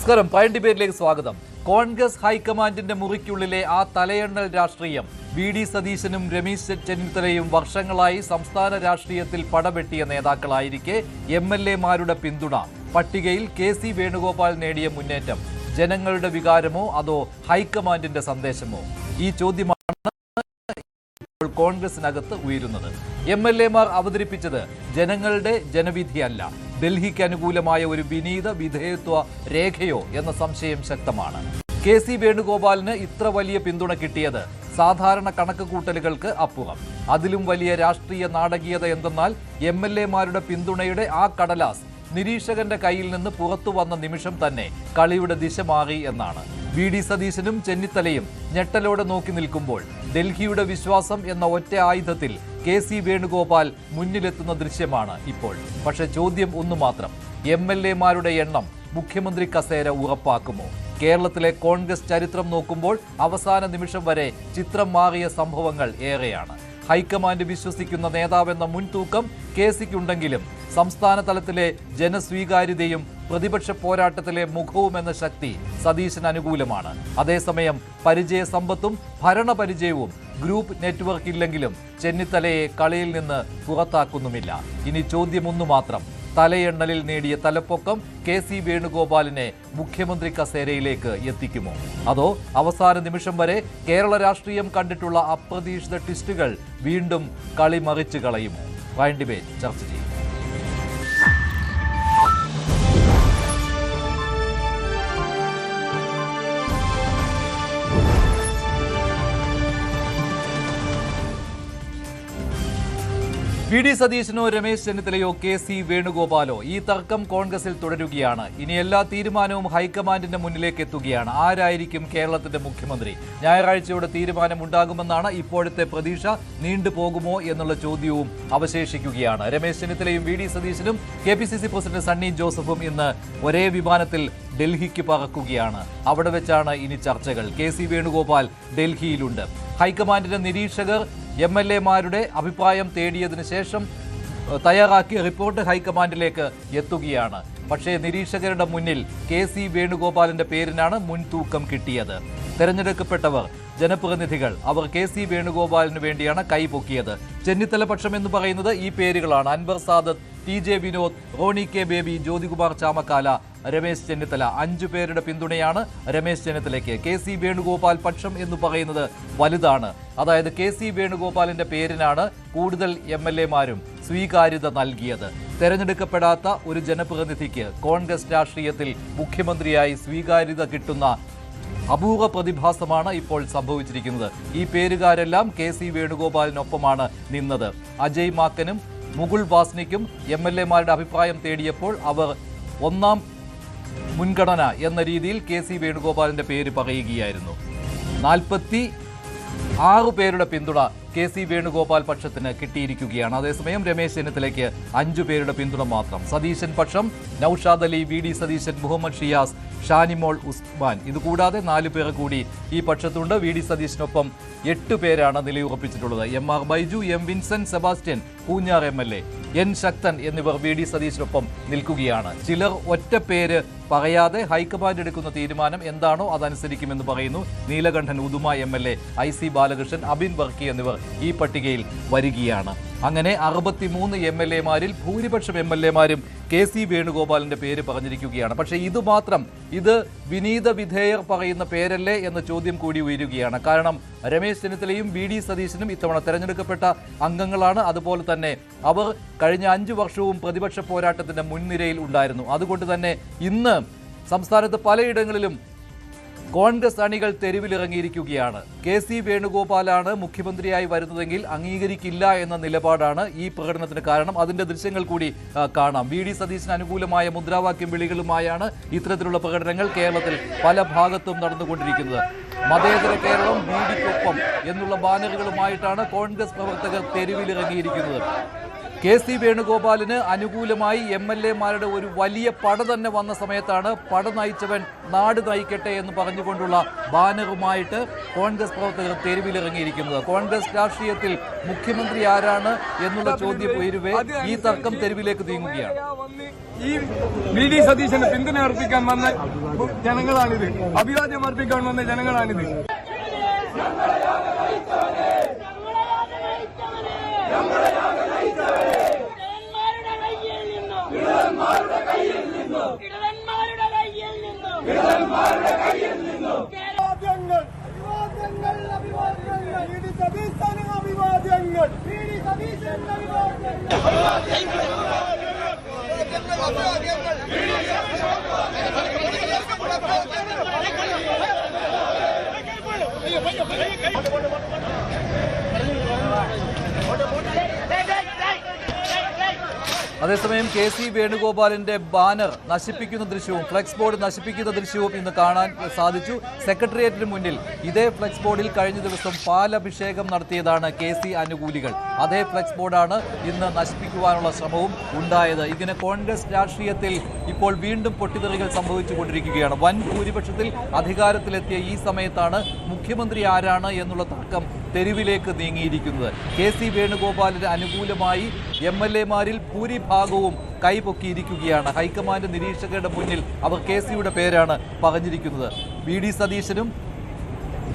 നമസ്കാരം. പ്രൈം ഡിബേറ്റിലേക്ക് സ്വാഗതം. കോൺഗ്രസ് ഹൈക്കമാൻഡിന്റെ മുറിക്കുള്ളിലെ ആ തലയെണ്ണൽ രാഷ്ട്രീയം വി.ഡി. സതീശനും രമേശ് ചെന്നിത്തലയും വർഷങ്ങളായി സംസ്ഥാന രാഷ്ട്രീയത്തിൽ പടവെട്ടിയ നേതാക്കളായിരിക്കെ എം.എൽ.എമാരുടെ പിന്തുണ, പട്ടികയിൽ കെ.സി. വേണുഗോപാൽ നേടിയ മുന്നേറ്റം ജനങ്ങളുടെ വികാരമോ അതോ ഹൈക്കമാൻഡിന്റെ സന്ദേശമോ? ഈ ചോദ്യമാണ് കോൺഗ്രസിനകത്ത് ഉയരുന്നത്. എം.എൽ.എമാർ അവതരിപ്പിച്ചത് ജനങ്ങളുടെ ജനവിധിയല്ല, ഡൽഹിക്ക് അനുകൂലമായ ഒരു വിനീത വിധേയത്വ രേഖയോ എന്ന സംശയം ശക്തമാണ്. കെ.സി. വേണുഗോപാലിന് ഇത്ര വലിയ പിന്തുണ കിട്ടിയത് സാധാരണ കണക്കുകൂട്ടലുകൾക്ക് അപ്പുറം. അതിലും വലിയ രാഷ്ട്രീയ നാടകീയത എന്തെന്നാൽ എം.എൽ.എമാരുടെ പിന്തുണയുടെ ആ കടലാസ് നിരീക്ഷകന്റെ കയ്യിൽ നിന്ന് പുറത്തു വന്ന നിമിഷം തന്നെ കളിയുടെ ദിശ മാറി എന്നാണ്. വി.ഡി. സതീശനും ചെന്നിത്തലയും ഞെട്ടലോടെ നോക്കി നിൽക്കുമ്പോൾ ഡൽഹിയുടെ വിശ്വാസം എന്ന ഒറ്റ ആയുധത്തിൽ കെ.സി. വേണുഗോപാൽ മുന്നിലെത്തുന്ന ദൃശ്യമാണ് ഇപ്പോൾ. പക്ഷേ ചോദ്യം ഒന്നു മാത്രം: എം.എൽ.എമാരുടെ എണ്ണം മുഖ്യമന്ത്രി കസേര ഉറപ്പാക്കുമോ? കേരളത്തിലെ കോൺഗ്രസ് ചരിത്രം നോക്കുമ്പോൾ അവസാന നിമിഷം വരെ ചിത്രം മാറിയ സംഭവങ്ങൾ ഏറെയാണ്. ഹൈക്കമാൻഡ് വിശ്വസിക്കുന്ന നേതാവെന്ന മുൻതൂക്കം കെ.സിക്കുണ്ടെങ്കിലും സംസ്ഥാന തലത്തിലെ ജനസ്വീകാര്യതയും പ്രതിപക്ഷ പോരാട്ടത്തിലെ മുഖവുമെന്ന ശക്തി സതീശന് അനുകൂലമാണ്. അതേസമയം പരിചയസമ്പത്തും ഭരണപരിചയവും ഗ്രൂപ്പ് നെറ്റ്വർക്ക് ഇല്ലെങ്കിലും ചെന്നിത്തലയെ കളിയിൽ നിന്ന് പുറത്താക്കുന്നുമില്ല. ഇനി ചോദ്യമൊന്നു മാത്രം: തലയെണ്ണലിൽ നേടിയ തലപ്പൊക്കം കെ.സി. വേണുഗോപാലിനെ മുഖ്യമന്ത്രി കസേരയിലേക്ക് എത്തിക്കുമോ? അതോ അവസാന നിമിഷം വരെ കേരള രാഷ്ട്രീയം കണ്ടിട്ടുള്ള അപ്രതീക്ഷിത ട്വിസ്റ്റുകൾ വീണ്ടും കളി മറിച്ചു കളയുമോ? പ്രൈം ഡിബേറ്റ് ചർച്ച ചെയ്യും. വി.ഡി. സതീശനോ രമേശ് ചെന്നിത്തലയോ കെ.സി. വേണുഗോപാലോ? ഈ തർക്കം കോൺഗ്രസിൽ തുടരുകയാണ്. ഇനി എല്ലാ തീരുമാനവും ഹൈക്കമാൻഡിന്റെ മുന്നിലേക്ക് എത്തുകയാണ്. ആരായിരിക്കും കേരളത്തിന്റെ മുഖ്യമന്ത്രി? ഞായറാഴ്ചയോടെ തീരുമാനമുണ്ടാകുമെന്നാണ് ഇപ്പോഴത്തെ പ്രതീക്ഷ. നീണ്ടുപോകുമോ എന്നുള്ള ചോദ്യവും അവശേഷിക്കുകയാണ്. രമേശ് ചെന്നിത്തലയും വി.ഡി. സതീശനും കെ.പി.സി.സി പ്രസിഡന്റ് സണ്ണി ജോസഫും ഇന്ന് ഒരേ വിമാനത്തിൽ ഡൽഹിക്ക് പറക്കുകയാണ്. അവിടെ വെച്ചാണ് ഇനി ചർച്ചകൾ. കെ.സി. വേണുഗോപാൽ ഡൽഹിയിലുണ്ട്. ഹൈക്കമാൻഡിന്റെ നിരീക്ഷകർ എം.എൽ.എമാരുടെ അഭിപ്രായം തേടിയതിനു ശേഷം തയ്യാറാക്കിയ റിപ്പോർട്ട് ഹൈക്കമാൻഡിലേക്ക് എത്തുകയാണ്. പക്ഷേ നിരീക്ഷകരുടെ മുന്നിൽ കെ.സി. വേണുഗോപാലിന്റെ പേരിനാണ് മുൻതൂക്കം കിട്ടിയത്. തെരഞ്ഞെടുക്കപ്പെട്ടവർ, ജനപ്രതിനിധികൾ, അവർ കെ.സി. വേണുഗോപാലിന് വേണ്ടിയാണ് കൈപൊക്കിയത്. ചെന്നിത്തല പക്ഷം എന്ന് പറയുന്നത് ഈ പേരുകളാണ്: അൻവർ സാദത്ത്, ടി.ജെ. വിനോദ്, റോണി കെ. ബേബി, ജ്യോതികുമാർ ചാമക്കാല, രമേശ് ചെന്നിത്തല. 5 പേരുടെ പിന്തുണയാണ് രമേശ് ചെന്നിത്തലയ്ക്ക്. കെ.സി. വേണുഗോപാൽ പക്ഷം എന്ന് പറയുന്നത് വലുതാണ്. അതായത് കെ.സി. വേണുഗോപാലിന്റെ പേരിനാണ് കൂടുതൽ എം.എൽ.എമാരും സ്വീകാര്യത നൽകിയത്. തെരഞ്ഞെടുക്കപ്പെടാത്ത ഒരു ജനപ്രതിനിധിക്ക് കോൺഗ്രസ് രാഷ്ട്രീയത്തിൽ മുഖ്യമന്ത്രിയായി സ്വീകാര്യത കിട്ടുന്ന അപൂർവ പ്രതിഭാസമാണ് ഇപ്പോൾ സംഭവിച്ചിരിക്കുന്നത്. ഈ പേരുകാരെല്ലാം കെ.സി. വേണുഗോപാലിനൊപ്പമാണ് നിന്നത്. അജയ് മാക്കനും മുകുൾ വാസ്നിക്കും എം.എൽ.എമാരുടെ അഭിപ്രായം തേടിയപ്പോൾ അവർ ഒന്നാം മുൻഗണന എന്ന രീതിയിൽ കെ.സി. വേണുഗോപാലിന്റെ പേര് പറയുകയായിരുന്നു. 46 പേരുടെ പിന്തുണ കെ.സി. വേണുഗോപാൽ പക്ഷത്തിന് കിട്ടിയിരിക്കുകയാണ്. അതേസമയം രമേശ് ചെന്നിത്തലയ്ക്ക് 5 പേരുടെ പിന്തുണ മാത്രം. സതീശൻ പക്ഷം നൌഷാദ് അലി, വി.ഡി. സതീശൻ, മുഹമ്മദ് ഷിയാസ്, ഷാനിമോൾ ഉസ്മാൻ. ഇതുകൂടാതെ 4 പേർ കൂടി ഈ പക്ഷത്തുണ്ട്. വി.ഡി. സതീശനൊപ്പം 8 പേരാണ് നിലയുറപ്പിച്ചിട്ടുള്ളത്. M R. Baiju, M. Vincent Sebastian, Poonjar MLA, N. Sakthan എന്നിവർ വി.ഡി. സതീശനൊപ്പം നിൽക്കുകയാണ്. ചിലർ ഒറ്റ പേര് പറയാതെ ഹൈക്കമാൻഡ് എടുക്കുന്ന തീരുമാനം എന്താണോ അതനുസരിക്കുമെന്ന് പറയുന്നു. നീലകണ്ഠൻ, ഉദുമ എം.എൽ.എ, ഐ.സി. ബാലകൃഷ്ണൻ, അബിൻ വർക്കി എന്നിവർ ഈ പട്ടികയിൽ വരികയാണ്. അങ്ങനെ 63 എം.എൽ.എമാരിൽ ഭൂരിപക്ഷം എം.എൽ.എമാരും കെ.സി. വേണുഗോപാലിന്റെ പേര് പറഞ്ഞിരിക്കുകയാണ്. പക്ഷേ ഇത് വിനീത വിധേയർ പറയുന്ന പേരല്ലേ എന്ന ചോദ്യം കൂടി ഉയരുകയാണ്. കാരണം രമേശ് ചെന്നിത്തലയും വി.ഡി. സതീശനും ഇത്തവണ തെരഞ്ഞെടുക്കപ്പെട്ട അംഗങ്ങളാണ്. അതുപോലെ തന്നെ അവർ കഴിഞ്ഞ 5 വർഷവും പ്രതിപക്ഷ പോരാട്ടത്തിന്റെ മുൻനിരയിൽ ഉണ്ടായിരുന്നു. അതുകൊണ്ട് തന്നെ ഇന്ന് സംസ്ഥാനത്ത് പലയിടങ്ങളിലും കോൺഗ്രസ് അണികൾ തെരുവിലിറങ്ങിയിരിക്കുകയാണ്. കെ.സി. വേണുഗോപാലാണ് മുഖ്യമന്ത്രിയായി വരുന്നതെങ്കിൽ അംഗീകരിക്കില്ല എന്ന നിലപാടാണ് ഈ പ്രകടനത്തിന് കാരണം. അതിന്റെ ദൃശ്യങ്ങൾ കൂടി കാണാം. വി.ഡി. സതീശന് അനുകൂലമായ മുദ്രാവാക്യം വിളികളുമായാണ് ഇത്തരത്തിലുള്ള പ്രകടനങ്ങൾ കേരളത്തിൽ പല ഭാഗത്തും നടന്നുകൊണ്ടിരിക്കുന്നത്. മതേതര കേരളം ബി.ഡിക്കൊപ്പം എന്നുള്ള ബാനറുകളുമായിട്ടാണ് കോൺഗ്രസ് പ്രവർത്തകർ തെരുവിലിറങ്ങിയിരിക്കുന്നത്. കെ.സി. വേണുഗോപാലിന് അനുകൂലമായി എം.എൽ.എമാരുടെ ഒരു വലിയ പട തന്നെ വന്ന സമയത്താണ് പട നയിച്ചവൻ നാട് നയിക്കട്ടെ എന്ന് പറഞ്ഞുകൊണ്ടുള്ള ബാനറുമായിട്ട് കോൺഗ്രസ് പ്രവർത്തകർ തെരുവിലിറങ്ങിയിരിക്കുന്നത്. കോൺഗ്രസ് രാഷ്ട്രീയത്തിൽ മുഖ്യമന്ത്രി ആരാണ് എന്നുള്ള ചോദ്യം ഉയരുവേ ഈ തർക്കം തെരുവിലേക്ക് നീങ്ങുകയാണ്. ഈ വി.ഡി. സതീശന് പിന്തുണ അർപ്പിക്കാൻ വന്ന ജനങ്ങളാണിത്, അഭിവാദ്യം അർപ്പിക്കാൻ വന്ന ജനങ്ങളാണിത്. അതേസമയം കെ.സി. വേണുഗോപാലിന്റെ ബാനർ നശിപ്പിക്കുന്ന ദൃശ്യവും ഫ്ലെക്സ് ബോർഡ് നശിപ്പിക്കുന്ന ദൃശ്യവും ഇന്ന് കാണാൻ സാധിച്ചു. സെക്രട്ടേറിയറ്റിന് മുന്നിൽ ഇതേ ഫ്ലെക്സ് ബോർഡിൽ കഴിഞ്ഞ ദിവസം പാലഭിഷേകം നടത്തിയതാണ് കെ.സി. അനുകൂലികൾ. അതേ ഫ്ലെക്സ് ബോർഡാണ് ഇന്ന് നശിപ്പിക്കുവാനുള്ള ശ്രമവും ഉണ്ടായത്. ഇങ്ങനെ കോൺഗ്രസ് രാഷ്ട്രീയത്തിൽ ഇപ്പോൾ വീണ്ടും പൊട്ടിത്തെറികൾ സംഭവിച്ചുകൊണ്ടിരിക്കുകയാണ്. വൻ ഭൂരിപക്ഷത്തിൽ അധികാരത്തിലെത്തിയ ഈ സമയത്താണ് മുഖ്യമന്ത്രി ആരാണ് എന്നുള്ള തർക്കം തെരുവിലേക്ക് നീങ്ങിയിരിക്കുന്നത്. കെ.സി. വേണുഗോപാലിന് അനുകൂലമായി എം.എൽ.എമാരിൽ ഭൂരിഭാഗവും കൈപൊക്കിയിരിക്കുകയാണ്. ഹൈക്കമാൻഡ് നിരീക്ഷകരുടെ മുന്നിൽ അവർ കെ.സിയുടെ പേരാണ് പറഞ്ഞിരിക്കുന്നത്. വി.ഡി. സതീശനും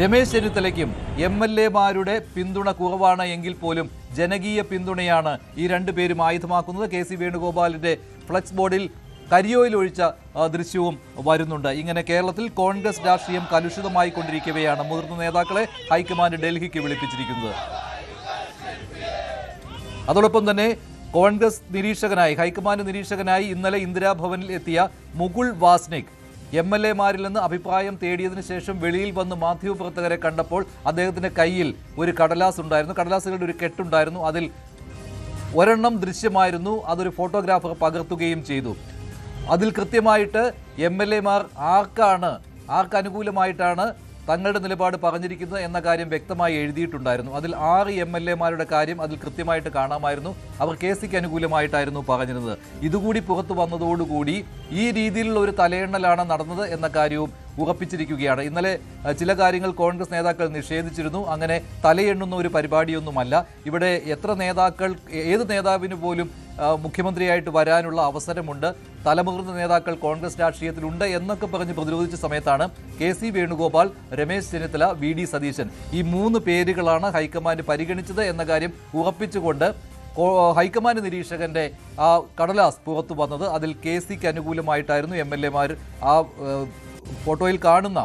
രമേശ് ചെന്നിത്തലയ്ക്കും എം.എൽ.എമാരുടെ പിന്തുണ കുറവാണ് എങ്കിൽ പോലും ജനകീയ പിന്തുണയാണ് ഈ രണ്ടുപേരും ആയുധമാക്കുന്നത്. കെ.സി. വേണുഗോപാലിന്റെ ഫ്ലെക്സ് ബോർഡിൽ കരിയോയിൽ ഒഴിച്ച ദൃശ്യവും വരുന്നുണ്ട്. ഇങ്ങനെ കേരളത്തിൽ കോൺഗ്രസ് രാഷ്ട്രീയം കലുഷിതമായി കൊണ്ടിരിക്കവെയാണ് മുതിർന്ന നേതാക്കളെ ഹൈക്കമാൻഡ് ഡൽഹിക്ക് വിളിപ്പിച്ചിരിക്കുന്നത്. അതോടൊപ്പം തന്നെ കോൺഗ്രസ് നിരീക്ഷകനായി ഹൈക്കമാൻഡ് നിരീക്ഷകനായി ഇന്നലെ ഇന്ദിരാഭവനിൽ എത്തിയ മുകുൾ വാസ്നിക് എം.എൽ.എമാരിൽ നിന്ന് അഭിപ്രായം തേടിയതിനു ശേഷം വെളിയിൽ വന്ന് മാധ്യമപ്രവർത്തകരെ കണ്ടപ്പോൾ അദ്ദേഹത്തിന്റെ കയ്യിൽ ഒരു കടലാസ് ഉണ്ടായിരുന്നു. കടലാസുകളുടെ ഒരു കെട്ടുണ്ടായിരുന്നു. അതിൽ ഒരെണ്ണം ദൃശ്യമായിരുന്നു. അതൊരു ഫോട്ടോഗ്രാഫർ പകർത്തുകയും ചെയ്തു. അതിൽ കൃത്യമായിട്ട് എം.എൽ.എമാർ ആർക്ക് അനുകൂലമായിട്ടാണ് തങ്ങളുടെ നിലപാട് പറഞ്ഞിരിക്കുന്നത് എന്ന കാര്യം വ്യക്തമായി എഴുതിയിട്ടുണ്ടായിരുന്നു. അതിൽ 6 എം.എൽ.എമാരുടെ കാര്യം അതിൽ കൃത്യമായിട്ട് കാണാമായിരുന്നു. അവർ കെ.സിക്ക് അനുകൂലമായിട്ടായിരുന്നു പറഞ്ഞിരുന്നത്. ഇതുകൂടി പുറത്തു വന്നതോടുകൂടി ഈ രീതിയിലുള്ള ഒരു തലയെണ്ണലാണ് നടന്നത് എന്ന കാര്യവും ഉറപ്പിച്ചിരിക്കുകയാണ്. ഇന്നലെ ചില കാര്യങ്ങൾ കോൺഗ്രസ് നേതാക്കൾ നിഷേധിച്ചിരുന്നു. അങ്ങനെ തലയെണ്ണുന്ന ഒരു പരിപാടിയൊന്നുമല്ല. ഇവിടെ എത്ര നേതാക്കൾ, ഏത് നേതാവിന് പോലും മുഖ്യമന്ത്രിയായിട്ട് വരാനുള്ള അവസരമുണ്ട്, തലമുതിർന്ന നേതാക്കൾ കോൺഗ്രസ് രാഷ്ട്രീയത്തിലുണ്ട് എന്നൊക്കെ പറഞ്ഞ് പ്രതിരോധിച്ച സമയത്താണ് കെ.സി. വേണുഗോപാൽ, രമേശ് ചെന്നിത്തല, വി.ഡി. സതീശൻ ഈ 3 പേരുകളാണ് ഹൈക്കമാൻഡ് പരിഗണിച്ചത് എന്ന കാര്യം ഉറപ്പിച്ചുകൊണ്ട് ഹൈക്കമാൻഡ് നിരീക്ഷകന്റെ ആ കടലാസ് പുറത്തു വന്നത്. അതിൽ കെ.സിക്ക് അനുകൂലമായിട്ടായിരുന്നു എം.എൽ.എമാർ ആ ഫോട്ടോയിൽ കാണുന്ന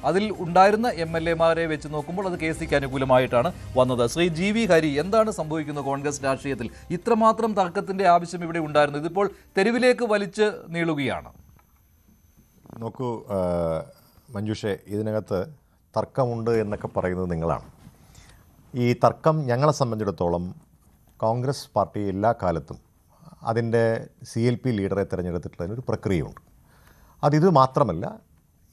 അതിൽ ഉണ്ടായിരുന്ന എം.എൽ.എമാരെ വെച്ച് നോക്കുമ്പോൾ അത് കെ.സിക്ക് അനുകൂലമായിട്ടാണ് വന്നത്. ശ്രീ ജി.വി. ഹരി, എന്താണ് സംഭവിക്കുന്നത് കോൺഗ്രസ് രാഷ്ട്രീയത്തിൽ? ഇത്രമാത്രം തർക്കത്തിന്റെ ആവശ്യം ഇവിടെ ഉണ്ടായിരുന്നു, ഇതിപ്പോൾ തെരുവിലേക്ക് വലിച്ച് നീളുകയാണ്. നോക്കൂ മഞ്ജുഷേ, ഇതിനകത്ത് തർക്കമുണ്ട് എന്നൊക്കെ പറയുന്നത് നിങ്ങളാണ്. ഈ തർക്കം ഞങ്ങളെ സംബന്ധിച്ചിടത്തോളം കോൺഗ്രസ് പാർട്ടി എല്ലാ കാലത്തും അതിൻ്റെ CLP ലീഡറെ തിരഞ്ഞെടുത്തിട്ടുള്ളതിനൊരു പ്രക്രിയയുണ്ട്. അതിത് മാത്രമല്ല,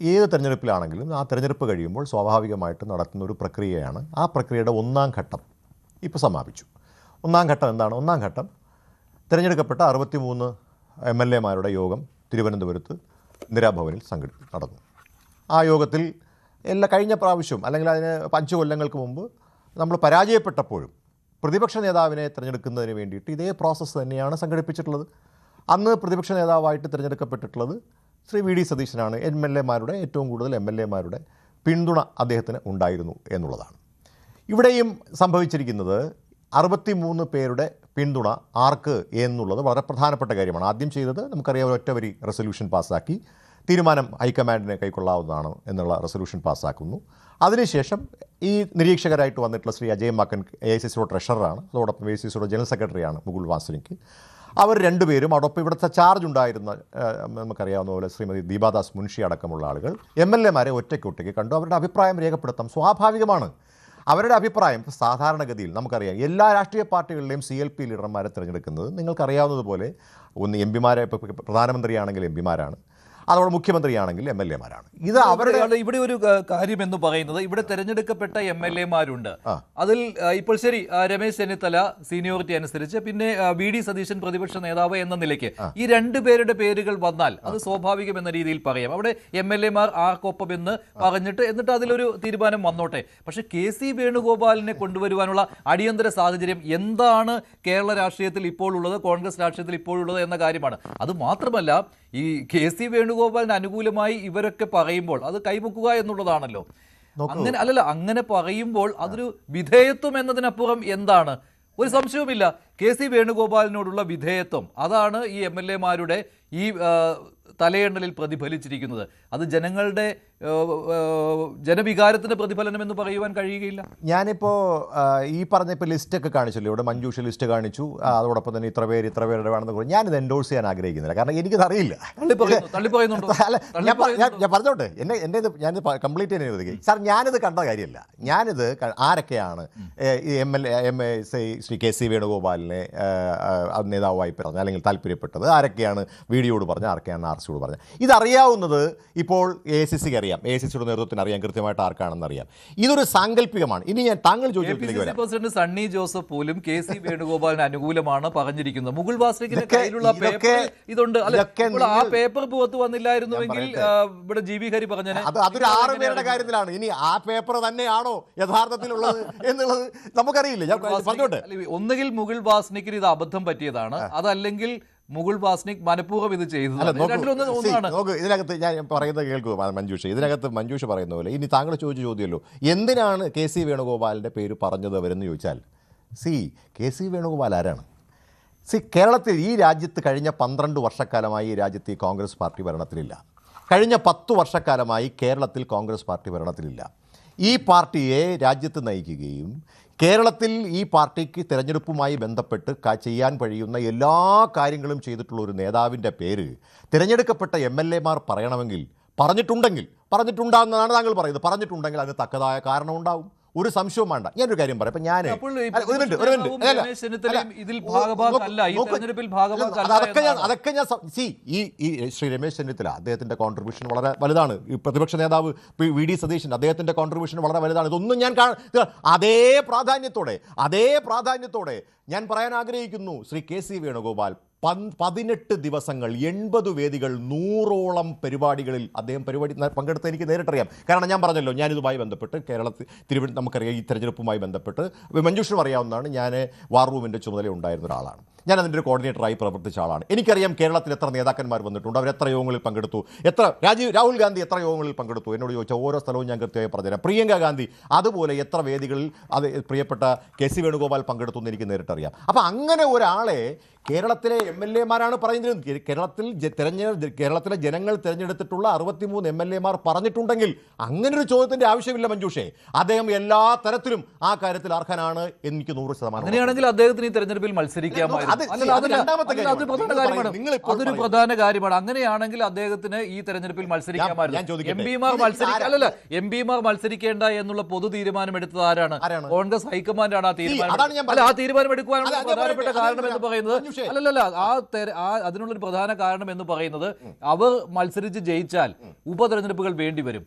ഏത് തിരഞ്ഞെടുപ്പിലാണെങ്കിലും ആ തിരഞ്ഞെടുപ്പ് കഴിയുമ്പോൾ സ്വാഭാവികമായിട്ട് നടത്തുന്ന ഒരു പ്രക്രിയയാണ്. ആ പ്രക്രിയയുടെ 1ാം ഘട്ടം ഇപ്പോൾ സമാപിച്ചു. 1ാം ഘട്ടം എന്താണ്? 1ാം ഘട്ടം തിരഞ്ഞെടുക്കപ്പെട്ട 63 എം.എൽ.എമാരുടെ യോഗം തിരുവനന്തപുരത്ത് ഇന്ദിരാഭവനിൽ നടന്നു. ആ യോഗത്തിൽ കഴിഞ്ഞ പ്രാവശ്യം അല്ലെങ്കിൽ അതിന് 5 കൊല്ലങ്ങൾക്ക് മുമ്പ് നമ്മൾ പരാജയപ്പെട്ടപ്പോഴും പ്രതിപക്ഷ നേതാവിനെ തിരഞ്ഞെടുക്കുന്നതിന് വേണ്ടിയിട്ട് ഇതേ പ്രോസസ്സ് തന്നെയാണ് സംഘടിപ്പിച്ചിട്ടുള്ളത്. അന്ന് പ്രതിപക്ഷ നേതാവായിട്ട് തിരഞ്ഞെടുക്കപ്പെട്ടിട്ടുള്ളത് ശ്രീ വി.ഡി. സതീശനാണ്. എം.എൽ.എമാരുടെ ഏറ്റവും കൂടുതൽ എം.എൽ.എമാരുടെ പിന്തുണ അദ്ദേഹത്തിന് ഉണ്ടായിരുന്നു എന്നുള്ളതാണ്. ഇവിടെയും സംഭവിച്ചിരിക്കുന്നത് 63 പേരുടെ പിന്തുണ ആർക്ക് എന്നുള്ളത് വളരെ പ്രധാനപ്പെട്ട കാര്യമാണ്. ആദ്യം ചെയ്തത് നമുക്കറിയാം, ഒറ്റവരി റെസൊല്യൂഷൻ പാസ്സാക്കി തീരുമാനം ഹൈക്കമാൻഡിനെ കൈക്കൊള്ളാവുന്നതാണ് എന്നുള്ള റെസൊല്യൂഷൻ പാസ്സാക്കുന്നു. അതിനുശേഷം ഈ നിരീക്ഷകരായിട്ട് വന്നിട്ടുള്ള ശ്രീ അജയ് മാക്കൻ AICCയുടെ ട്രഷററാണ്, അതോടൊപ്പം AICCയുടെ ജനറൽ സെക്രട്ടറിയാണ് മുകുൾ വാസ്നിക്. അവർ രണ്ടുപേരും അതോടൊപ്പം ഇവിടുത്തെ ചാർജ് ഉണ്ടായിരുന്ന നമുക്കറിയാവുന്ന പോലെ ശ്രീമതി ദീപാദാസ് മുൻഷി അടക്കമുള്ള ആളുകൾ എം.എൽ.എമാരെ ഒറ്റയ്ക്കൊറ്റയ്ക്ക് കണ്ടു. അവരുടെ അഭിപ്രായം രേഖപ്പെടുത്താം, സ്വാഭാവികമാണ്. അവരുടെ അഭിപ്രായം സാധാരണഗതിയിൽ നമുക്കറിയാം, എല്ലാ രാഷ്ട്രീയ പാർട്ടികളിലെയും CLP ലീഡർമാരെ തിരഞ്ഞെടുക്കുന്നത് നിങ്ങൾക്കറിയാവുന്നതുപോലെ ഒന്ന് എം.പിമാരെ, ഇപ്പോൾ പ്രധാനമന്ത്രിയാണെങ്കിൽ എം.പിമാരാണ്, അതോടെ മുഖ്യമന്ത്രിയാണെങ്കിൽ MLA മാരാണ്. ഇത് അവരുടെ ഇവിടെ ഒരു കാര്യം എന്ന് പറയുന്നത് ഇവിടെ തെരഞ്ഞെടുക്കപ്പെട്ട MLA-മാരുണ്ട്. അതിൽ ഇപ്പോൾ ശരി രമേശ് ചെന്നിത്തല സീനിയോറിറ്റി അനുസരിച്ച്, പിന്നെ VD സതീശൻ പ്രതിപക്ഷ നേതാവ് എന്ന നിലയ്ക്ക് ഈ രണ്ടുപേരുടെ പേരുകൾ വന്നാൽ അത് സ്വാഭാവികം എന്ന രീതിയിൽ പറയാം. അവിടെ MLA-മാർ ആർക്കൊപ്പം എന്ന് പറഞ്ഞിട്ട് എന്നിട്ട് അതിലൊരു തീരുമാനം വന്നോട്ടെ. പക്ഷെ KC വേണുഗോപാലിനെ കൊണ്ടുവരുവാനുള്ള അടിയന്തര സാഹചര്യം എന്താണ് കേരള രാഷ്ട്രീയത്തിൽ ഇപ്പോൾ ഉള്ളത്, കോൺഗ്രസ് രാഷ്ട്രീയത്തിൽ ഇപ്പോഴുള്ളത് എന്ന കാര്യമാണ്. അത് മാത്രമല്ല, ഈ KC വേണുഗോപാലിന് അനുകൂലമായി ഇവരൊക്കെ പറയുമ്പോൾ അത് കൈമുക്കുക എന്നുള്ളതാണല്ലോ. അങ്ങനെ പറയുമ്പോൾ അതൊരു വിധേയത്വം എന്നതിനപ്പുറം എന്താണ്? ഒരു സംശയവുമില്ല, KC വേണുഗോപാലിനോടുള്ള വിധേയത്വം അതാണ് ഈ MLA-മാരുടെ ഈ തലയെണ്ണലിൽ പ്രതിഫലിച്ചിരിക്കുന്നത്. അത് ജനങ്ങളുടെ ജനവികാരത്തിന്റെ പ്രതിഫലനം എന്ന് പറയുവാൻ കഴിയുകയില്ല. ഞാനിപ്പോൾ ഈ പറഞ്ഞപ്പോൾ ലിസ്റ്റൊക്കെ കാണിച്ചല്ലോ, ഇവിടെ മഞ്ജുഷ ലിസ്റ്റ് കാണിച്ചു, അതോടൊപ്പം തന്നെ ഇത്ര പേരുടെ വേണമെന്ന് ഞാനിത് എൻഡോഴ്സ് ചെയ്യാൻ ആഗ്രഹിക്കുന്നില്ല. കാരണം എനിക്കത് അറിയില്ല. ഞാൻ പറഞ്ഞോട്ടെ, എൻ്റെ ഇത് ഞാനിത് കംപ്ലീറ്റ് ചെയ്യാൻ അനുവദിക്കും സാർ. ഞാനിത് കണ്ട കാര്യമല്ല. ഞാനിത് ആരൊക്കെയാണ് ശ്രീ KC വേണുഗോപാലിനെ നേതാവായി പറഞ്ഞത് അല്ലെങ്കിൽ താല്പര്യപ്പെട്ടത്, ആരൊക്കെയാണ് VD-യോട് പറഞ്ഞത്, ആരൊക്കെയാണ് RC-യോട് പറഞ്ഞത്, ഇതറിയാവുന്നത് ഇപ്പോൾ AICC-ക്ക് അറിയാം, AICC-യുടെ നേതൃത്വത്തിന് അറിയാം കൃത്യമായിട്ട് ആർക്കാണെന്ന് അറിയാം. ഇതൊരു സാങ്കല്പികമാണ്. ഇനി ഞാൻ താങ്കൾ ചോദിച്ചതിലേക്ക് പ്രസിഡന്റ് സണ്ണി ജോസഫ് പോലും KC വേണുഗോപാലിന് അനുകൂലമാണ് പറഞ്ഞിരിക്കുന്നത്. മുകുൾ വാസ്നിക്കിന്റെ കയ്യിലുള്ള പേപ്പർ ഇതുണ്ട്. ആ പേപ്പർ പുറത്തു വന്നില്ലായിരുന്നുവെങ്കിൽ ഇവിടെ GB ഹരി പറഞ്ഞത് അതൊരു 6 പേരുടെ കാര്യത്തിലാണ്. ഇനി ആ പേപ്പർ തന്നെയാണോ യഥാർത്ഥത്തിലുള്ളത് എന്നുള്ളത് നമുക്കറിയില്ല. ഞാൻ പറഞ്ഞോട്ടെ, ഒന്നുകിൽ മുകുൾ വാസ്നിക്കിന് ഇത് അബദ്ധം പറ്റിയതാണ്, അതല്ലെങ്കിൽ മുകുൾ വാസ്നിക് മനഃപൂർവ്വം ഇത് ചെയ്തു. ഇതിനകത്ത് ഞാൻ പറയുന്നത് കേൾക്കുക മഞ്ജുഷ. ഇതിനകത്ത് മഞ്ജുഷ പറയുന്ന പോലെ ഇനി താങ്കൾ ചോദിച്ച ചോദ്യമല്ലോ, എന്തിനാണ് KC വേണുഗോപാലിൻ്റെ പേര് പറഞ്ഞത് അവരെന്ന് ചോദിച്ചാൽ, KC വേണുഗോപാൽ ആരാണ്? കേരളത്തിൽ ഈ രാജ്യത്ത് കഴിഞ്ഞ 12 വർഷക്കാലമായി ഈ രാജ്യത്ത് ഈ കോൺഗ്രസ് പാർട്ടി ഭരണത്തിലില്ല. കഴിഞ്ഞ 10 വർഷക്കാലമായി കേരളത്തിൽ കോൺഗ്രസ് പാർട്ടി ഭരണത്തിലില്ല. ഈ പാർട്ടിയെ രാജ്യത്ത് നയിക്കുകയും കേരളത്തിൽ ഈ പാർട്ടിക്ക് തിരഞ്ഞെടുപ്പുമായി ബന്ധപ്പെട്ട് ചെയ്യാൻ കഴിയുന്ന എല്ലാ കാര്യങ്ങളും ചെയ്തിട്ടുള്ള ഒരു നേതാവിൻ്റെ പേര് തിരഞ്ഞെടുക്കപ്പെട്ട MLA-മാർ പറയണമെങ്കിൽ പറഞ്ഞിട്ടുണ്ടാകുന്നതാണ് താങ്കൾ പറയുന്നത്. പറഞ്ഞിട്ടുണ്ടെങ്കിൽ അതിന് തക്കതായ കാരണം ഉണ്ടാവും, ഒരു സംശയവും വേണ്ട. ഞാനൊരു കാര്യം പറയാം. ഇപ്പം ഞാൻ അതൊക്കെ ഞാൻ ഈ ശ്രീ രമേശ് ചെന്നിത്തല അദ്ദേഹത്തിൻ്റെ കോൺട്രിബ്യൂഷൻ വളരെ വലുതാണ്. ഈ പ്രതിപക്ഷ നേതാവ് VD സതീശൻ അദ്ദേഹത്തിൻ്റെ കോൺട്രിബ്യൂഷൻ വളരെ വലുതാണ്. ഇതൊന്നും ഞാൻ അതേ പ്രാധാന്യത്തോടെ ഞാൻ പറയാൻ ആഗ്രഹിക്കുന്നു. ശ്രീ KC വേണുഗോപാൽ 18 ദിവസങ്ങൾ 80 വേദികൾ 100ഓളം പരിപാടികളിൽ അദ്ദേഹം പങ്കെടുത്ത് എനിക്ക് നേരിട്ടറിയാം. കാരണം ഞാൻ പറഞ്ഞല്ലോ, ഞാനിതുമായി ബന്ധപ്പെട്ട് കേരളത്തിൽ നമുക്കറിയാം, ഈ തെരഞ്ഞെടുപ്പുമായി ബന്ധപ്പെട്ട് മഞ്ജുഷനും അറിയാവുന്നതാണ്, ഞാൻ വാർ റൂമിൻ്റെ ചുമതല ഉണ്ടായിരുന്ന ഒരാളാണ്. ഞാൻ അതിൻ്റെ ഒരു കോർഡിനേറ്ററായി പ്രവർത്തിച്ച ആളാണ്. എനിക്കറിയാം കേരളത്തിൽ എത്ര നേതാക്കന്മാർ വന്നിട്ടുണ്ട്, അവരെത്ര യോഗങ്ങളിൽ പങ്കെടുത്തു, രാഹുൽ ഗാന്ധി എത്ര യോഗങ്ങളിൽ പങ്കെടുത്തു. എന്നോട് ചോദിച്ചാൽ ഓരോ സ്ഥലവും ഞാൻ കൃത്യമായി പറഞ്ഞുതരാം. പ്രിയങ്ക ഗാന്ധി അതുപോലെ എത്ര വേദികളിൽ പ്രിയപ്പെട്ട KC വേണുഗോപാൽ പങ്കെടുത്തു എന്ന് എനിക്ക് നേരിട്ടറിയാം. അപ്പോൾ അങ്ങനെ ഒരാളെ കേരളത്തിലെ MLA-മാരാണ് പറയുന്നത്. കേരളത്തിലെ ജനങ്ങൾ തിരഞ്ഞെടുത്തിട്ടുള്ള 63 MLA-മാർ പറഞ്ഞിട്ടുണ്ടെങ്കിൽ അങ്ങനൊരു ചോദ്യത്തിൻ്റെ ആവശ്യമില്ല മഞ്ജുഷേ. അദ്ദേഹം എല്ലാ തരത്തിലും ആ കാര്യത്തിൽ അർഹനാണ്, എനിക്ക് 100%. അങ്ങനെയാണെങ്കിൽ അദ്ദേഹത്തിന് ഈ തെരഞ്ഞെടുപ്പിൽ മത്സരിക്കാമായിരുന്നു. അതൊരു പ്രധാന കാര്യമാണ്. അങ്ങനെയാണെങ്കിൽ അദ്ദേഹത്തിന് ഈ തെരഞ്ഞെടുപ്പിൽ മത്സരിക്കാമായിരുന്നു. എംപിമാർ മത്സരിക്കേണ്ട എന്നുള്ള പൊതു തീരുമാനം എടുത്തത് ആരാണ്? കോൺഗ്രസ് ഹൈക്കമാൻഡാണ് ആ തീരുമാനം എടുക്കുവാനുള്ള പ്രധാനപ്പെട്ട കാരണം എന്ന് പറയുന്നത്. അതിനുള്ളൊരു പ്രധാന കാരണം എന്ന് പറയുന്നത് അവർ മത്സരിച്ച് ജയിച്ചാൽ ഉപതെരഞ്ഞെടുപ്പുകൾ വേണ്ടിവരും.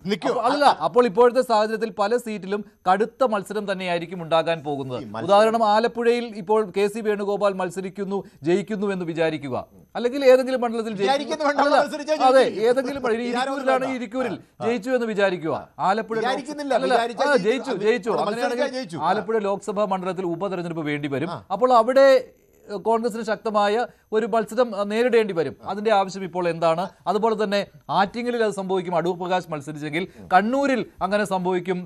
അപ്പോൾ ഇപ്പോഴത്തെ സാഹചര്യത്തിൽ പല സീറ്റിലും കടുത്ത മത്സരം തന്നെയായിരിക്കും ഉണ്ടാകാൻ പോകുന്നത്. ഉദാഹരണം, ആലപ്പുഴയിൽ ഇപ്പോൾ KC വേണുഗോപാൽ മത്സരിക്കുന്നു, ജയിക്കുന്നു എന്ന് വിചാരിക്കുക, അല്ലെങ്കിൽ ഏതെങ്കിലും മണ്ഡലത്തിൽ ഇരിക്കൂരിൽ ജയിച്ചു എന്ന് വിചാരിക്കുക. ആലപ്പുഴ ജയിച്ചു അങ്ങനെയാണെങ്കിൽ ആലപ്പുഴ ലോക്സഭാ മണ്ഡലത്തിൽ ഉപതെരഞ്ഞെടുപ്പ് വേണ്ടിവരും. അപ്പോൾ അവിടെ കോൺഗ്രസിന് ശക്തമായ ഒരു മത്സരം നേരിടേണ്ടി വരും. അതിന്റെ ആവശ്യം ഇപ്പോൾ എന്താണ്? അതുപോലെ തന്നെ ആറ്റിങ്ങലിൽ അത് സംഭവിക്കും, അടൂർ പ്രകാശ് മത്സരിച്ചെങ്കിൽ. കണ്ണൂരിൽ അങ്ങനെ സംഭവിക്കും,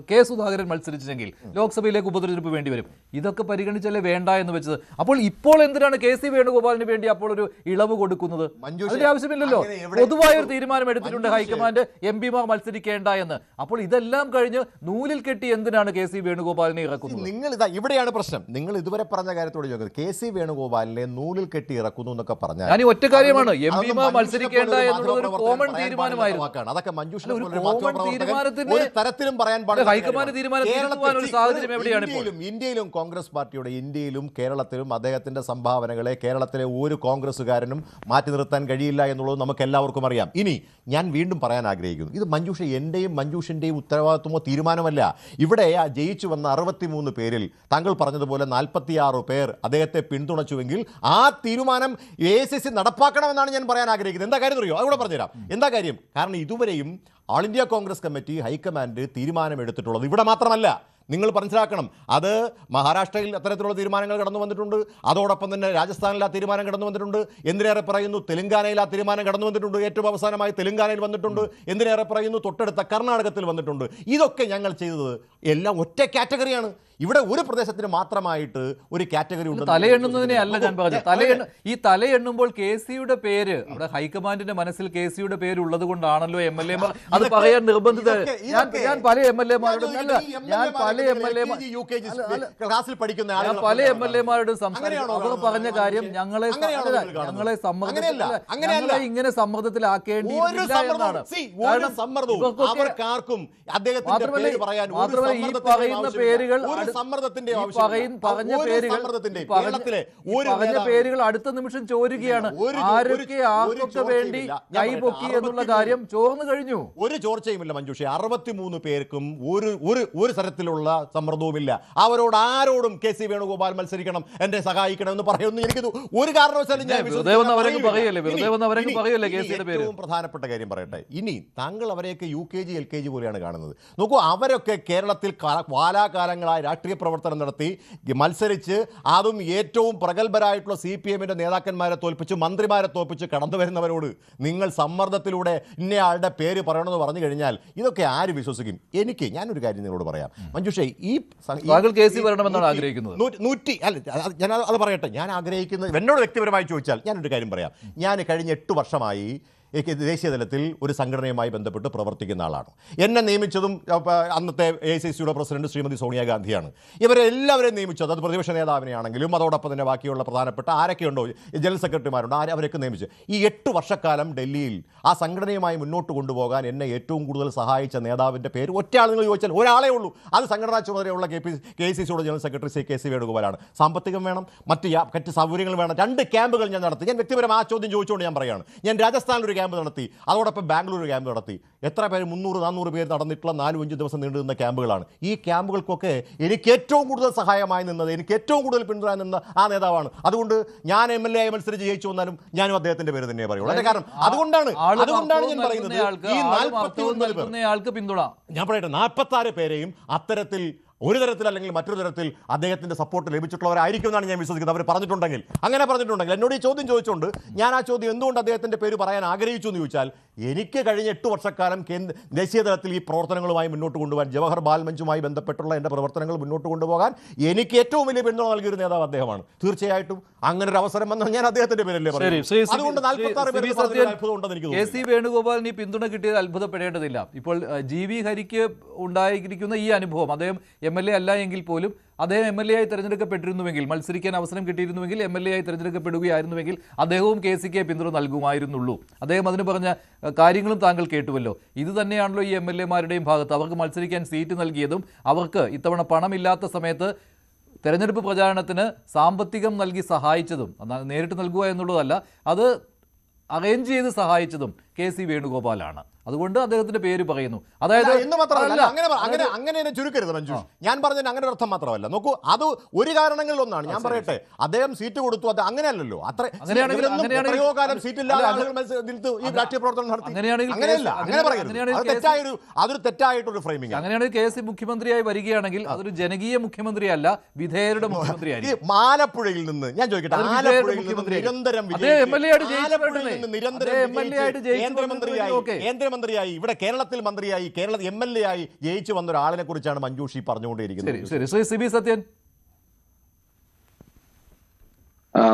K സുധാകരൻ മത്സരിച്ചെങ്കിൽ ലോക്സഭയിലേക്ക് ഉപതെരഞ്ഞെടുപ്പ് വേണ്ടിവരും. ഇതൊക്കെ പരിഗണിച്ചല്ലേ വേണ്ട എന്ന് വെച്ചത്. അപ്പോൾ ഇപ്പോൾ എന്തിനാണ് KC വേണുഗോപാലിന് വേണ്ടി അപ്പോൾ ഒരു ഇളവ് കൊടുക്കുന്നത്? അതിന്റെ ആവശ്യമില്ലല്ലോ. പൊതുവായ ഒരു തീരുമാനം എടുത്തിട്ടുണ്ട് ഹൈക്കമാൻഡ്, MPമാർ മത്സരിക്കേണ്ട എന്ന്. അപ്പോൾ ഇതെല്ലാം കഴിഞ്ഞ് നൂലിൽ കെട്ടി എന്തിനാണ് KC വേണുഗോപാലിനെ ഇറക്കുന്നത്? നിങ്ങൾ ഇവിടെയാണ് പ്രശ്നം. നിങ്ങൾ ഇതുവരെ പറഞ്ഞ കാര്യത്തോട് ചോദിക്കുന്നത് KC വേണുഗോപാലിനെ നൂലിൽ കെട്ടി ഇറക്കുന്നു എന്നൊക്കെ പറഞ്ഞാൽ ഞാൻ ഈ ഒറ്റ കാര്യമാണ് എം അതൊന്നും പിമാർ മഞ്ജുഷിനെ മത്സരിക്കേണ്ട പോലൊരു എന്നുള്ളത് ഒരു മാധ്യമപ്രവർത്തകൻ കോമൺ പറയാൻ തീരുമാനമായിരുന്നു. പാടില്ലാത്ത വാക്കാണ്. അതൊക്കെ മഞ്ജുഷിനെ ഒരു പോലൊരു കോമൺ മാധ്യമപ്രവർത്തകൻ തീരുമാനത്തിന് ഒരു തരത്തിലും പറയാൻ പാടില്ല. ഹൈക്കമാൻഡ് തീരുമാനം തിരുത്തുവാൻ ഒരു സാഹചര്യം എവിടെയാണ് ഇപ്പോൾ? ഇന്ത്യയിലും കോൺഗ്രസ് പാർട്ടിയുടെ ഇന്ത്യയിലും കേരളത്തിലും അദ്ദേഹത്തിന്റെ സംഭാവനകളെ കേരളത്തിലെ ഒരു കോൺഗ്രസ്സുകാരനും മാറ്റി നിർത്താൻ കഴിയില്ല എന്നുള്ളത് നമുക്ക് എല്ലാവർക്കും അറിയാം. ഇനി ഞാൻ വീണ്ടും പറയാൻ ആഗ്രഹിക്കുന്നു, ഇത് മഞ്ജുഷ എന്റെയും മഞ്ജുഷിന്റെയും ഉത്തരവാദിത്വമോ തീരുമാനമല്ല. ഇവിടെ ജയിച്ചു വന്ന 63 പേരിൽ താങ്കൾ പറഞ്ഞതുപോലെ 46 പേർ അദ്ദേഹത്തെ പിന്തുണച്ചുവെങ്കിൽ ആ തീരുമാനം AICC നടപ്പാക്കണമെന്നാണ് ഞാൻ പറയാൻ ആഗ്രഹിക്കുന്നത്. എന്താ കാര്യം അറിയോ? അതുകൂടെ പറഞ്ഞുതരാം. എന്താ കാര്യം? കാരണം ഇതുവരെയും ആൾ ഇന്ത്യ കോൺഗ്രസ് കമ്മിറ്റി ഹൈക്കമാൻഡ് തീരുമാനമെടുത്തിട്ടുള്ളത് ഇവിടെ മാത്രമല്ല. നിങ്ങൾ മനസ്സിലാക്കണം, അത് മഹാരാഷ്ട്രയിൽ അത്തരത്തിലുള്ള തീരുമാനങ്ങൾ കടന്നു വന്നിട്ടുണ്ട്. അതോടൊപ്പം തന്നെ രാജസ്ഥാനിൽ ആ തീരുമാനം കടന്നു വന്നിട്ടുണ്ട്. എന്തിനേറെ പറയുന്നു, തെലങ്കാനയിൽ ആ തീരുമാനം കടന്നു വന്നിട്ടുണ്ട്. ഏറ്റവും അവസാനമായി തെലങ്കാനയിൽ വന്നിട്ടുണ്ട്. എന്തിനേറെ പറയുന്നു, തൊട്ടടുത്ത കർണാടകത്തിൽ വന്നിട്ടുണ്ട്. ഇതൊക്കെ ഞങ്ങൾ ചെയ്തത് എല്ലാം ഒറ്റ കാറ്റഗറിയാണ്. ഇവിടെ ഒരു പ്രദേശത്തിന് മാത്രമായിട്ട് ഒരു കാറ്റഗറി ഉണ്ട്. തലയെണ്ണുന്നതിനെ അല്ല ഞാൻ പറഞ്ഞത്. ഈ തലയെണ്ണുമ്പോൾ KCയുടെ പേര് അവിടെ ഹൈക്കമാൻഡിന്റെ മനസ്സിൽ KCയുടെ പേര് ഉള്ളത് കൊണ്ടാണല്ലോ MLA മാർ അത് പറയാൻ നിർബന്ധിത. ഞാൻ പല MLA-മാരോടും പല MLA-മാരോടും സംസാരിച്ചു. അവർ പറഞ്ഞ കാര്യം ഞങ്ങളെ ഇങ്ങനെ സമ്മർദ്ദത്തിലാക്കേണ്ടിയില്ല എന്നാണ്. മാത്രമല്ല ഈ പറയുന്ന പേരുകൾ പറഞ്ഞ പേരുകൾ അടുത്ത നിമിഷം ചോരുകയാണ്. ആരൊക്കെ ആർക്കൊക്കെ വേണ്ടി കൈപൊക്കി എന്നുള്ള കാര്യം ചോർന്നു കഴിഞ്ഞു. ഒരു ചോർച്ചയുമില്ല മഞ്ജുഷേ. 63 പേർക്കും ഒരു തരത്തിലുള്ള സമ്മർദ്ദവുമില്ല. അവരോട് ആരോടും KC വേണുഗോപാൽ മത്സരിക്കണം, എന്നെ സഹായിക്കണം എന്ന് പറയുന്നു. എനിക്ക് ഒരു കാരണവശാലും ഞാൻ ഏറ്റവും പ്രധാനപ്പെട്ട കാര്യം പറയട്ടെ. ഇനി താങ്കൾ അവരെയൊക്കെ UKG LKG പോലെയാണ് കാണുന്നത്. നോക്കൂ, അവരൊക്കെ കേരളത്തിൽ കാലാകാലങ്ങളായി രാഷ്ട്രീയ പ്രവർത്തനം നടത്തി മത്സരിച്ച് അതും ഏറ്റവും പ്രഗത്ഭരായിട്ടുള്ള CPM-ന്റെ നേതാക്കന്മാരെ തോൽപ്പിച്ച് മന്ത്രിമാരെ തോൽപ്പിച്ച് കടന്നു വരുന്നവരോട് നിങ്ങൾ സമ്മർദ്ദത്തിലൂടെ ഇന്നയാളുടെ പേര് പറയണമെന്ന് പറഞ്ഞു കഴിഞ്ഞാൽ ഇതൊക്കെ ആര് വിശ്വസിക്കും? ഞാനൊരു കാര്യം നിങ്ങളോട് പറയാം മഞ്ജുഷേ, KC വരണമെന്നാണ് ആഗ്രഹിക്കുന്നത്. ഞാൻ അത് പറയട്ടെ. ഞാൻ ആഗ്രഹിക്കുന്നത്, എന്നോട് വ്യക്തിപരമായി ചോദിച്ചാൽ ഞാനൊരു കാര്യം പറയാം. ഞാൻ കഴിഞ്ഞ 8 വർഷമായി ദേശീയ തലത്തിൽ ഒരു സംഘടനയുമായി ബന്ധപ്പെട്ട് പ്രവർത്തിക്കുന്ന ആളാണ്. എന്നെ നിയമിച്ചതും അന്നത്തെ AICCയുടെ പ്രസിഡന്റ് ശ്രീമതി സോണിയാഗാന്ധിയാണ്. ഇവരെല്ലാവരെയും നിയമിച്ചത് അത് പ്രതിപക്ഷ നേതാവിനെയാണെങ്കിലും അതോടൊപ്പം തന്നെ ബാക്കിയുള്ള പ്രധാനപ്പെട്ട ആരൊക്കെയുണ്ടോ ജനറൽ സെക്രട്ടറിമാരുണ്ട് അവരൊക്കെ നിയമിച്ചു. ഈ 8 വർഷക്കാലം ഡൽഹിയിൽ ആ സംഘടനയുമായി മുന്നോട്ട് കൊണ്ടുപോകാൻ എന്നെ ഏറ്റവും കൂടുതൽ സഹായിച്ച നേതാവിൻ്റെ പേര് ഒറ്റയാൾ നിങ്ങൾ ചോദിച്ചാൽ ഒരാളേ ഉള്ളൂ. അത് സംഘടനാ ചുമതലയുള്ള KCCയുടെ ജനറൽ സെക്രട്ടറി KC വേണുഗോപാലാണ്. സാമ്പത്തികം വേണം, മറ്റ് സൗകര്യങ്ങൾ വേണം. 2 ക്യാമ്പുകൾ ഞാൻ നടത്തി. ഞാൻ വ്യക്തിപരം ആ ചോദ്യം ചോദിച്ചുകൊണ്ട് ഞാൻ പറയുകയാണ്. ഞാൻ രാജസ്ഥാനിലൊരു ക്യാമ്പ് നടത്തി, അതോടൊപ്പം ബാംഗ്ലൂർ ക്യാമ്പ് നടത്തി. എത്ര പേര് 300-400 പേര് നടന്നിട്ടുള്ള 4-5 ദിവസം നീണ്ടു നിന്ന ക്യാമ്പുകളാണ്. ഈ ക്യാമ്പുകൾക്കൊക്കെ എനിക്ക് ഏറ്റവും കൂടുതൽ സഹായമായി നിന്നത്, എനിക്ക് ഏറ്റവും കൂടുതൽ പിന്തുണ നിന്ന ആ നേതാവാണ്. അതുകൊണ്ട് ഞാൻ MLA ആയി മത്സരിച്ച് ജയിച്ചു വന്നാലും ഞാനും അദ്ദേഹത്തിന്റെ പേര് തന്നെ പറയുള്ളൂ. അതിന്റെ കാരണം അതുകൊണ്ടാണ് ഞാൻ പറയുന്നത് ഈ 49 പിന്തുണ ഞാൻ പറയട്ടെ 46 പേരെയും അത്തരത്തിൽ ഒരു തരത്തിൽ അല്ലെങ്കിൽ മറ്റൊരു തരത്തിൽ അദ്ദേഹത്തിന്റെ സപ്പോർട്ട് ലഭിച്ചിട്ടുള്ളവരായിരിക്കും എന്നാണ് ഞാൻ വിശ്വസിക്കുന്നത്. അവർ പറഞ്ഞിട്ടുണ്ടെങ്കിൽ എന്നോട് ഈ ചോദ്യം ചോദിച്ചുകൊണ്ട് ഞാൻ ആ ചോദ്യം എന്തുകൊണ്ട് അദ്ദേഹത്തിന്റെ പേര് പറയാൻ ആഗ്രഹിച്ചു എന്ന് ചോദിച്ചാൽ, എനിക്ക് കഴിഞ്ഞ 8 വർഷക്കാലം ദേശീയ തലത്തിൽ ഈ പ്രവർത്തനങ്ങളുമായി മുന്നോട്ട് കൊണ്ടുപോകാൻ, ജവഹർ ബാൽ മഞ്ചുമായി ബന്ധപ്പെട്ടുള്ള എൻ്റെ പ്രവർത്തനങ്ങൾ മുന്നോട്ട് കൊണ്ടുപോകാൻ എനിക്ക് ഏറ്റവും വലിയ പിന്തുണ നൽകിയൊരു നേതാവ് അദ്ദേഹമാണ്. തീർച്ചയായിട്ടും അങ്ങനെ ഒരു അവസരം വന്നാൽ ഞാൻ അദ്ദേഹത്തിന്റെ പേരല്ലേ പറയും. അതുകൊണ്ട് 46 പേര് അത്ഭുതം ഉണ്ടെന്ന് എനിക്ക് തോന്നുന്നു. KC വേണുഗോപാലിന് ഈ പിന്തുണ കിട്ടിയത് അത്ഭുതപ്പെടേണ്ടതില്ല. ഇപ്പോൾ GV ഹരിക്ക് ഉണ്ടായിരിക്കുന്ന ഈ അനുഭവം, അദ്ദേഹം MLA അല്ല എങ്കിൽ പോലും അദ്ദേഹം MLA ആയി തിരഞ്ഞെടുക്കപ്പെട്ടിരുന്നുവെങ്കിൽ, മത്സരിക്കാൻ അവസരം കിട്ടിയിരുന്നുവെങ്കിൽ, MLA ആയി തിരഞ്ഞെടുക്കപ്പെടുകയായിരുന്നുവെങ്കിൽ അദ്ദേഹവും KCക്ക് പിന്തുണ നൽകുമായിരുന്നുള്ളൂ. അദ്ദേഹം അതിന് പറഞ്ഞ കാര്യങ്ങളും താങ്കൾ കേട്ടുവല്ലോ. ഇത് തന്നെയാണല്ലോ ഈ MLA-മാരുടെയും ഭാഗത്ത്. അവർക്ക് മത്സരിക്കാൻ സീറ്റ് നൽകിയതും അവർക്ക് ഇത്തവണ പണമില്ലാത്ത സമയത്ത് തെരഞ്ഞെടുപ്പ് പ്രചാരണത്തിന് സാമ്പത്തികം നൽകി സഹായിച്ചതും, നേരിട്ട് നൽകുക എന്നുള്ളതല്ല, അത് അറേഞ്ച് ചെയ്ത് സഹായിച്ചതും KC വേണുഗോപാലാണ്. അതുകൊണ്ട് അദ്ദേഹത്തിന്റെ പേര് പറയുന്നു. അതായത് അങ്ങനെ ചുരുക്കരുത് മഞ്ജു. ഞാൻ പറഞ്ഞതിന് അങ്ങനെ അർത്ഥം മാത്രമല്ല. നോക്കൂ, അത് ഒരു കാരണങ്ങളിൽ ഒന്നാണ്. ഞാൻ പറയട്ടെ, അദ്ദേഹം സീറ്റ് കൊടുത്തു, അത് അങ്ങനെയല്ലോ. അത്രയോകാലം സീറ്റില്ലാതെ ഈ രാഷ്ട്രീയ പ്രവർത്തനം നടത്തി. അങ്ങനെയല്ല, അങ്ങനെ പറയുന്നത് അതൊരു തെറ്റായിട്ടൊരു ഫ്രെയിമിംഗ്. അങ്ങനെയാണെങ്കിൽ KC മുഖ്യമന്ത്രിയായി വരികയാണെങ്കിൽ അതൊരു ജനകീയ മുഖ്യമന്ത്രിയല്ല, വിധേയരുടെ മുഖ്യമന്ത്രിയായിരിക്കും. ആലപ്പുഴയിൽ നിന്ന് ഞാൻ ചോദിക്കട്ടെ, ആലപ്പുഴയിൽ നിന്ന് നിരന്തരം കേന്ദ്രമന്ത്രിയായി ഇവിടെ കേരളത്തിൽ മന്ത്രിയായി MLA ആയി ജയിച്ചു വന്ന ഒരാളിനെ കുറിച്ചാണ് മഞ്ജുഷി പറഞ്ഞുകൊണ്ടിരിക്കുന്നത്.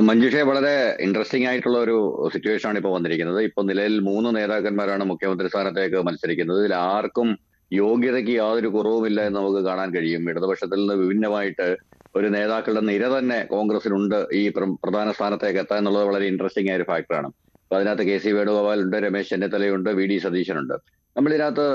മഞ്ജുഷയെ വളരെ ഇൻട്രസ്റ്റിംഗ് ആയിട്ടുള്ള ഒരു സിറ്റുവേഷൻ ആണ് ഇപ്പോൾ വന്നിരിക്കുന്നത്. ഇപ്പോൾ നിലയിൽ 3 നേതാക്കന്മാരാണ് മുഖ്യമന്ത്രി സ്ഥാനത്തേക്ക് മത്സരിക്കുന്നത്. ഇതിൽ ആർക്കും യോഗ്യതയ്ക്ക് യാതൊരു കുറവുമില്ല എന്ന് നമുക്ക് കാണാൻ കഴിയും. ഇടതുപക്ഷത്തിൽ നിന്ന് വിഭിന്നമായിട്ട് ഒരു നേതാക്കളുടെ നിര തന്നെ കോൺഗ്രസിനുണ്ട് ഈ പ്രധാന സ്ഥാനത്തേക്ക് എത്താൻ എന്നുള്ളത് വളരെ ഇൻട്രസ്റ്റിംഗ് ആയ ഒരു ഫാക്ടറാണ്. അപ്പൊ അതിനകത്ത് കെ സി വേണുഗോപാലുണ്ട്, രമേശ് ചെന്നിത്തലയുണ്ട്, വി ഡി സതീശനുണ്ട്. നമ്മളിതിനകത്ത്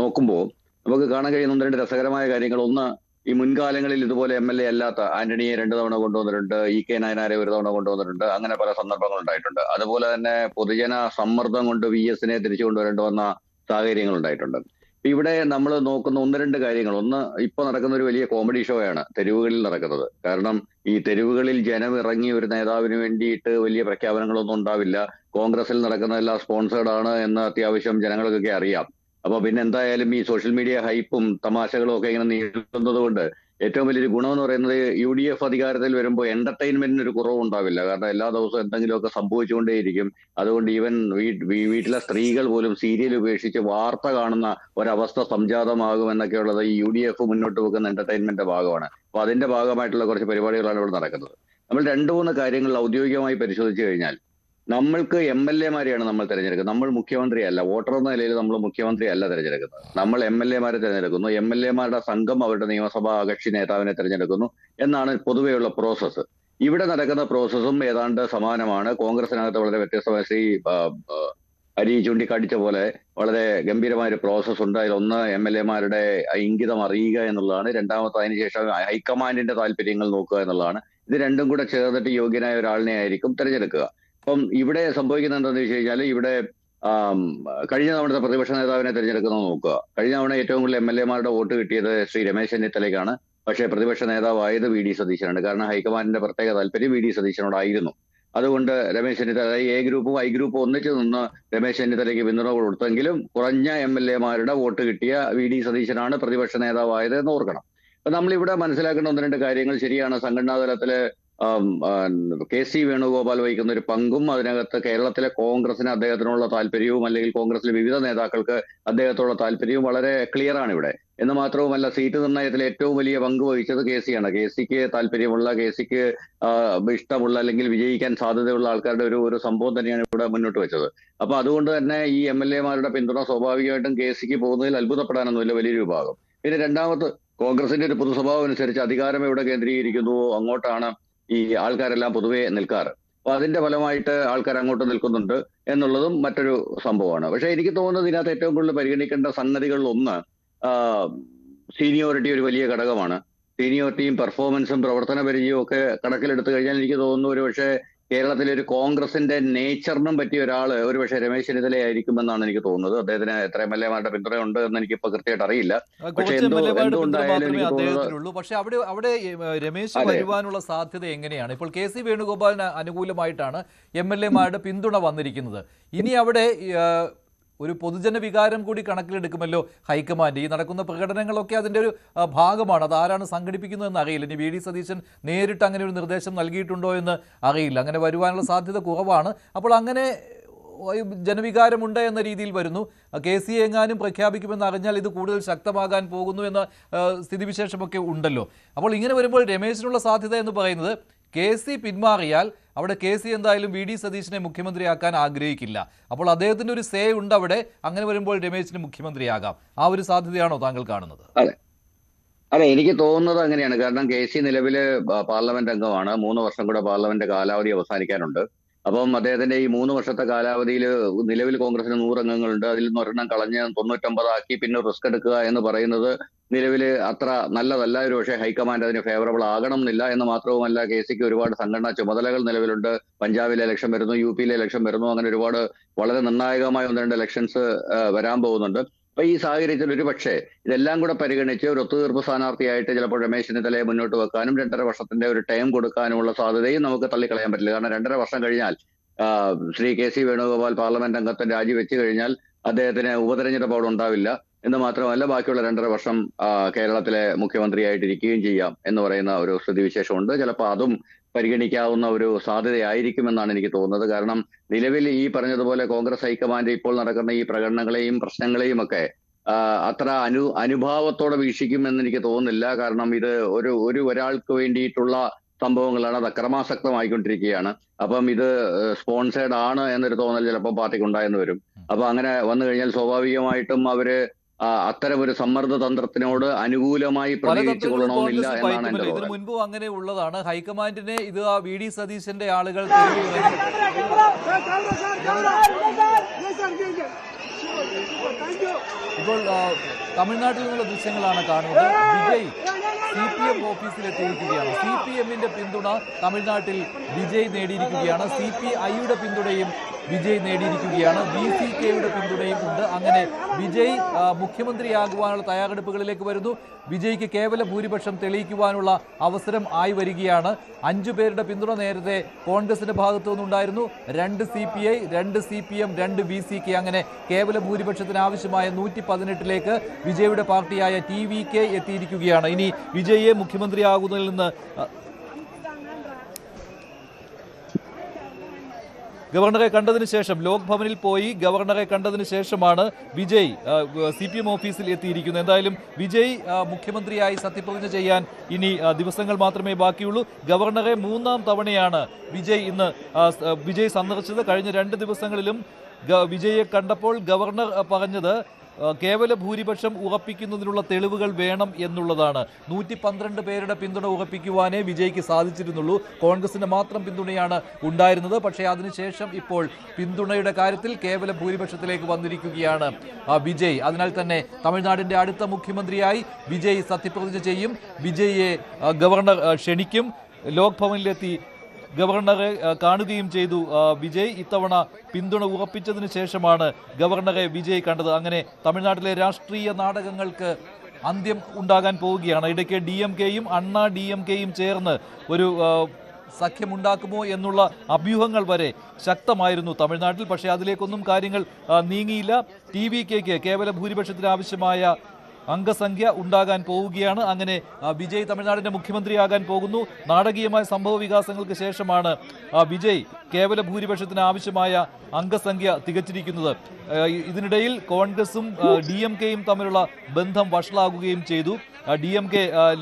നോക്കുമ്പോൾ നമുക്ക് കാണാൻ കഴിയുന്ന ഒന്ന് രണ്ട് രസകരമായ കാര്യങ്ങൾ. ഒന്ന്, ഈ മുൻകാലങ്ങളിൽ ഇതുപോലെ MLA അല്ലാത്ത ആന്റണിയെ 2 തവണ കൊണ്ടുവന്നിട്ടുണ്ട്, EK നായനാരെ 1 തവണ കൊണ്ടുവന്നിട്ടുണ്ട്. അങ്ങനെ പല സന്ദർഭങ്ങൾ ഉണ്ടായിട്ടുണ്ട്. അതുപോലെ തന്നെ പൊതുജന സമ്മർദ്ദം കൊണ്ട് VS തിരിച്ചു കൊണ്ടുവരേണ്ടി വന്ന സാഹചര്യങ്ങൾ ഉണ്ടായിട്ടുണ്ട്. ഇവിടെ നമ്മൾ നോക്കുന്ന ഒന്ന് രണ്ട് കാര്യങ്ങൾ. ഒന്ന്, ഇപ്പൊ നടക്കുന്ന ഒരു വലിയ കോമഡി ഷോയാണ് തെരുവുകളിൽ നടക്കുന്നത്. കാരണം ഈ തെരുവുകളിൽ ജനം ഇറങ്ങി ഒരു നേതാവിന് വേണ്ടിയിട്ട് വലിയ പ്രഖ്യാപനങ്ങളൊന്നും ഉണ്ടാവില്ല. കോൺഗ്രസിൽ നടക്കുന്നതെല്ലാം സ്പോൺസേർഡ് ആണ് എന്ന് അത്യാവശ്യം ജനങ്ങൾക്കൊക്കെ അറിയാം. അപ്പൊ പിന്നെ എന്തായാലും ഈ സോഷ്യൽ മീഡിയ ഹൈപ്പും തമാശകളും ഒക്കെ ഇങ്ങനെ നീളുന്നത് കൊണ്ട് ഏറ്റവും വലിയൊരു ഗുണമെന്ന് പറയുന്നത് UDF അധികാരത്തിൽ വരുമ്പോൾ എന്റർടൈൻമെന്റിന് ഒരു കുറവുണ്ടാവില്ല. കാരണം എല്ലാ ദിവസവും എന്തെങ്കിലുമൊക്കെ സംഭവിച്ചുകൊണ്ടേയിരിക്കും. അതുകൊണ്ട് ഈവൻ വീട്ടിലെ സ്ത്രീകൾ പോലും സീരിയൽ ഉപേക്ഷിച്ച് വാർത്ത കാണുന്ന ഒരവസ്ഥ സംജാതമാകും എന്നൊക്കെയുള്ളത് ഈ UDF മുന്നോട്ട് വെക്കുന്ന എന്റർടൈൻമെന്റിന്റെ ഭാഗമാണ്. അപ്പൊ അതിന്റെ ഭാഗമായിട്ടുള്ള കുറച്ച് പരിപാടികളാണ് ഇവിടെ നടക്കുന്നത്. നമ്മൾ 2-3 കാര്യങ്ങൾ ഔദ്യോഗികമായി പരിശോധിച്ചു കഴിഞ്ഞാൽ, നമ്മൾക്ക് MLA-മാരെയാണ് നമ്മൾ തിരഞ്ഞെടുക്കുന്നത്. നമ്മൾ മുഖ്യമന്ത്രിയല്ല. വോട്ടർ എന്ന നിലയിൽ നമ്മൾ മുഖ്യമന്ത്രിയല്ല തിരഞ്ഞെടുക്കുന്നത്. നമ്മൾ MLA-മാരെ തിരഞ്ഞെടുക്കുന്നു. MLA-മാരുടെ സംഘം അവരുടെ നിയമസഭാ കക്ഷി നേതാവിനെ തിരഞ്ഞെടുക്കുന്നു എന്നാണ് പൊതുവെയുള്ള പ്രോസസ്സ്. ഇവിടെ നടക്കുന്ന പ്രോസസ്സും ഏതാണ്ട് സമാനമാണ്. കോൺഗ്രസിനകത്ത് വളരെ വ്യത്യസ്തമായ ശ്രീ അരി ചൂണ്ടിക്കാട്ടിച്ച പോലെ വളരെ ഗംഭീരമായ ഒരു പ്രോസസ്സ് ഉണ്ട്. അതിലൊന്ന് MLA-മാരുടെ ഇംഗിതം അറിയുക എന്നുള്ളതാണ്. രണ്ടാമത്തെ അതിനുശേഷം ഹൈക്കമാൻഡിന്റെ താല്പര്യങ്ങൾ നോക്കുക എന്നുള്ളതാണ്. ഇത് രണ്ടും കൂടെ ചേർന്നിട്ട് യോഗ്യനായ ഒരാളിനെ ആയിരിക്കും തിരഞ്ഞെടുക്കുക. അപ്പം ഇവിടെ സംഭവിക്കുന്നത് എന്താണെന്ന് വെച്ച് കഴിഞ്ഞാൽ, ഇവിടെ കഴിഞ്ഞ തവണത്തെ പ്രതിപക്ഷ നേതാവിനെ തിരഞ്ഞെടുക്കുന്നത് നോക്കുക. കഴിഞ്ഞ തവണ ഏറ്റവും കൂടുതൽ MLA-മാരുടെ വോട്ട് കിട്ടിയത് ശ്രീ രമേശ് ചെന്നിത്തലയ്ക്കാണ്. പക്ഷേ പ്രതിപക്ഷ നേതാവായത് വി ഡി സതീശനാണ്. കാരണം ഹൈക്കമാൻഡിന്റെ പ്രത്യേക താല്പര്യം വി ഡി സതീശനോടായിരുന്നു. അതുകൊണ്ട് രമേശ് ചെന്നിത്തല A ഗ്രൂപ്പും I ഗ്രൂപ്പും ഒന്നിച്ചു നിന്ന് രമേശ് ചെന്നിത്തലയ്ക്ക് പിന്തുണ കൊടുത്തെങ്കിലും കുറഞ്ഞ MLA-മാരുടെ വോട്ട് കിട്ടിയ വി ഡി സതീശനാണ് പ്രതിപക്ഷ നേതാവായത് എന്ന് ഓർക്കണം. അപ്പൊ നമ്മളിവിടെ മനസ്സിലാക്കേണ്ട ഒന്ന് രണ്ട് കാര്യങ്ങൾ ശരിയാണ്. സംഘടനാ തലത്തില് KC വേണുഗോപാൽ വഹിക്കുന്ന ഒരു പങ്കും അതിനകത്ത് കേരളത്തിലെ കോൺഗ്രസിന് അദ്ദേഹത്തിനുള്ള താല്പര്യവും അല്ലെങ്കിൽ കോൺഗ്രസിലെ വിവിധ നേതാക്കൾക്ക് അദ്ദേഹത്തോടുള്ള താല്പര്യവും വളരെ ക്ലിയർ ആണ് ഇവിടെ. എന്ന് മാത്രവുമല്ല, സീറ്റ് നിർണയത്തിൽ ഏറ്റവും വലിയ പങ്ക് വഹിച്ചത് KC-യാണ്. KC-ക്ക് താല്പര്യമുള്ള, KC-ക്ക് ഇഷ്ടമുള്ള അല്ലെങ്കിൽ വിജയിക്കാൻ സാധ്യതയുള്ള ആൾക്കാരുടെ ഒരു സംഭവം തന്നെയാണ് ഇവിടെ മുന്നോട്ട് വെച്ചത്. അപ്പൊ അതുകൊണ്ട് തന്നെ ഈ MLA-മാരുടെ പിന്തുണ സ്വാഭാവികമായിട്ടും KC-ക്ക് പോകുന്നതിൽ അത്ഭുതപ്പെടാനൊന്നുമില്ല വലിയൊരു വിഭാഗം. പിന്നെ രണ്ടാമത്, കോൺഗ്രസിന്റെ ഒരു പൊതുസ്വഭാവം അനുസരിച്ച് അധികാരം എവിടെ കേന്ദ്രീകരിക്കുന്നുവോ അങ്ങോട്ടാണ് ഈ ആൾക്കാരെല്ലാം പൊതുവെ നിൽക്കാറ്. അപ്പൊ അതിന്റെ ഫലമായിട്ട് ആൾക്കാർ അങ്ങോട്ട് നിൽക്കുന്നുണ്ട് എന്നുള്ളതും മറ്റൊരു സംഭവമാണ്. പക്ഷെ എനിക്ക് തോന്നുന്നത് ഇതിനകത്ത് ഏറ്റവും കൂടുതൽ പരിഗണിക്കേണ്ട സംഗതികളിൽ ഒന്ന്, സീനിയോറിറ്റി ഒരു വലിയ ഘടകമാണ്. സീനിയോറിറ്റിയും പെർഫോമൻസും പ്രവർത്തന പരിചയവും ഒക്കെ കണക്കിലെടുത്തു കഴിഞ്ഞാൽ എനിക്ക് തോന്നുന്നു ഒരു പക്ഷേ കേരളത്തിലെ ഒരു കോൺഗ്രസിന്റെ നേച്ചറിനും പറ്റിയ ഒരാള് ഒരുപക്ഷെ രമേശ് ചെന്നിത്തലയായിരിക്കുമെന്നാണ് എനിക്ക് തോന്നുന്നത്. അദ്ദേഹത്തിന് എത്ര MLA-മാരുടെ പിന്തുണ ഉണ്ട് എന്ന് എനിക്കിപ്പോ കൃത്യമായിട്ട് അറിയില്ല. പക്ഷെ എന്തുകൊണ്ടായാലും എനിക്ക് തോന്നുന്നത്, പക്ഷെ അവിടെ രമേശ് വരുവാനുള്ള സാധ്യത എങ്ങനെയാണ്? ഇപ്പോൾ KC വേണുഗോപാലിന് അനുകൂലമായിട്ടാണ് MLA-മാരുടെ പിന്തുണ വന്നിരിക്കുന്നത്. ഇനി അവിടെ ഒരു പൊതുജന വികാരം കൂടി കണക്കിലെടുക്കുമല്ലോ ഹൈക്കമാൻഡ്. ഈ നടക്കുന്ന പ്രകടനങ്ങളൊക്കെ അതിൻ്റെ ഒരു ഭാഗമാണ്. അതാരാണ് സംഘടിപ്പിക്കുന്നതെന്ന് അറിയില്ല. ഇനി വി ഡി സതീശൻ നേരിട്ട് അങ്ങനെ ഒരു നിർദ്ദേശം നൽകിയിട്ടുണ്ടോ എന്ന് അറിയില്ല. അങ്ങനെ വരുവാനുള്ള സാധ്യത കുറവാണ്. അപ്പോൾ അങ്ങനെ ജനവികാരമുണ്ട് എന്ന രീതിയിൽ വരുന്നു. KC എങ്ങാനും പ്രഖ്യാപിക്കുമെന്ന് അറിഞ്ഞാൽ ഇത് കൂടുതൽ ശക്തമാകാൻ പോകുന്നു എന്ന സ്ഥിതിവിശേഷമൊക്കെ ഉണ്ടല്ലോ. അപ്പോൾ ഇങ്ങനെ വരുമ്പോൾ രമേശിനുള്ള സാധ്യത എന്ന് പറയുന്നത്, KC പിന്മാറിയാൽ അവിടെ KC എന്തായാലും വി ഡി സതീശനെ മുഖ്യമന്ത്രിയാക്കാൻ ആഗ്രഹിക്കില്ല. അപ്പോൾ അദ്ദേഹത്തിന്റെ ഒരു സേ ഉണ്ട് അവിടെ. അങ്ങനെ വരുമ്പോൾ രമേശിന് മുഖ്യമന്ത്രിയാകാം. ആ ഒരു സാധ്യതയാണോ താങ്കൾ കാണുന്നത്? അതെ, എനിക്ക് തോന്നുന്നത് അങ്ങനെയാണ്. കാരണം KC നിലവില് പാർലമെന്റ് അംഗമാണ്. 3 വർഷം കൂടെ പാർലമെന്റ് കാലാവധി അവസാനിക്കാനുണ്ട്. അപ്പം അദ്ദേഹത്തിന്റെ ഈ 3 വർഷത്തെ കാലാവധിയിൽ നിലവിൽ കോൺഗ്രസിന് 100 അംഗങ്ങളുണ്ട്. അതിൽ നിന്ന് ഒരെണ്ണം കളഞ്ഞ് 99 ആക്കി പിന്നെ റിസ്ക് എടുക്കുക എന്ന് പറയുന്നത് നിലവിൽ അത്ര നല്ലതല്ല. ഒരു പക്ഷേ ഹൈക്കമാൻഡ് അതിന് ഫേവറബിൾ ആകണം എന്നില്ല. എന്ന് മാത്രവുമല്ല, KC-ക്ക് ഒരുപാട് സംഘടനാ ചുമതലകൾ നിലവിലുണ്ട്. പഞ്ചാബിലെ ഇലക്ഷൻ വരുന്നു, UP-യിലെ ഇലക്ഷൻ വരുന്നു. അങ്ങനെ ഒരുപാട് വളരെ നിർണായകമായ 1-2 ഇലക്ഷൻസ് വരാൻ പോകുന്നുണ്ട്. അപ്പൊ ഈ സാഹചര്യത്തിൽ ഒരു പക്ഷേ ഇതെല്ലാം കൂടെ പരിഗണിച്ച് ഒരു ഒത്തുതീർപ്പ് സ്ഥാനാർത്ഥിയായിട്ട് ചിലപ്പോൾ രമേശ് ചെന്നിത്തലയെ മുന്നോട്ട് വെക്കാനും 2.5 വർഷത്തിന്റെ ഒരു ടൈം കൊടുക്കാനുമുള്ള സാധ്യതയും നമുക്ക് തള്ളിക്കളയാൻ പറ്റില്ല. കാരണം 2.5 വർഷം കഴിഞ്ഞാൽ ശ്രീ KC വേണുഗോപാൽ പാർലമെന്റ് അംഗത്തെ രാജിവെച്ച് കഴിഞ്ഞാൽ അദ്ദേഹത്തിന് ഉപതെരഞ്ഞെടുപ്പ് അവിടെ ഉണ്ടാവില്ല. എന്ന് മാത്രമല്ല, ബാക്കിയുള്ള 2.5 വർഷം കേരളത്തിലെ മുഖ്യമന്ത്രിയായിട്ടിരിക്കുകയും ചെയ്യാം എന്ന് പറയുന്ന ഒരു സ്ഥിതിവിശേഷമുണ്ട്. ചിലപ്പോൾ അതും പരിഗണിക്കാവുന്ന ഒരു സാധ്യതയായിരിക്കുമെന്നാണ് എനിക്ക് തോന്നുന്നത്. കാരണം നിലവിൽ ഈ പറഞ്ഞതുപോലെ കോൺഗ്രസ് ഹൈക്കമാൻഡ് ഇപ്പോൾ നടക്കുന്ന ഈ പ്രകടനങ്ങളെയും പ്രശ്നങ്ങളെയും ഒക്കെ അത്ര അനുഭാവത്തോടെ വീക്ഷിക്കുമെന്ന് എനിക്ക് തോന്നുന്നില്ല. കാരണം ഇത് ഒരാൾക്ക് വേണ്ടിയിട്ടുള്ള സംഭവങ്ങളാണ്. അത് അക്രമാസക്തമായിക്കൊണ്ടിരിക്കുകയാണ്. അപ്പം ഇത് സ്പോൺസേഡ് ആണ് എന്നൊരു തോന്നൽ ചിലപ്പോൾ പാർട്ടിക്ക് ഉണ്ടായെന്ന് വരും. അപ്പൊ അങ്ങനെ വന്നു കഴിഞ്ഞാൽ സ്വാഭാവികമായിട്ടും അവര് അത്തരം ഒരു സമ്മർദ്ദ തന്ത്രത്തിനോട് അനുകൂലമായി പ്രതികരിച്ചു കൊള്ളണമെന്നില്ല എന്നാണ് എന്റെ ഇതിനു തോന്നൽ. മുൻപും അങ്ങനെ ഉള്ളതാണ്. ഹൈക്കമാൻഡിനെ ഇത് വി ഡി സതീശന്റെ ആളുകൾ ഇപ്പോൾ തമിഴ്നാട്ടിൽ നിന്നുള്ള ദൃശ്യങ്ങളാണ് കാണുന്നത്. വിജയ് CPM ഓഫീസിലെത്തിയിരിക്കുകയാണ്. CPM-ന്റെ പിന്തുണ തമിഴ്നാട്ടിൽ വിജയ് നേടിയിരിക്കുകയാണ്. CPI-യുടെ പിന്തുണയും വിജയ് നേടിയിരിക്കുകയാണ്. VCK-യുടെ പിന്തുണയും ഉണ്ട്. അങ്ങനെ വിജയ് മുഖ്യമന്ത്രിയാകുവാനുള്ള തയ്യാറെടുപ്പുകളിലേക്ക് വരുന്നു. വിജയ്ക്ക് കേവല ഭൂരിപക്ഷം തെളിയിക്കുവാനുള്ള അവസരം ആയി വരികയാണ്. 5 പേരുടെ പിന്തുണ നേരത്തെ കോൺഗ്രസിന്റെ ഭാഗത്തു നിന്നുണ്ടായിരുന്നു. 2 CPI, 2 CPM, 2 VCK. അങ്ങനെ കേവല ഭൂരിപക്ഷത്തിന് ആവശ്യമായ 118-ലേക്ക് വിജയുടെ പാർട്ടിയായ TVK എത്തിയിരിക്കുകയാണ്. ഇനി വിജയെ മുഖ്യമന്ത്രിയാകുന്നതിൽ നിന്ന് ഗവർണറെ കണ്ടതിന് ശേഷം ലോക് ഭവനിൽ പോയി ഗവർണറെ കണ്ടതിന് ശേഷമാണ് വിജയ് CPM ഓഫീസിൽ എത്തിയിരിക്കുന്നത്. എന്തായാലും വിജയ് മുഖ്യമന്ത്രിയായി സത്യപ്രതിജ്ഞ ചെയ്യാൻ ഇനി ദിവസങ്ങൾ മാത്രമേ ബാക്കിയുള്ളൂ. ഗവർണറെ 3-ാം തവണയാണ് വിജയ് സന്ദർശിച്ചത്. കഴിഞ്ഞ 2 ദിവസങ്ങളിലും വിജയെ കണ്ടപ്പോൾ ഗവർണർ പറഞ്ഞത് കേവല ഭൂരിപക്ഷം ഉറപ്പിക്കുന്നതിനുള്ള തെളിവുകൾ വേണം എന്നുള്ളതാണ്. 112 പേരുടെ പിന്തുണ ഉറപ്പിക്കുവാനേ വിജയ്ക്ക് സാധിച്ചിരുന്നുള്ളൂ. കോൺഗ്രസിന്റെ മാത്രം പിന്തുണയാണ് ഉണ്ടായിരുന്നത്. പക്ഷേ അതിനുശേഷം ഇപ്പോൾ പിന്തുണയുടെ കാര്യത്തിൽ കേവല ഭൂരിപക്ഷത്തിലേക്ക് വന്നിരിക്കുകയാണ് വിജയ്. അതിനാൽ തന്നെ തമിഴ്നാടിന്റെ അടുത്ത മുഖ്യമന്ത്രിയായി വിജയ് സത്യപ്രതിജ്ഞ ചെയ്യും. വിജയെ ഗവർണർ ക്ഷണിക്കും. ലോക് ഭവനിലെത്തി ഗവർണറെ കാണുകയും ചെയ്തു വിജയ്. ഇത്തവണ പിന്തുണ ഉറപ്പിച്ചതിന് ശേഷമാണ് ഗവർണറെ വിജയ് കണ്ടത്. അങ്ങനെ തമിഴ്നാട്ടിലെ രാഷ്ട്രീയ നാടകങ്ങൾക്ക് അന്ത്യം ഉണ്ടാകാൻ പോവുകയാണ്. ഇടയ്ക്ക് DMK-യും അണ്ണാ DMK-യും ചേർന്ന് ഒരു സഖ്യമുണ്ടാക്കുമോ എന്നുള്ള അഭ്യൂഹങ്ങൾ വരെ ശക്തമായിരുന്നു തമിഴ്നാട്ടിൽ. പക്ഷേ അതിലേക്കൊന്നും കാര്യങ്ങൾ നീങ്ങിയില്ല. TVK-ക്ക് കേവല ഭൂരിപക്ഷത്തിന് ആവശ്യമായ അംഗസംഖ്യ ഉണ്ടാകാൻ പോവുകയാണ്. അങ്ങനെ വിജയ് തമിഴ്നാടിന്റെ മുഖ്യമന്ത്രിയാകാൻ പോകുന്നു. നാടകീയമായ സംഭവ വികാസങ്ങൾക്ക് ശേഷമാണ് വിജയ് കേവല ഭൂരിപക്ഷത്തിന് ആവശ്യമായ അംഗസംഖ്യ തികച്ചിരിക്കുന്നത്. ഇതിനിടയിൽ കോൺഗ്രസും DMK-യും തമ്മിലുള്ള ബന്ധം വഷളാകുകയും ചെയ്തു. DMK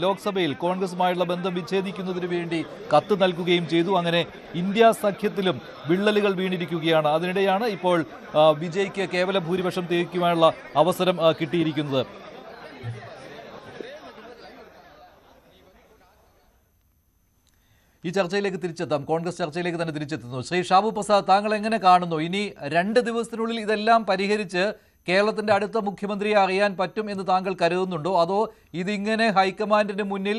ലോക്സഭയിൽ കോൺഗ്രസുമായുള്ള ബന്ധം വിച്ഛേദിക്കുന്നതിന് വേണ്ടി കത്ത് നൽകുകയും ചെയ്തു. അങ്ങനെ ഇന്ത്യ സഖ്യത്തിലും വിള്ളലുകൾ വീണിരിക്കുകയാണ്. അതിനിടെയാണ് ഇപ്പോൾ വിജയ്ക്ക് കേവല ഭൂരിപക്ഷം തികയ്ക്കുവാനുള്ള അവസരം കിട്ടിയിരിക്കുന്നത്. ഈ ചർച്ചയിലേക്ക് തിരിച്ചെത്താം. കോൺഗ്രസ് ചർച്ചയിലേക്ക് തന്നെ തിരിച്ചെത്തുന്നു. ശ്രീ ഷാബു പ്രസാദ്, താങ്കൾ എങ്ങനെ കാണുന്നു? ഇനി 2 ദിവസത്തിനുള്ളിൽ ഇതെല്ലാം പരിഹരിച്ച് കേരളത്തിന്റെ അടുത്ത മുഖ്യമന്ത്രിയെ അറിയാൻ പറ്റും എന്ന് താങ്കൾ കരുതുന്നുണ്ടോ? അതോ ഇതിങ്ങനെ ഹൈക്കമാൻഡിന് മുന്നിൽ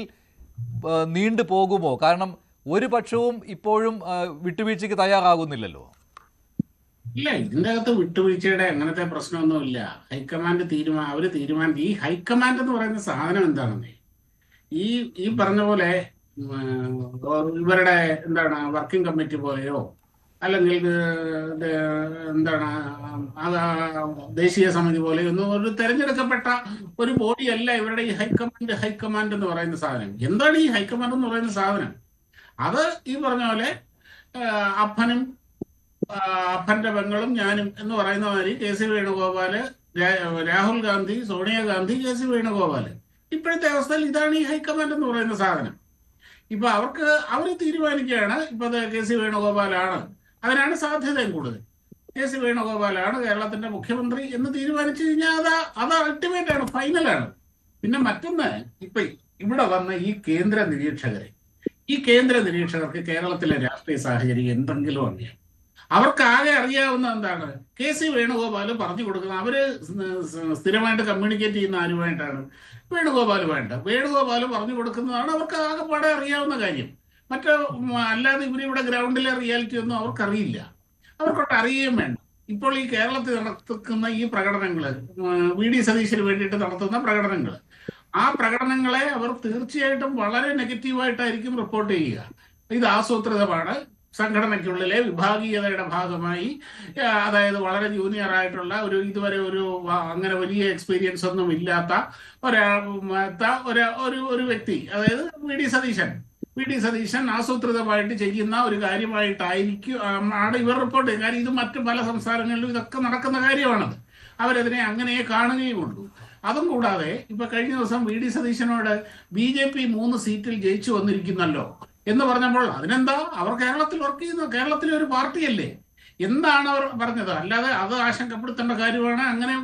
നീണ്ടു പോകുമോ? കാരണം ഒരു പക്ഷവും ഇപ്പോഴും വിട്ടുവീഴ്ചയ്ക്ക് തയ്യാറാകുന്നില്ലല്ലോ. ഇല്ല, ഇതിന്റെ അകത്ത് വിട്ടുവീഴ്ചയുടെ അങ്ങനത്തെ പ്രശ്നമൊന്നുമില്ല. ഹൈക്കമാൻഡ് തീരുമാനം ഈ ഹൈക്കമാൻഡ് എന്ന് പറയുന്ന സാധനം എന്താണെന്നേ, ഈ പറഞ്ഞ പോലെ ഇവരുടെ വർക്കിംഗ് കമ്മിറ്റി പോലെയോ അല്ലെങ്കിൽ ദേശീയ സമിതി പോലെയോ ഒന്നും ഒരു തെരഞ്ഞെടുക്കപ്പെട്ട ഒരു ബോഡിയല്ല ഇവരുടെ ഈ ഹൈക്കമാൻഡ് എന്ന് പറയുന്ന സാധനം. എന്താണ് ഈ ഹൈക്കമാൻഡ് എന്ന് പറയുന്ന സാധനം? അത് ഈ പറഞ്ഞ പോലെ അപ്പന്റെ പെങ്ങളും ഞാനും എന്ന് പറയുന്ന മാതിരി KC വേണുഗോപാല്, രാഹുൽ ഗാന്ധി, സോണിയാഗാന്ധി, KC വേണുഗോപാല്. ഇപ്പോഴത്തെ അവസ്ഥയിൽ ഇതാണ് ഈ ഹൈക്കമാൻഡ് എന്ന് പറയുന്ന സാധനം. ഇപ്പൊ അവർ തീരുമാനിക്കുകയാണ്. ഇപ്പൊ KC വേണുഗോപാലാണ്, അതിനാണ് സാധ്യതയും കൂടുതൽ. KC വേണുഗോപാലാണ് കേരളത്തിന്റെ മുഖ്യമന്ത്രി എന്ന് തീരുമാനിച്ചു കഴിഞ്ഞാൽ അത് അൾട്ടിമേറ്റ് ആണ്, ഫൈനലാണ്. പിന്നെ മറ്റൊന്ന്, ഇപ്പൊ ഇവിടെ വന്ന ഈ കേന്ദ്ര നിരീക്ഷകർക്ക് കേരളത്തിലെ രാഷ്ട്രീയ സാഹചര്യം എന്തെങ്കിലും അറിയാം. അവർക്ക് ആകെ അറിയാവുന്ന എന്താണ്? KC വേണുഗോപാൽ പറഞ്ഞു കൊടുക്കുന്നത്. അവര് സ്ഥിരമായിട്ട് കമ്മ്യൂണിക്കേറ്റ് ചെയ്യുന്ന ആരുമായിട്ടാണ്? വേണുഗോപാൽ പറഞ്ഞു കൊടുക്കുന്നതാണ് അവർക്ക് ആകെപ്പാടെ അറിയാവുന്ന കാര്യം. അല്ലാതെ ഇവരിവിടെ ഗ്രൗണ്ടിലെ റിയാലിറ്റി ഒന്നും അവർക്കറിയില്ല, അവർക്കൊട്ട് അറിയുകയും വേണ്ട. ഇപ്പോൾ ഈ കേരളത്തിൽ നടത്തുന്ന ഈ പ്രകടനങ്ങൾ, VD സതീശന് വേണ്ടിയിട്ട് നടത്തുന്ന പ്രകടനങ്ങൾ, ആ പ്രകടനങ്ങളെ അവർ തീർച്ചയായിട്ടും വളരെ നെഗറ്റീവായിട്ടായിരിക്കും റിപ്പോർട്ട് ചെയ്യുക. ഇത് ആസൂത്രിതമാണ്, സംഘടനയ്ക്കുള്ളിലെ വിഭാഗീയതയുടെ ഭാഗമായി, അതായത് വളരെ ജൂനിയർ ആയിട്ടുള്ള ഇതുവരെ അങ്ങനെ വലിയ എക്സ്പീരിയൻസ് ഒന്നും ഇല്ലാത്ത ഒരു വ്യക്തി, അതായത് വി ഡി സതീശൻ ആസൂത്രിതമായിട്ട് ചെയ്യുന്ന ഒരു കാര്യമായിട്ടായിരിക്കും ആണ് ഇവർ റിപ്പോർട്ട് ചെയ്യുന്നത്. കാര്യം ഇത് മറ്റു പല സംസ്ഥാനങ്ങളിലും ഇതൊക്കെ നടക്കുന്ന കാര്യമാണത്. അവരതിനെ അങ്ങനെ കാണുകയുമുള്ളൂ. അതും കൂടാതെ ഇപ്പൊ കഴിഞ്ഞ ദിവസം VD സതീശനോട് BJP 3 സീറ്റിൽ ജയിച്ചു വന്നിരിക്കുന്നല്ലോ എന്ന് പറഞ്ഞപ്പോൾ അതിനെന്താ, അവർ കേരളത്തിൽ വർക്ക് ചെയ്യുന്നു, കേരളത്തിലെ ഒരു പാർട്ടിയല്ലേ. എന്താണ് അവർ പറഞ്ഞത്? അല്ലാതെ അത് ആശങ്കപ്പെടുത്തേണ്ട കാര്യമാണ്. അങ്ങനെ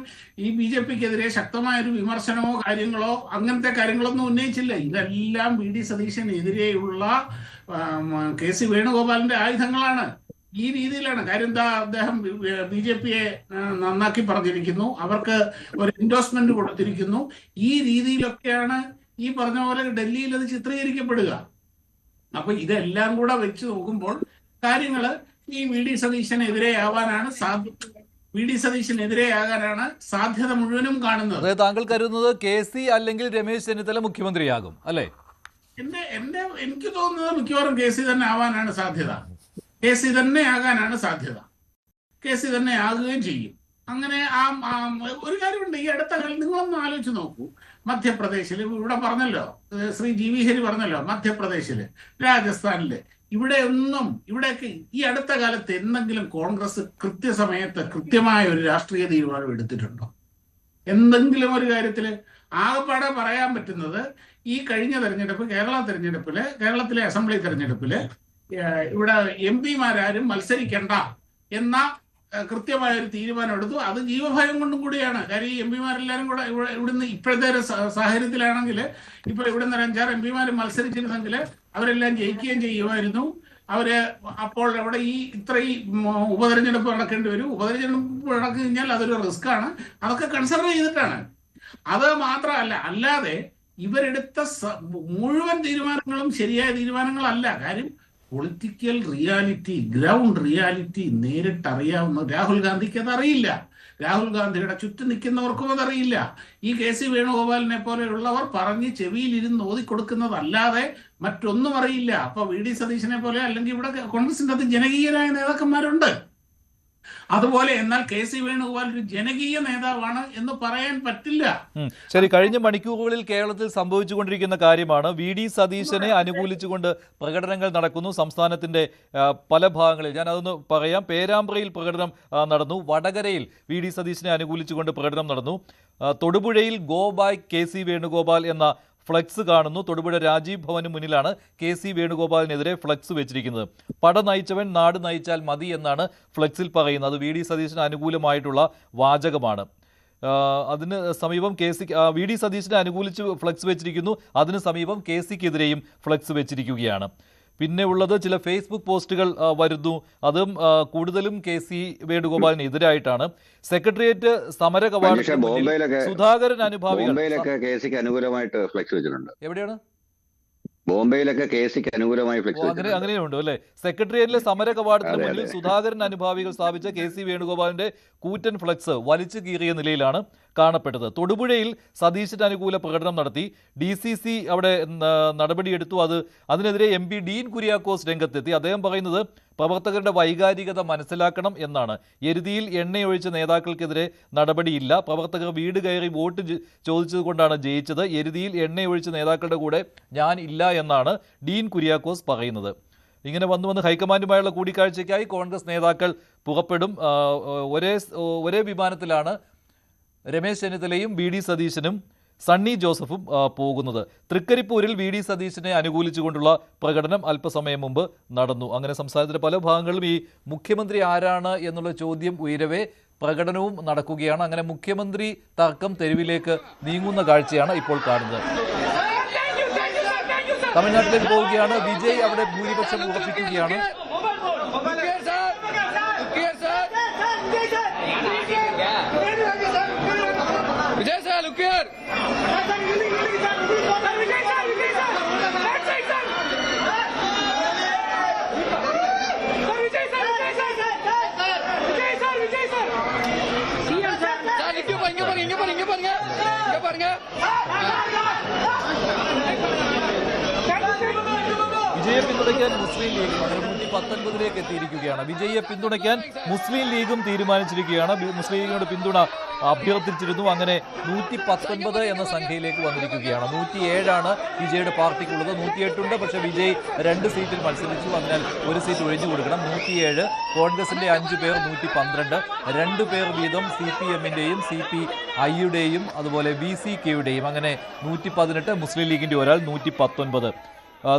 ഈ BJPക്കെതിരെ ശക്തമായൊരു വിമർശനമോ കാര്യങ്ങളോ അങ്ങനത്തെ കാര്യങ്ങളൊന്നും ഉന്നയിച്ചില്ല. ഇതെല്ലാം VD സതീശനെതിരെയുള്ള KC വേണുഗോപാലിന്റെ ആയുധങ്ങളാണ്. ഈ രീതിയിലാണ് കാര്യം. എന്താ, അദ്ദേഹം BJPയെ നന്നാക്കി പറഞ്ഞിരിക്കുന്നു, അവർക്ക് ഒരു എൻഡോഴ്സ്മെന്റ് കൊടുത്തിരിക്കുന്നു. ഈ രീതിയിലൊക്കെയാണ് ഈ പറഞ്ഞ പോലെ ഡൽഹിയിൽ അത് ചിത്രീകരിക്കപ്പെടുക. അപ്പൊ ഇതെല്ലാം കൂടെ വെച്ച് നോക്കുമ്പോൾ കാര്യങ്ങള് ഈ VD സതീശനെതിരെയാവാനാണ് സാധ്യത മുഴുവനും കാണുന്നത്. അതായത് താങ്കൾ കരുതുന്നത് KC അല്ലെങ്കിൽ രമേശ് ചെന്നിത്തല മുഖ്യമന്ത്രിയാകും അല്ലേ? എനിക്ക് തോന്നുന്നത് മിക്കവാറും KC തന്നെ ആവാനാണ് സാധ്യത. KC തന്നെ ആകുകയും ചെയ്യും. അങ്ങനെ ഒരു കാര്യമുണ്ട്. ഈ അടുത്ത കാലം നിങ്ങളൊന്ന് ആലോചിച്ച് നോക്കൂ. മധ്യപ്രദേശിൽ ഇവിടെ പറഞ്ഞല്ലോ, ശ്രീ GV ഹരി പറഞ്ഞല്ലോ, മധ്യപ്രദേശില്, രാജസ്ഥാനില്, ഇവിടെയൊക്കെ ഈ അടുത്ത കാലത്ത് എന്തെങ്കിലും കോൺഗ്രസ് കൃത്യസമയത്ത് കൃത്യമായ ഒരു രാഷ്ട്രീയ തീരുമാനം എടുത്തിട്ടുണ്ടോ? എന്തെങ്കിലും ഒരു കാര്യത്തില് ആകെപ്പാടെ പറയാൻ പറ്റുന്നത് ഈ കഴിഞ്ഞ തെരഞ്ഞെടുപ്പ്, കേരളത്തിലെ അസംബ്ലി തെരഞ്ഞെടുപ്പില് ഇവിടെ MP മാരാരും മത്സരിക്കണ്ട എന്ന കൃത്യമായ ഒരു തീരുമാനം എടുത്തു. അത് ജീവഭയം കൊണ്ടും കൂടിയാണ്. കാര്യം ഈ MP മാരെല്ലാരും കൂടെ ഇവിടുന്ന് ഇപ്പോഴത്തെ ഒരു സാഹചര്യത്തിലാണെങ്കിൽ ഇപ്പൊ ഇവിടുന്ന് 5-6 MP മാർ മത്സരിച്ചിരുന്നെങ്കിൽ അവരെല്ലാം ജയിക്കുകയും ചെയ്യുമായിരുന്നു. അപ്പോൾ അവിടെ ഇത്രയും ഉപതെരഞ്ഞെടുപ്പ് നടക്കേണ്ടി വരും. ഉപതെരഞ്ഞെടുപ്പ് നടക്കി കഴിഞ്ഞാൽ അതൊരു റിസ്ക് ആണ്. അതൊക്കെ കൺസിഡർ ചെയ്തിട്ടാണ്. അത് മാത്രമല്ല, അല്ലാതെ ഇവരെടുത്ത മുഴുവൻ തീരുമാനങ്ങളും ശരിയായ തീരുമാനങ്ങളല്ല. കാര്യം പൊളിറ്റിക്കൽ റിയാലിറ്റി, ഗ്രൗണ്ട് റിയാലിറ്റി നേരിട്ടറിയാവുന്ന രാഹുൽ ഗാന്ധിക്ക് അതറിയില്ല. രാഹുൽ ഗാന്ധിയുടെ ചുറ്റും നിൽക്കുന്നവർക്കും അതറിയില്ല. ഈ KC വേണുഗോപാലിനെ പോലെയുള്ളവർ പറഞ്ഞ് ചെവിയിലിരുന്ന് ഓതിക്കൊടുക്കുന്നതല്ലാതെ മറ്റൊന്നും അറിയില്ല. അപ്പൊ VD സതീശനെ പോലെ, അല്ലെങ്കിൽ ഇവിടെ കോൺഗ്രസിന്റെ അകത്ത് ജനകീയരായ നേതാക്കന്മാരുണ്ട്. അതുപോലെ എന്നാൽ KC വേണുഗോപാൽ ഒരു ജനകീയ നേതാവാണ് എന്ന് പറയാൻ പറ്റില്ല. ശരി, കഴിഞ്ഞ മണിക്കൂറുകളിൽ കേരളത്തിൽ സംഭവിച്ചുകൊണ്ടിരിക്കുന്ന കാര്യമാണ്. VD സതീശനെ അനുകൂലിച്ചുകൊണ്ട് പ്രകടനങ്ങൾ നടക്കുന്നു സംസ്ഥാനത്തിന്റെ പല ഭാഗങ്ങളിൽ. ഞാൻ അതൊന്ന് പറയാം. പേരാമ്പ്രയിൽ പ്രകടനം നടന്നു. വടകരയിൽ VD സതീശനെ അനുകൂലിച്ചുകൊണ്ട് പ്രകടനം നടന്നു. തൊടുപുഴയിൽ ഗോ ബാക്ക് KC വേണുഗോപാൽ എന്ന ഫ്ലക്സ് കാണുന്നു. തൊടുപുഴ രാജീവ് ഭവന് മുന്നിലാണ് KC വേണുഗോപാലിനെതിരെ ഫ്ലക്സ് വെച്ചിരിക്കുന്നത്. പട നയിച്ചവൻ നാട് നയിച്ചാൽ മതി എന്നാണ് ഫ്ലക്സിൽ പറയുന്നത്. അത് VD സതീശന് അനുകൂലമായിട്ടുള്ള വാചകമാണ്. അതിന് സമീപം VD സതീശനെ അനുകൂലിച്ച് ഫ്ലക്സ് വെച്ചിരിക്കുന്നു. അതിന് സമീപം KCക്കെതിരെയും ഫ്ലക്സ് വെച്ചിരിക്കുകയാണ്. പിന്നെ ഉള്ളത് ചില ഫേസ്ബുക്ക് പോസ്റ്റുകൾ വരുന്നു. അതും കൂടുതലും KC വേണുഗോപാലിനെതിരായിട്ടാണ്. സെക്രട്ടേറിയറ്റ് സമര കവാടത്തിൽ സുധാകരൻ അനുഭാവികൾ അനുകൂലമായിട്ട് ഫ്ലെക്സ് വെച്ചിട്ടുണ്ട്. എവിടെയാണ്? ബോംബെയിലൊക്കെ KCക്ക് അനുകൂലമായി ഫ്ലെക്സ് വെച്ചിട്ടുണ്ട്. അങ്ങനെയുണ്ട് അല്ലെ? സെക്രട്ടേറിയറ്റിലെ സമര കവാടത്തിന് മുന്നിൽ സുധാകരൻ അനുഭാവികൾ സ്ഥാപിച്ച KC വേണുഗോപാലിന്റെ കൂറ്റൻ ഫ്ലെക്സ് വലിച്ചു കീറിയ നിലയിലാണ് കാണപ്പെട്ടത്. തൊടുപുഴയിൽ സതീശന് അനുകൂല പ്രകടനം നടത്തി. DCC അവിടെ നടപടിയെടുത്തു. അതിനെതിരെ MP ഡീൻ കുര്യാക്കോസ് രംഗത്തെത്തി. അദ്ദേഹം പറയുന്നത് പ്രവർത്തകരുടെ വൈകാരികത മനസ്സിലാക്കണം എന്നാണ്. എരുതിയിൽ എണ്ണയൊഴിച്ച നേതാക്കൾക്കെതിരെ നടപടിയില്ല. പ്രവർത്തകർ വീട് കയറി വോട്ട് ചോദിച്ചതുകൊണ്ടാണ് ജയിച്ചത്. എരുതിയിൽ എണ്ണയൊഴിച്ച നേതാക്കളുടെ കൂടെ ഞാൻ ഇല്ല എന്നാണ് ഡീൻ കുര്യാക്കോസ് പറയുന്നത്. ഇങ്ങനെ വന്ന് ഹൈക്കമാൻഡുമായുള്ള കൂടിക്കാഴ്ചയ്ക്കായി കോൺഗ്രസ് നേതാക്കൾ പുറപ്പെടും. ഒരേ വിമാനത്തിലാണ് രമേശ് ചെന്നിത്തലയും VD സതീശനും സണ്ണി ജോസഫും പോകുന്നത്. തൃക്കരിപ്പൂരിൽ VD സതീശനെ അനുകൂലിച്ചുകൊണ്ടുള്ള പ്രകടനം അല്പസമയം മുമ്പ് നടന്നു. അങ്ങനെ സംസ്ഥാനത്തിന്റെ പല ഭാഗങ്ങളിലും ഈ മുഖ്യമന്ത്രി ആരാണ് എന്നുള്ള ചോദ്യം ഉയരവേ പ്രകടനവും നടക്കുകയാണ്. അങ്ങനെ മുഖ്യമന്ത്രി തർക്കം തെരുവിലേക്ക് നീങ്ങുന്ന കാഴ്ചയാണ് ഇപ്പോൾ കാണുന്നത്. തമിഴ്നാട്ടിലേക്ക് പോവുകയാണ്. വിജയ് അവിടെ ഭൂരിപക്ഷം ഉറപ്പിക്കുകയാണ്. വിജയെ പിന്തുണയ്ക്കാൻ മുസ്ലിം ലീഗ് 119ലേക്ക് എത്തിയിരിക്കുകയാണ്. വിജയെ പിന്തുണയ്ക്കാൻ മുസ്ലിം ലീഗും തീരുമാനിച്ചിരിക്കുകയാണ്. മുസ്ലിം ലീഗിനോട് പിന്തുണ അഭ്യർത്ഥിച്ചിരുന്നു. അങ്ങനെ 119 എന്ന സംഖ്യയിലേക്ക് വന്നിരിക്കുകയാണ്. 107 വിജയുടെ പാർട്ടിക്കുള്ളത്. 108 ഉണ്ട്. പക്ഷേ വിജയ് 2 സീറ്റിൽ മത്സരിച്ചു. അതിനാൽ ഒരു സീറ്റ് ഒഴിഞ്ഞു കൊടുക്കണം. 107. കോൺഗ്രസിന്റെ 5 പേർ 112. 2 പേർ വീതം CPM-ന്റെയും CPI-യുടെയും അതുപോലെ VCK-യുടെയും. അങ്ങനെ 118. മുസ്ലിം ലീഗിന്റെ ഒരാൾ 119.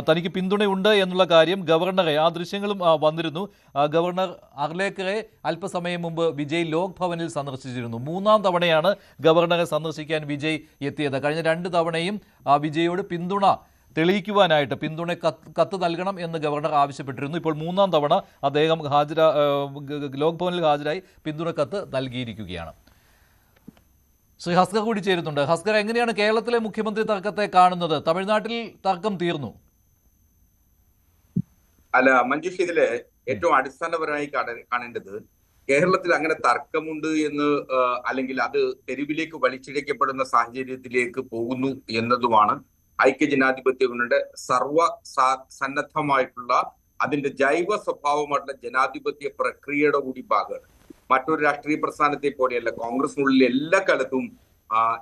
തനിക്ക് പിന്തുണയുണ്ട് എന്നുള്ള കാര്യം ഗവർണറെ, ആ ദൃശ്യങ്ങളും വന്നിരുന്നു, ഗവർണർ അർലേക്കറെ അല്പസമയം മുമ്പ് വിജയ് ലോക് ഭവനിൽ സന്ദർശിച്ചിരുന്നു. 3ാം തവണയാണ് ഗവർണറെ സന്ദർശിക്കാൻ വിജയ് എത്തിയത്. കഴിഞ്ഞ 2 തവണയും വിജയോട് പിന്തുണ തെളിയിക്കുവാനായിട്ട് പിന്തുണ കത്ത് നൽകണം എന്ന് ഗവർണർ ആവശ്യപ്പെട്ടിരുന്നു. ഇപ്പോൾ 3ാം തവണ അദ്ദേഹം ലോക് ഭവനിൽ ഹാജരായി പിന്തുണ കത്ത് നൽകിയിരിക്കുകയാണ്. ശ്രീ ഹസ്കർ കൂടി ചേരുന്നുണ്ട്. ഹസ്കർ, എങ്ങനെയാണ് കേരളത്തിലെ മുഖ്യമന്ത്രി തർക്കത്തെ കാണുന്നത്? തമിഴ്നാട്ടിൽ തർക്കം തീർന്നു. അല്ല മഞ്ജുഷ്, ഇതില് ഏറ്റവും അടിസ്ഥാനപരമായി കാണേണ്ടത് കേരളത്തിൽ അങ്ങനെ തർക്കമുണ്ട് എന്ന് അല്ലെങ്കിൽ അത് തെരുവിലേക്ക് വലിച്ചിഴക്കപ്പെടുന്ന സാഹചര്യത്തിലേക്ക് പോകുന്നു എന്നതുമാണ് ഐക്യജനാധിപത്യ മുന്നണിയുടെ സന്നദ്ധമായിട്ടുള്ള അതിന്റെ ജൈവ സ്വഭാവമായിട്ടുള്ള ജനാധിപത്യ പ്രക്രിയയുടെ കൂടി ഭാഗമാണ്. മറ്റൊരു രാഷ്ട്രീയ പ്രസ്ഥാനത്തെ പോലെയല്ല കോൺഗ്രസിനുള്ളിൽ എല്ലാ കാലത്തും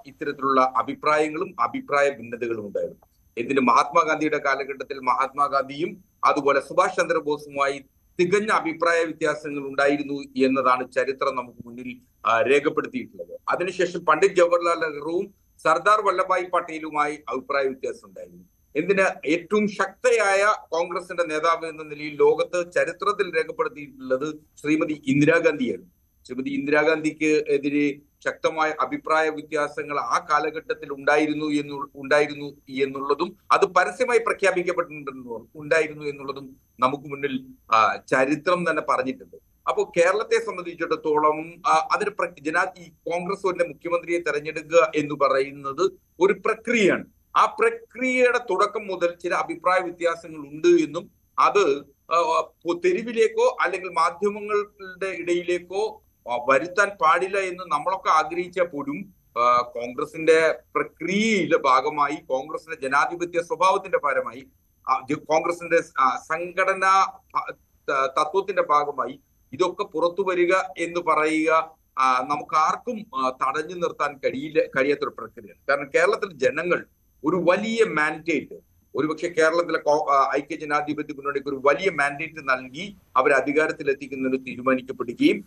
ഇത്തരത്തിലുള്ള അഭിപ്രായങ്ങളും അഭിപ്രായ ഭിന്നതകളും ഉണ്ടായിരുന്നു. എന്തിന് മഹാത്മാഗാന്ധിയുടെ കാലഘട്ടത്തിൽ മഹാത്മാഗാന്ധിയും അതുപോലെ സുഭാഷ് ചന്ദ്രബോസുമായി തികഞ്ഞ അഭിപ്രായ വ്യത്യാസങ്ങൾ ഉണ്ടായിരുന്നു എന്നതാണ് ചരിത്രം നമുക്ക് മുന്നിൽ രേഖപ്പെടുത്തിയിട്ടുള്ളത്. അതിനുശേഷം പണ്ഡിറ്റ് ജവഹർലാൽ നെഹ്റുവും സർദാർ വല്ലഭായ് പട്ടേലുമായി അഭിപ്രായ വ്യത്യാസം ഉണ്ടായിരുന്നു. എന്തിന് ഏറ്റവും ശക്തയായ കോൺഗ്രസിന്റെ നേതാവ് എന്ന നിലയിൽ ലോകത്ത് ചരിത്രത്തിൽ രേഖപ്പെടുത്തിയിട്ടുള്ളത് ശ്രീമതി ഇന്ദിരാഗാന്ധിയാണ്. ശ്രീമതി ഇന്ദിരാഗാന്ധിക്ക് എതിരെ ശക്തമായ അഭിപ്രായ വ്യത്യാസങ്ങൾ ആ കാലഘട്ടത്തിൽ ഉണ്ടായിരുന്നു എന്നുള്ളതും അത് പരസ്യമായി ഉണ്ടായിരുന്നു എന്നുള്ളതും നമുക്ക് മുന്നിൽ ചരിത്രം തന്നെ പറഞ്ഞിട്ടുണ്ട്. അപ്പോൾ കേരളത്തെ സംബന്ധിച്ചിടത്തോളം അതിന് ഈ കോൺഗ്രസിന്റെ മുഖ്യമന്ത്രിയെ തെരഞ്ഞെടുക്കുക എന്ന് പറയുന്നത് ഒരു പ്രക്രിയയാണ്. ആ പ്രക്രിയയുടെ തുടക്കം മുതൽ ചില അഭിപ്രായ വ്യത്യാസങ്ങൾ ഉണ്ട് എന്നും അത് തെരുവിലേക്കോ അല്ലെങ്കിൽ മാധ്യമങ്ങളുടെ ഇടയിലേക്കോ വരുത്താൻ പാടില്ല എന്ന് നമ്മളൊക്കെ ആഗ്രഹിച്ച പോലും കോൺഗ്രസിന്റെ പ്രക്രിയയുടെ ഭാഗമായി, കോൺഗ്രസിന്റെ ജനാധിപത്യ സ്വഭാവത്തിന്റെ ഭാഗമായി, കോൺഗ്രസിന്റെ സംഘടനാ തത്വത്തിന്റെ ഭാഗമായി ഇതൊക്കെ പുറത്തു വരിക എന്ന് പറയുക നമുക്ക് ആർക്കും തടഞ്ഞു നിർത്താൻ കഴിയാത്തൊരു പ്രക്രിയയാണ്. കാരണം കേരളത്തിലെ ജനങ്ങൾ ഒരു വലിയ മാൻഡേറ്റ്, ഒരുപക്ഷെ കേരളത്തിലെ ഐക്യജനാധിപത്യ മുന്നണിക്ക് ഒരു വലിയ മാൻഡേറ്റ് നൽകി അവരെ അധികാരത്തിലെത്തിക്കുന്നതിന് തീരുമാനിക്കപ്പെടുകയും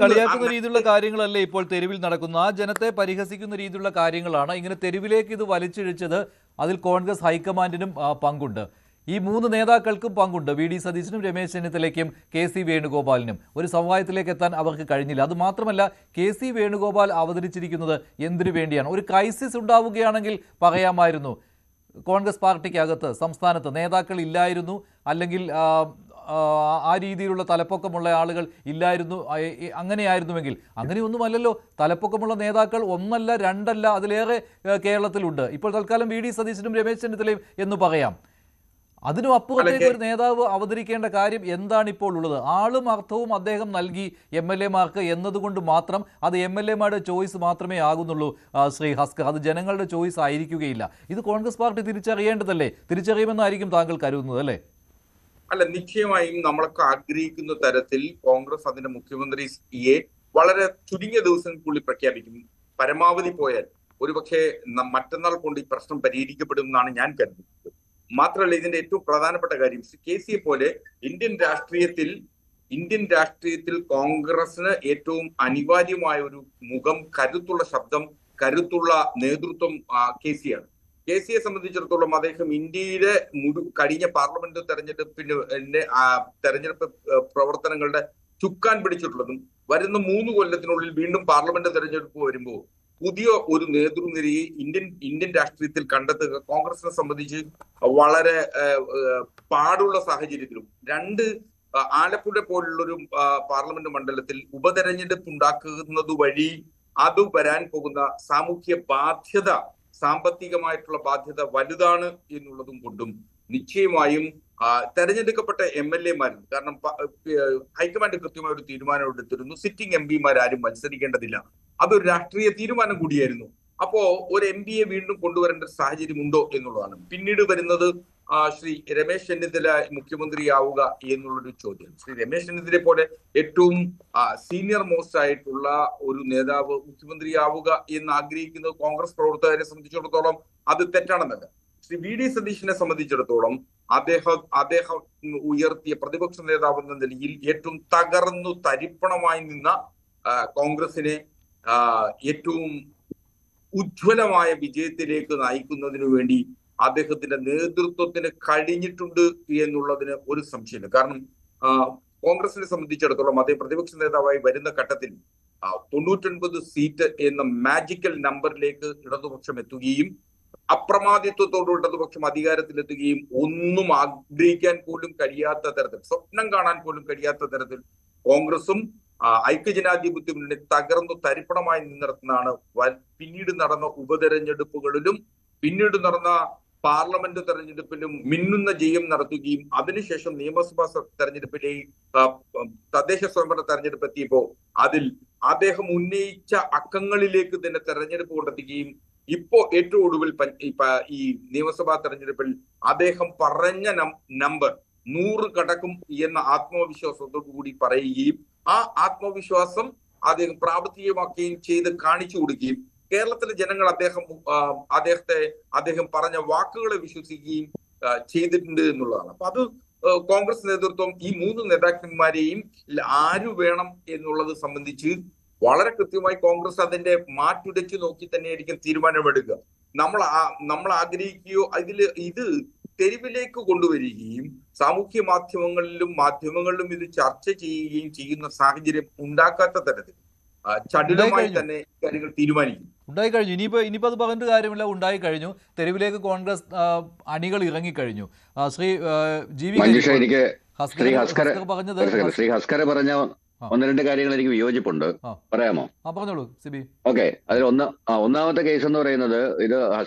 കളിയാക്കുന്ന രീതിയിലുള്ള കാര്യങ്ങളല്ലേ ഇപ്പോൾ തെരുവിൽ നടക്കുന്ന, ആ ജനത്തെ പരിഹസിക്കുന്ന രീതിയിലുള്ള കാര്യങ്ങളാണ്. ഇങ്ങനെ തെരുവിലേക്ക് ഇത് വലിച്ചിഴച്ചത് അതിൽ കോൺഗ്രസ് ഹൈക്കമാൻഡിനും പങ്കുണ്ട്. ഈ 3 നേതാക്കൾക്കും പങ്കുണ്ട്. വി ഡി സതീശനും രമേശ് ചെന്നിത്തലയ്ക്കും KC വേണുഗോപാലിനും ഒരു സമവായത്തിലേക്ക് എത്താൻ അവർക്ക് കഴിഞ്ഞില്ല. അതുമാത്രമല്ല, KC വേണുഗോപാൽ അവതരിച്ചിരിക്കുന്നത് എന്തിനു വേണ്ടിയാണ്? ഒരു ക്രൈസിസ് ഉണ്ടാവുകയാണെങ്കിൽ പറയാമായിരുന്നു, കോൺഗ്രസ് പാർട്ടിക്കകത്ത് സംസ്ഥാനത്ത് നേതാക്കൾ ഇല്ലായിരുന്നു, അല്ലെങ്കിൽ ആ രീതിയിലുള്ള തലപ്പൊക്കമുള്ള ആളുകൾ ഇല്ലായിരുന്നു, അങ്ങനെയായിരുന്നുവെങ്കിൽ. അങ്ങനെയൊന്നുമല്ലല്ലോ. തലപ്പൊക്കമുള്ള നേതാക്കൾ 1 അല്ല 2 അല്ല അതിലേറെ കേരളത്തിലുണ്ട്. ഇപ്പോൾ തൽക്കാലം വി ഡി സതീശനും രമേശ് ചെന്നിത്തലയും എന്ന് പറയാം. അതിനും അപ്പുറത്തേക്ക് ഒരു നേതാവ് അവതരിക്കേണ്ട കാര്യം എന്താണ് ഇപ്പോൾ ഉള്ളത്? ആളും അർത്ഥവും അദ്ദേഹം നൽകി MLA-മാർക്ക് എന്നതുകൊണ്ട് മാത്രം അത് MLA-മാരുടെ ചോയ്സ് മാത്രമേ ആകുന്നുള്ളൂ ശ്രീ ഹസ്കർ. അത് ജനങ്ങളുടെ ചോയ്സ് ആയിരിക്കുകയില്ല. ഇത് കോൺഗ്രസ് പാർട്ടി തിരിച്ചറിയേണ്ടതല്ലേ? തിരിച്ചറിയുമെന്നായിരിക്കും താങ്കൾ കരുതുന്നത് അല്ലേ? അല്ല, നിശ്ചയമായും നമ്മളൊക്കെ ആഗ്രഹിക്കുന്ന തരത്തിൽ കോൺഗ്രസ് അതിന്റെ മുഖ്യമന്ത്രിയെ വളരെ ചുരുങ്ങിയ ദിവസങ്ങൾക്കുള്ളിൽ പ്രഖ്യാപിക്കും. പരമാവധി പോയാൽ ഒരുപക്ഷെ മറ്റന്നാൾ കൊണ്ട് ഈ പ്രശ്നം പരിഹരിക്കപ്പെടുമെന്നാണ് ഞാൻ കരുതുന്നത്. മാത്രമല്ല, ഇതിന്റെ ഏറ്റവും പ്രധാനപ്പെട്ട കാര്യം KC പോലെ ഇന്ത്യൻ രാഷ്ട്രീയത്തിൽ കോൺഗ്രസിന് ഏറ്റവും അനിവാര്യമായ ഒരു മുഖം, കരുത്തുള്ള ശബ്ദം, കരുത്തുള്ള നേതൃത്വം KC-യാണ്. KC-യെ സംബന്ധിച്ചിടത്തോളം അദ്ദേഹം ഇന്ത്യയിലെ കഴിഞ്ഞ പാർലമെന്റ് തെരഞ്ഞെടുപ്പ് പ്രവർത്തനങ്ങളുടെ ചുക്കാൻ പിടിച്ചിട്ടുള്ളതും വരുന്ന 3 കൊല്ലത്തിനുള്ളിൽ വീണ്ടും പാർലമെന്റ് തെരഞ്ഞെടുപ്പ് വരുമ്പോൾ പുതിയ ഒരു നേതൃനിരയെ ഇന്ത്യൻ രാഷ്ട്രീയത്തിൽ കണ്ടെത്തുക കോൺഗ്രസിനെ സംബന്ധിച്ച് വളരെ പാടുള്ള സാഹചര്യത്തിലും 2 ആലപ്പുഴ പോലുള്ളൊരു പാർലമെന്റ് മണ്ഡലത്തിൽ ഉപതെരഞ്ഞെടുപ്പ് ഉണ്ടാക്കുന്നത് വഴി അത് വരാൻ പോകുന്ന സാമ്പത്തികമായിട്ടുള്ള ബാധ്യത വലുതാണ് എന്നുള്ളതും കൊണ്ടും നിശ്ചയമായും തെരഞ്ഞെടുക്കപ്പെട്ട MLA-മാരും, കാരണം ഹൈക്കമാൻഡ് കൃത്യമായ ഒരു തീരുമാനം എടുത്തിരുന്നു, സിറ്റിംഗ് MP-മാർ ആരും മത്സരിക്കേണ്ടതില്ല. അതൊരു രാഷ്ട്രീയ തീരുമാനം കൂടിയായിരുന്നു. അപ്പോ ഒരു MP-യെ വീണ്ടും കൊണ്ടുവരേണ്ട ഒരു സാഹചര്യം ഉണ്ടോ എന്നുള്ളതാണ്. പിന്നീട് വരുന്നത് ശ്രീ രമേശ് ചെന്നിത്തല മുഖ്യമന്ത്രിയാവുക എന്നുള്ളൊരു ചോദ്യം. ശ്രീ രമേശ് ചെന്നിത്തലയെ പോലെ ഏറ്റവും സീനിയർ മോസ്റ്റ് ആയിട്ടുള്ള ഒരു നേതാവ് മുഖ്യമന്ത്രിയാവുക എന്ന് ആഗ്രഹിക്കുന്നത് കോൺഗ്രസ് പ്രവർത്തകരെ സംബന്ധിച്ചിടത്തോളം അത് തെറ്റാണെന്നല്ല. ശ്രീ വി ഡി സതീശനെ സംബന്ധിച്ചിടത്തോളം അദ്ദേഹം ഉയർത്തിയ പ്രതിപക്ഷ നേതാവ് എന്ന നിലയിൽ ഏറ്റവും തകർന്നു തരിപ്പണമായി നിന്ന കോൺഗ്രസിനെ ഏറ്റവും ഉജ്ജ്വലമായ വിജയത്തിലേക്ക് നയിക്കുന്നതിനു വേണ്ടി അദ്ദേഹത്തിന്റെ നേതൃത്വത്തിന് കഴിഞ്ഞിട്ടുണ്ട് എന്നുള്ളതിന് ഒരു സംശയമില്ല. കാരണം കോൺഗ്രസിനെ സംബന്ധിച്ചിടത്തോളം അദ്ദേഹം പ്രതിപക്ഷ നേതാവായി വരുന്ന ഘട്ടത്തിൽ 99 സീറ്റ് എന്ന മാജിക്കൽ നമ്പറിലേക്ക് ഇടതുപക്ഷം എത്തുകയും അപ്രമാദിത്വത്തോട് ഇടതുപക്ഷം അധികാരത്തിലെത്തുകയും ഒന്നും ആഗ്രഹിക്കാൻ പോലും കഴിയാത്ത തരത്തിൽ, സ്വപ്നം കാണാൻ പോലും കഴിയാത്ത തരത്തിൽ കോൺഗ്രസും ഐക്യജനാധിപത്യ മുന്നണി തകർന്നു തരിപ്പണമായി നിന്നിടത്തുന്നതാണ് പിന്നീട് നടന്ന ഉപതെരഞ്ഞെടുപ്പുകളിലും പിന്നീട് നടന്ന പാർലമെന്റ് തെരഞ്ഞെടുപ്പിലും മിന്നുന്ന ജയം നടത്തുകയും അതിനുശേഷം നിയമസഭാ തെരഞ്ഞെടുപ്പിലേക്ക് തദ്ദേശ സ്വയംഭരണ തെരഞ്ഞെടുപ്പ് എത്തിയപ്പോൾ അതിൽ അദ്ദേഹം ഉന്നയിച്ച അക്കങ്ങളിലേക്ക് തന്നെ തെരഞ്ഞെടുപ്പ് കൊണ്ടെത്തുകയും ഇപ്പോ ഏറ്റവും ഒടുവിൽ ഈ നിയമസഭാ തെരഞ്ഞെടുപ്പിൽ അദ്ദേഹം പറഞ്ഞ നമ്പർ 100 കടക്കും എന്ന ആത്മവിശ്വാസത്തോടു കൂടി പറയുകയും ആ ആത്മവിശ്വാസം അദ്ദേഹം പ്രാവർത്തികമാക്കുകയും ചെയ്ത് കാണിച്ചു കൊടുക്കുകയും കേരളത്തിലെ ജനങ്ങൾ അദ്ദേഹം പറഞ്ഞ വാക്കുകളെ വിശ്വസിക്കുകയും ചെയ്തിട്ടുണ്ട് എന്നുള്ളതാണ്. അപ്പൊ അത് കോൺഗ്രസ് നേതൃത്വം ഈ 3 നേതാക്കന്മാരെയും ആര് വേണം എന്നുള്ളത് സംബന്ധിച്ച് വളരെ കൃത്യമായി കോൺഗ്രസ് അതിന്റെ മാറ്റുരച്ചു നോക്കി തന്നെയായിരിക്കും തീരുമാനമെടുക്കുക. നമ്മൾ ആഗ്രഹിക്കുകയോ ഇത് തെരുവിലേക്ക് കൊണ്ടുവരികയും സാമൂഹ്യ മാധ്യമങ്ങളിലും ഇത് ചർച്ച ചെയ്യുകയും ചെയ്യുന്ന സാഹചര്യം ഉണ്ടാക്കാത്ത തരത്തിൽ ചടുലമായി തന്നെ കാര്യങ്ങൾ തീരുമാനിക്കും. ഉണ്ടായി കഴിഞ്ഞു. ഇനിയിപ്പോ അത് പറഞ്ഞിട്ട് കാര്യമില്ല, ഉണ്ടായി കഴിഞ്ഞു. തെരുവിലേക്ക് കോൺഗ്രസ് അണികൾ ഇറങ്ങിക്കഴിഞ്ഞു. ശ്രീ ഹസ്കർ പറഞ്ഞ 1-2 കാര്യങ്ങൾ എനിക്ക് വിയോജിപ്പുണ്ട്, പറയാമോ? പറഞ്ഞോളൂ സിബി. ഓക്കെ, അതിൽ ഒന്നാമത്തെ കേസ് എന്ന് പറയുന്നത് ഇത്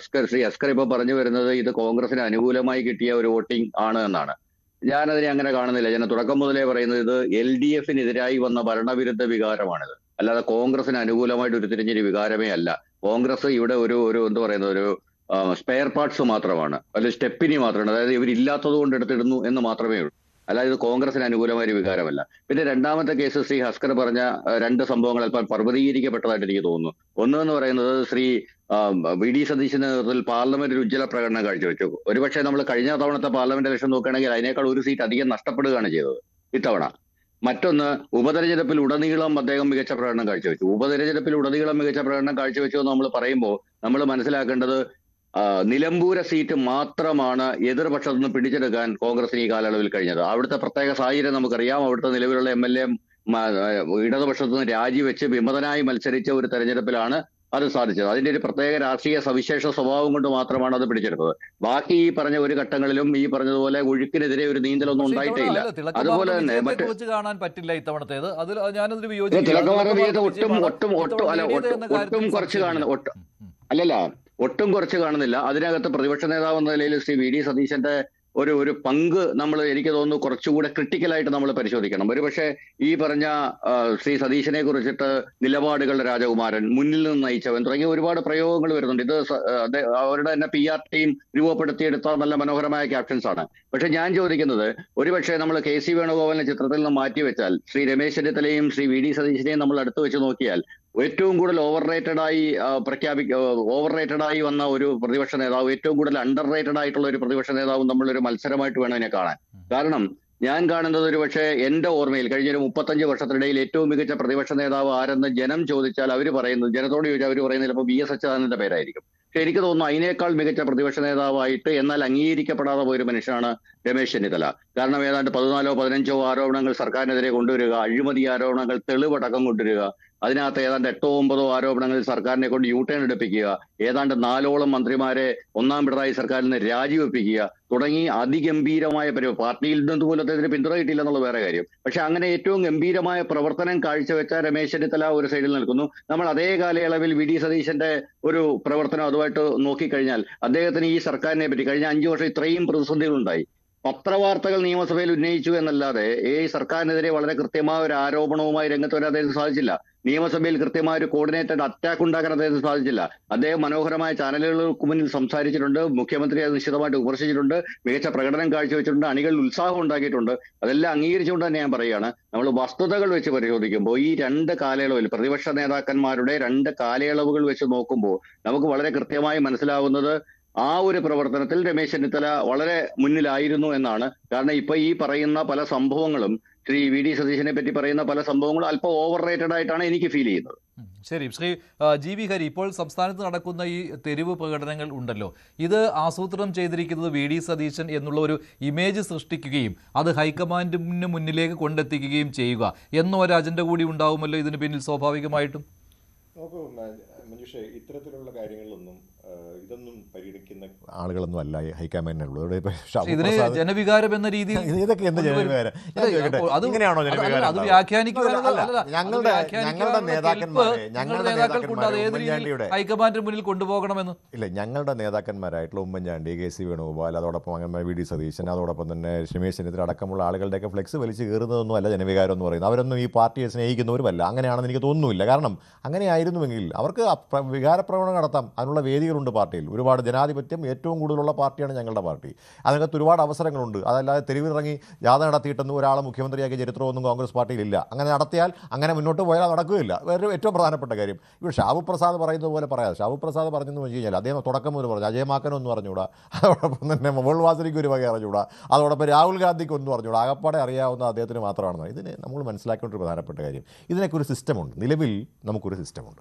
ശ്രീ ഹസ്കർ ഇപ്പൊ പറഞ്ഞു വരുന്നത് ഇത് കോൺഗ്രസിന് അനുകൂലമായി കിട്ടിയ ഒരു വോട്ടിംഗ് ആണ് എന്നാണ്. ഞാനതിനെ അങ്ങനെ കാണുന്നില്ല. ഞാൻ തുടക്കം മുതലേ പറയുന്നത് ഇത് LDF-നെതിരായി വന്ന ഭരണവിരുദ്ധ വികാരമാണിത്, അല്ലാതെ കോൺഗ്രസിന് അനുകൂലമായിട്ട് ഉരുത്തിരിഞ്ഞൊരു വികാരമേ അല്ല. കോൺഗ്രസ് ഇവിടെ ഒരു എന്താ പറയുന്നത് ഒരു സ്പെയർ പാർട്സ് മാത്രമാണ്, അല്ലെങ്കിൽ സ്റ്റെപ്പിനി മാത്രമാണ്. അതായത് ഇവരില്ലാത്തത് കൊണ്ട് എടുത്തിടുന്നു എന്ന് മാത്രമേ ഉള്ളൂ, അല്ലാതെ ഇത് കോൺഗ്രസിന് അനുകൂലമായ ഒരു വികാരമല്ല. പിന്നെ രണ്ടാമത്തെ കേസ് ശ്രീ ഹസ്കർ പറഞ്ഞ 2 സംഭവങ്ങൾ അല്പം പർവ്വതീകരിക്കപ്പെട്ടതായിട്ട് എനിക്ക് തോന്നുന്നു. ഒന്നെന്ന് പറയുന്നത് ശ്രീ VD സതീശന്റെ നേതൃത്വത്തിൽ പാർലമെന്റ് ഒരു ഉജ്ജ്വല പ്രകടനം കാഴ്ചവെച്ചു. ഒരുപക്ഷെ നമ്മൾ കഴിഞ്ഞ തവണത്തെ പാർലമെന്റ് ഇലക്ഷൻ നോക്കുകയാണെങ്കിൽ അതിനേക്കാൾ 1 സീറ്റ് അധികം നഷ്ടപ്പെടുകയാണ് ചെയ്തത് ഇത്തവണ. മറ്റൊന്ന്, ഉപതെരഞ്ഞെടുപ്പിൽ ഉടനീളം അദ്ദേഹം മികച്ച പ്രകടനം കാഴ്ചവെച്ചു. ഉപതെരഞ്ഞെടുപ്പിൽ ഉടനീളം മികച്ച പ്രകടനം കാഴ്ചവെച്ചു എന്ന് നമ്മൾ പറയുമ്പോൾ നമ്മൾ മനസ്സിലാക്കേണ്ടത് നിലമ്പൂര സീറ്റ് മാത്രമാണ് എതിർപക്ഷത്തു നിന്ന് പിടിച്ചെടുക്കാൻ കോൺഗ്രസിന് ഈ കാലയളവിൽ കഴിഞ്ഞത്. അവിടുത്തെ പ്രത്യേക സാഹചര്യം നമുക്കറിയാം. അവിടുത്തെ നിലവിലുള്ള MLA ഇടതുപക്ഷത്തു നിന്ന് രാജിവെച്ച് വിമതനായി മത്സരിച്ച ഒരു തെരഞ്ഞെടുപ്പിലാണ് അത് സാധിച്ചത്. അതിന്റെ ഒരു പ്രത്യേക രാഷ്ട്രീയ സവിശേഷ സ്വഭാവം കൊണ്ട് മാത്രമാണ് അത് പിടിച്ചെടുത്തത്. ബാക്കി ഈ പറഞ്ഞ ഒരു ഘട്ടങ്ങളിലും ഈ പറഞ്ഞതുപോലെ ഒഴുക്കിനെതിരെ ഒരു നീന്തലൊന്നും ഉണ്ടായിട്ടേ ഇല്ല. അതുപോലെ തന്നെ കാണാൻ പറ്റില്ല ഇത്തവണത്തേത്. ഒട്ടും കുറച്ച് കാണുന്നില്ല. അതിനകത്ത് പ്രതിപക്ഷ നേതാവ് എന്ന നിലയിൽ ശ്രീ VD സതീശന്റെ ഒരു പങ്ക് എനിക്ക് തോന്നുന്നു കുറച്ചുകൂടെ ക്രിട്ടിക്കലായിട്ട് നമ്മൾ പരിശോധിക്കണം. ഒരുപക്ഷെ ഈ പറഞ്ഞ ശ്രീ സതീശനെ കുറിച്ചിട്ട് നിലപാടുകളുടെ രാജകുമാരൻ, മുന്നിൽ നിന്ന് നയിച്ചവൻ തുടങ്ങിയ ഒരുപാട് പ്രയോഗങ്ങൾ വരുന്നുണ്ട്. ഇത് അവരുടെ തന്നെ PR ടീം രൂപപ്പെടുത്തിയെടുത്ത നല്ല മനോഹരമായ ക്യാപ്ഷൻസ് ആണ്. പക്ഷെ ഞാൻ ചോദിക്കുന്നത്, ഒരുപക്ഷെ നമ്മൾ KC വേണുഗോപാലിനെ ചിത്രത്തിൽ നിന്ന് മാറ്റിവെച്ചാൽ ശ്രീ രമേശ് ചെന്നിത്തലയും ശ്രീ VD സതീശനെയും നമ്മൾ അടുത്ത് വെച്ച് നോക്കിയാൽ ഏറ്റവും കൂടുതൽ ഓവർ റേറ്റഡായി വന്ന ഒരു പ്രതിപക്ഷ നേതാവ്, ഏറ്റവും കൂടുതൽ അണ്ടർ റേറ്റഡ് ആയിട്ടുള്ള ഒരു പ്രതിപക്ഷ നേതാവും നമ്മളൊരു മത്സരമായിട്ട് വേണം ഇതിനെ കാണാൻ. കാരണം ഞാൻ കാണുന്നത് ഒരുപക്ഷെ എന്റെ ഓർമ്മയിൽ കഴിഞ്ഞൊരു 35 വർഷത്തിനിടയിൽ ഏറ്റവും മികച്ച പ്രതിപക്ഷ നേതാവ് ആരെന്ന് ജനം ചോദിച്ചാൽ ജനത്തോട് ചോദിച്ചാൽ അവർ പറയുന്നത് ചിലപ്പോൾ VS അച്യുതാനന്ദന്റെ പേരായിരിക്കും. പക്ഷെ എനിക്ക് തോന്നുന്നു അതിനേക്കാൾ മികച്ച പ്രതിപക്ഷ നേതാവായിട്ട് എന്നാൽ അംഗീകരിക്കപ്പെടാതെ പോയൊരു മനുഷ്യനാണ് രമേശ് ചെന്നിത്തല. കാരണം ഏതാണ്ട് 14-15 ആരോപണങ്ങൾ സർക്കാരിനെതിരെ കൊണ്ടുവരിക, അഴിമതി ആരോപണങ്ങൾ തെളിവടക്കം കൊണ്ടുവരിക, അതിനകത്ത് ഏതാണ്ട് 8-9 ആരോപണങ്ങളിൽ സർക്കാരിനെ കൊണ്ട് യൂട്ടേൺ എടുപ്പിക്കുക, ഏതാണ്ട് 4ഓളം മന്ത്രിമാരെ 1ാം പിണറായി സർക്കാരിൽ നിന്ന് രാജിവെപ്പിക്കുക തുടങ്ങി അതിഗംഭീരമായ പാർട്ടിയിൽ നിന്ന് പോലും അദ്ദേഹത്തിന് പിന്തുണ കിട്ടിയില്ല എന്നുള്ളത് വേറെ കാര്യം. പക്ഷെ അങ്ങനെ ഏറ്റവും ഗംഭീരമായ പ്രവർത്തനം കാഴ്ചവെച്ച രമേശ് ചെന്നിത്തല ഒരു സൈഡിൽ നിൽക്കുന്നു. നമ്മൾ അതേ കാലയളവിൽ VD സതീശന്റെ ഒരു പ്രവർത്തനം അതുമായിട്ട് നോക്കിക്കഴിഞ്ഞാൽ അദ്ദേഹത്തിന് ഈ സർക്കാരിനെ പറ്റി കഴിഞ്ഞ 5 വർഷം ഇത്രയും പ്രതിസന്ധികളുണ്ടായി. പത്രവാർത്തകൾ നിയമസഭയിൽ ഉന്നയിച്ചു എന്നല്ലാതെ ഈ സർക്കാരിനെതിരെ വളരെ കൃത്യമായ ഒരു ആരോപണവുമായി രംഗത്ത് വരാൻ അദ്ദേഹത്തിന് സാധിച്ചില്ല. നിയമസഭയിൽ കൃത്യമായ ഒരു കോർഡിനേറ്റഡ് അറ്റാക്ക് ഉണ്ടാക്കാൻ അദ്ദേഹത്തിന് സാധിച്ചില്ല. അദ്ദേഹം മനോഹരമായ ചാനലുകൾക്ക് മുന്നിൽ സംസാരിച്ചിട്ടുണ്ട്, മുഖ്യമന്ത്രി അത് നിശ്ചിതമായിട്ട് വിമർശിച്ചിട്ടുണ്ട്, മികച്ച പ്രകടനം കാഴ്ചവെച്ചിട്ടുണ്ട്, അണികളിൽ ഉത്സാഹം ഉണ്ടാക്കിയിട്ടുണ്ട്. അതെല്ലാം അംഗീകരിച്ചുകൊണ്ട് തന്നെ ഞാൻ പറയുകയാണ്, നമ്മൾ വസ്തുതകൾ വെച്ച് പരിശോധിക്കുമ്പോൾ ഈ 2 കാലയളവിൽ പ്രതിപക്ഷ നേതാക്കന്മാരുടെ 2 കാലയളവുകൾ വെച്ച് നോക്കുമ്പോൾ നമുക്ക് വളരെ കൃത്യമായി മനസ്സിലാവുന്നത് ആ ഒരു പ്രവർത്തനത്തിൽ രമേശ് ചെന്നിത്തല വളരെ മുന്നിലായിരുന്നു എന്നാണ്. കാരണം ഇപ്പൊ ഈ പറയുന്ന പല സംഭവങ്ങളും, ശ്രീ വി ഡി സതീശനെ പറ്റി പറയുന്ന പല സംഭവങ്ങളും അല്പം ഓവർ റേറ്റഡ് ആയിട്ടാണ് എനിക്ക് ഫീൽ ചെയ്യുന്നത്. ശരി, ശ്രീ ജി വി ഹരി, ഇപ്പോൾ സംസ്ഥാനത്ത് നടക്കുന്ന ഈ തെരുവ് പ്രകടനങ്ങൾ ഉണ്ടല്ലോ, ഇത് ആസൂത്രണം ചെയ്തിരിക്കുന്നത് വി ഡി സതീശൻ എന്നുള്ള ഒരു ഇമേജ് സൃഷ്ടിക്കുകയും അത് ഹൈക്കമാൻഡിന് മുന്നിലേക്ക് കൊണ്ടെത്തിക്കുകയും ചെയ്യുക എന്നൊരു അജണ്ട കൂടി ഉണ്ടാവുമല്ലോ ഇതിന് പിന്നിൽ സ്വാഭാവികമായിട്ടും? നോക്കൂ മഞ്ജുഷേ, ഇത്തരത്തിലുള്ള കാര്യങ്ങളിലൊന്നും ഇതൊന്നും പരിഗണിക്കുന്ന ആളുകളൊന്നും അല്ല ഹൈക്കമാൻഡിനുള്ളത്. ഇതിന് ജനവികാരം എന്ന രീതിയിൽ ഇതൊക്കെ എന്ത് ജനവികാരം? ഇങ്ങനെയാണോ ജനവികാരം? ഞങ്ങളുടെ നേതാക്കന്മാരെ ഹൈക്കമാൻഡിന് മുന്നിൽ കൊണ്ടുപോകണമെന്ന് ഇല്ല, ഞങ്ങളുടെ നേതാക്കന്മാരായിട്ടുള്ള ഉമ്മൻചാണ്ടി, കെ സി വേണുഗോപാൽ, അതോടൊപ്പം അങ്ങനെ വി ഡി സതീശൻ, അതോടൊപ്പം തന്നെ രമേശ് ചെന്നിത്തല അടക്കമുള്ള ആളുകളുടെയൊക്കെ ഫ്ലെക്സ് വലിച്ച് കയറുന്നതൊന്നും അല്ല ജനവികാരം എന്ന് പറയുന്നത്. അവരൊന്നും ഈ പാർട്ടിയെ സ്നേഹിക്കുന്നവരുമല്ല. അങ്ങനെയാണെന്ന് എനിക്ക് തോന്നുന്നില്ല. കാരണം അങ്ങനെയായിരുന്നുവെങ്കിൽ അവർക്ക് വികാരപ്രകടനം നടത്താം. അതിനുള്ള വേദികളുണ്ട് പാർട്ടിയിൽ. ഒരുപാട് ജനാധിപത്യം ഏറ്റവും കൂടുതലുള്ള പാർട്ടിയാണ് ഞങ്ങളുടെ പാർട്ടി. അതിനകത്ത് ഒരുപാട് അവസരങ്ങളുണ്ട്. അതല്ലാതെ തെരുവിലിറങ്ങി ജാഥ നടത്തിയിട്ടൊന്നും ഒരാളെ മുഖ്യമന്ത്രിയാക്കിയ ചരിത്രമൊന്നും കോൺഗ്രസ് പാർട്ടിയിലില്ല. അങ്ങനെ നടത്തിയാൽ, അങ്ങനെ മുന്നോട്ട് പോയാൽ നടക്കുകയില്ല. വേറെ ഏറ്റവും പ്രധാനപ്പെട്ട കാര്യം, ഇവിടെ ഷാബു പ്രസാദ് പറയുന്നത് പോലെ പറയാതെ, ഷാബു പ്രസാദ് പറഞ്ഞെന്ന് വെച്ച് കഴിഞ്ഞാൽ അദ്ദേഹം തുടക്കം മുതൽ പറഞ്ഞു അജയമാക്കനൊന്നും പറഞ്ഞുകൂടാ, അതോടൊപ്പം തന്നെ മുകൾ വാസനിക്ക് ഒരു വക അറിഞ്ഞുകൂടാ, അതോടൊപ്പം രാഹുൽ ഗാന്ധിക്ക് ഒന്നും അറിഞ്ഞുകൂടാ, ആകപ്പാടെ അറിയാവുന്ന അദ്ദേഹത്തിന് മാത്രമാണ്. ഇതിന് നമ്മൾ മനസ്സിലാക്കേണ്ട ഒരു പ്രധാനപ്പെട്ട കാര്യം, ഇതിനൊക്കെ ഒരു സിസ്റ്റമുണ്ട്. നിലവിൽ നമുക്കൊരു സിസ്റ്റമുണ്ട്.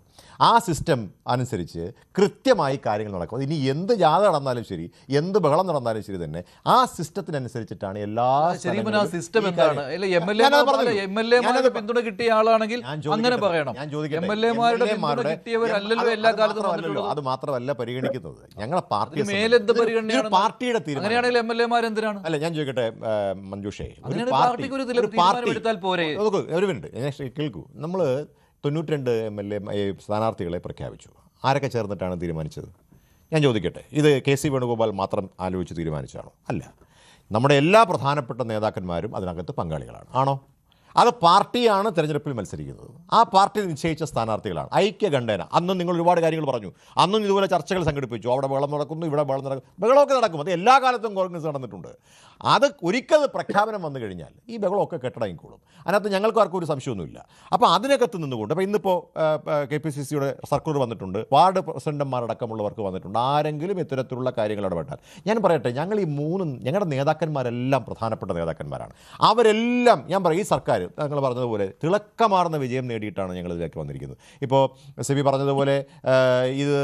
ആ സിസ്റ്റം അനുസരിച്ച് കൃത്യമായി കാര്യങ്ങൾ നടക്കും. ഇനി എന്ത് ജാഥ നടന്നാലും ശരി, എന്ത് ബഹളം നടന്നാലും ശരി തന്നെ ആ സിസ്റ്റത്തിനനുസരിച്ചിട്ടാണ് എല്ലാ സിസ്റ്റം എന്താണ്? പിന്തുണ കിട്ടിയ ആളാണെങ്കിൽ അങ്ങനെ പറയണം. അത് മാത്രമല്ല പരിഗണിക്കുന്നത് ഞങ്ങളെ പാർട്ടി പാർട്ടിയുടെ തീരുമാനം. എം എൽ എമാർ എന്തിനാണ്? അല്ല, ഞാൻ ചോദിക്കട്ടെ മഞ്ജുഷേ, ഒരു മിനിറ്റ് കേൾക്കൂ. നമ്മൾ 92 MLA സ്ഥാനാർത്ഥികളെ പ്രഖ്യാപിച്ചു. ആരൊക്കെ ചേർന്നിട്ടാണ് തീരുമാനിച്ചത്? ഞാൻ ചോദിക്കട്ടെ, ഇത് കെ സി വേണുഗോപാൽ മാത്രം ആലോചിച്ച് തീരുമാനിച്ചാണോ? അല്ല, നമ്മുടെ എല്ലാ പ്രധാനപ്പെട്ട നേതാക്കന്മാരും അതിനകത്ത് പങ്കാളികളാണ്. ആണോ? അത് പാർട്ടിയാണ് തിരഞ്ഞെടുപ്പിൽ മത്സരിക്കുന്നത്. ആ പാർട്ടി നിശ്ചയിച്ച സ്ഥാനാർത്ഥികളാണ് ഐക്യകണ്ഠേന. അന്നും നിങ്ങൾ ഒരുപാട് കാര്യങ്ങൾ പറഞ്ഞു. അന്നും ഇതുപോലെ ചർച്ചകൾ സംഘടിപ്പിച്ചു. അവിടെ ബഹളം നടക്കുന്നു, ഇവിടെ ബഹളം നടക്കും, ബഹളമൊക്കെ നടക്കും. അത് എല്ലാ കാലത്തും കോൺഗ്രസ് നടന്നിട്ടുണ്ട്. അത് ഒരിക്കൽ പ്രഖ്യാപനം വന്നു കഴിഞ്ഞാൽ ഈ ബഹളമൊക്കെ കെട്ടടങ്ങിക്കോളും. അതിനകത്ത് ഞങ്ങൾക്ക് ആർക്കും ഒരു സംശയമൊന്നുമില്ല. അപ്പോൾ അതിനകത്ത് നിന്നുകൊണ്ട്, അപ്പോൾ ഇന്നിപ്പോൾ KPCCയുടെ സർക്കുലർ വന്നിട്ടുണ്ട്, വാർഡ് പ്രസിഡന്റുമാരടക്കമുള്ളവർക്ക് വന്നിട്ടുണ്ട്. ആരെങ്കിലും ഇത്തരത്തിലുള്ള കാര്യങ്ങൾ ഇടപെട്ടാൽ, ഞാൻ പറയട്ടെ, ഞങ്ങൾ ഈ ഞങ്ങളുടെ നേതാക്കന്മാരെല്ലാം പ്രധാനപ്പെട്ട നേതാക്കന്മാരാണ്. അവരെല്ലാം ഞാൻ പറയും, ഈ സർക്കാർ ഞങ്ങൾ പറഞ്ഞതുപോലെ തിളക്കമാർന്ന വിജയം നേടിയിട്ടാണ് ഞങ്ങൾ ഇതിലേക്ക് വന്നിരിക്കുന്നത്. ഇപ്പോൾ സിബി പറഞ്ഞതുപോലെ ഇത്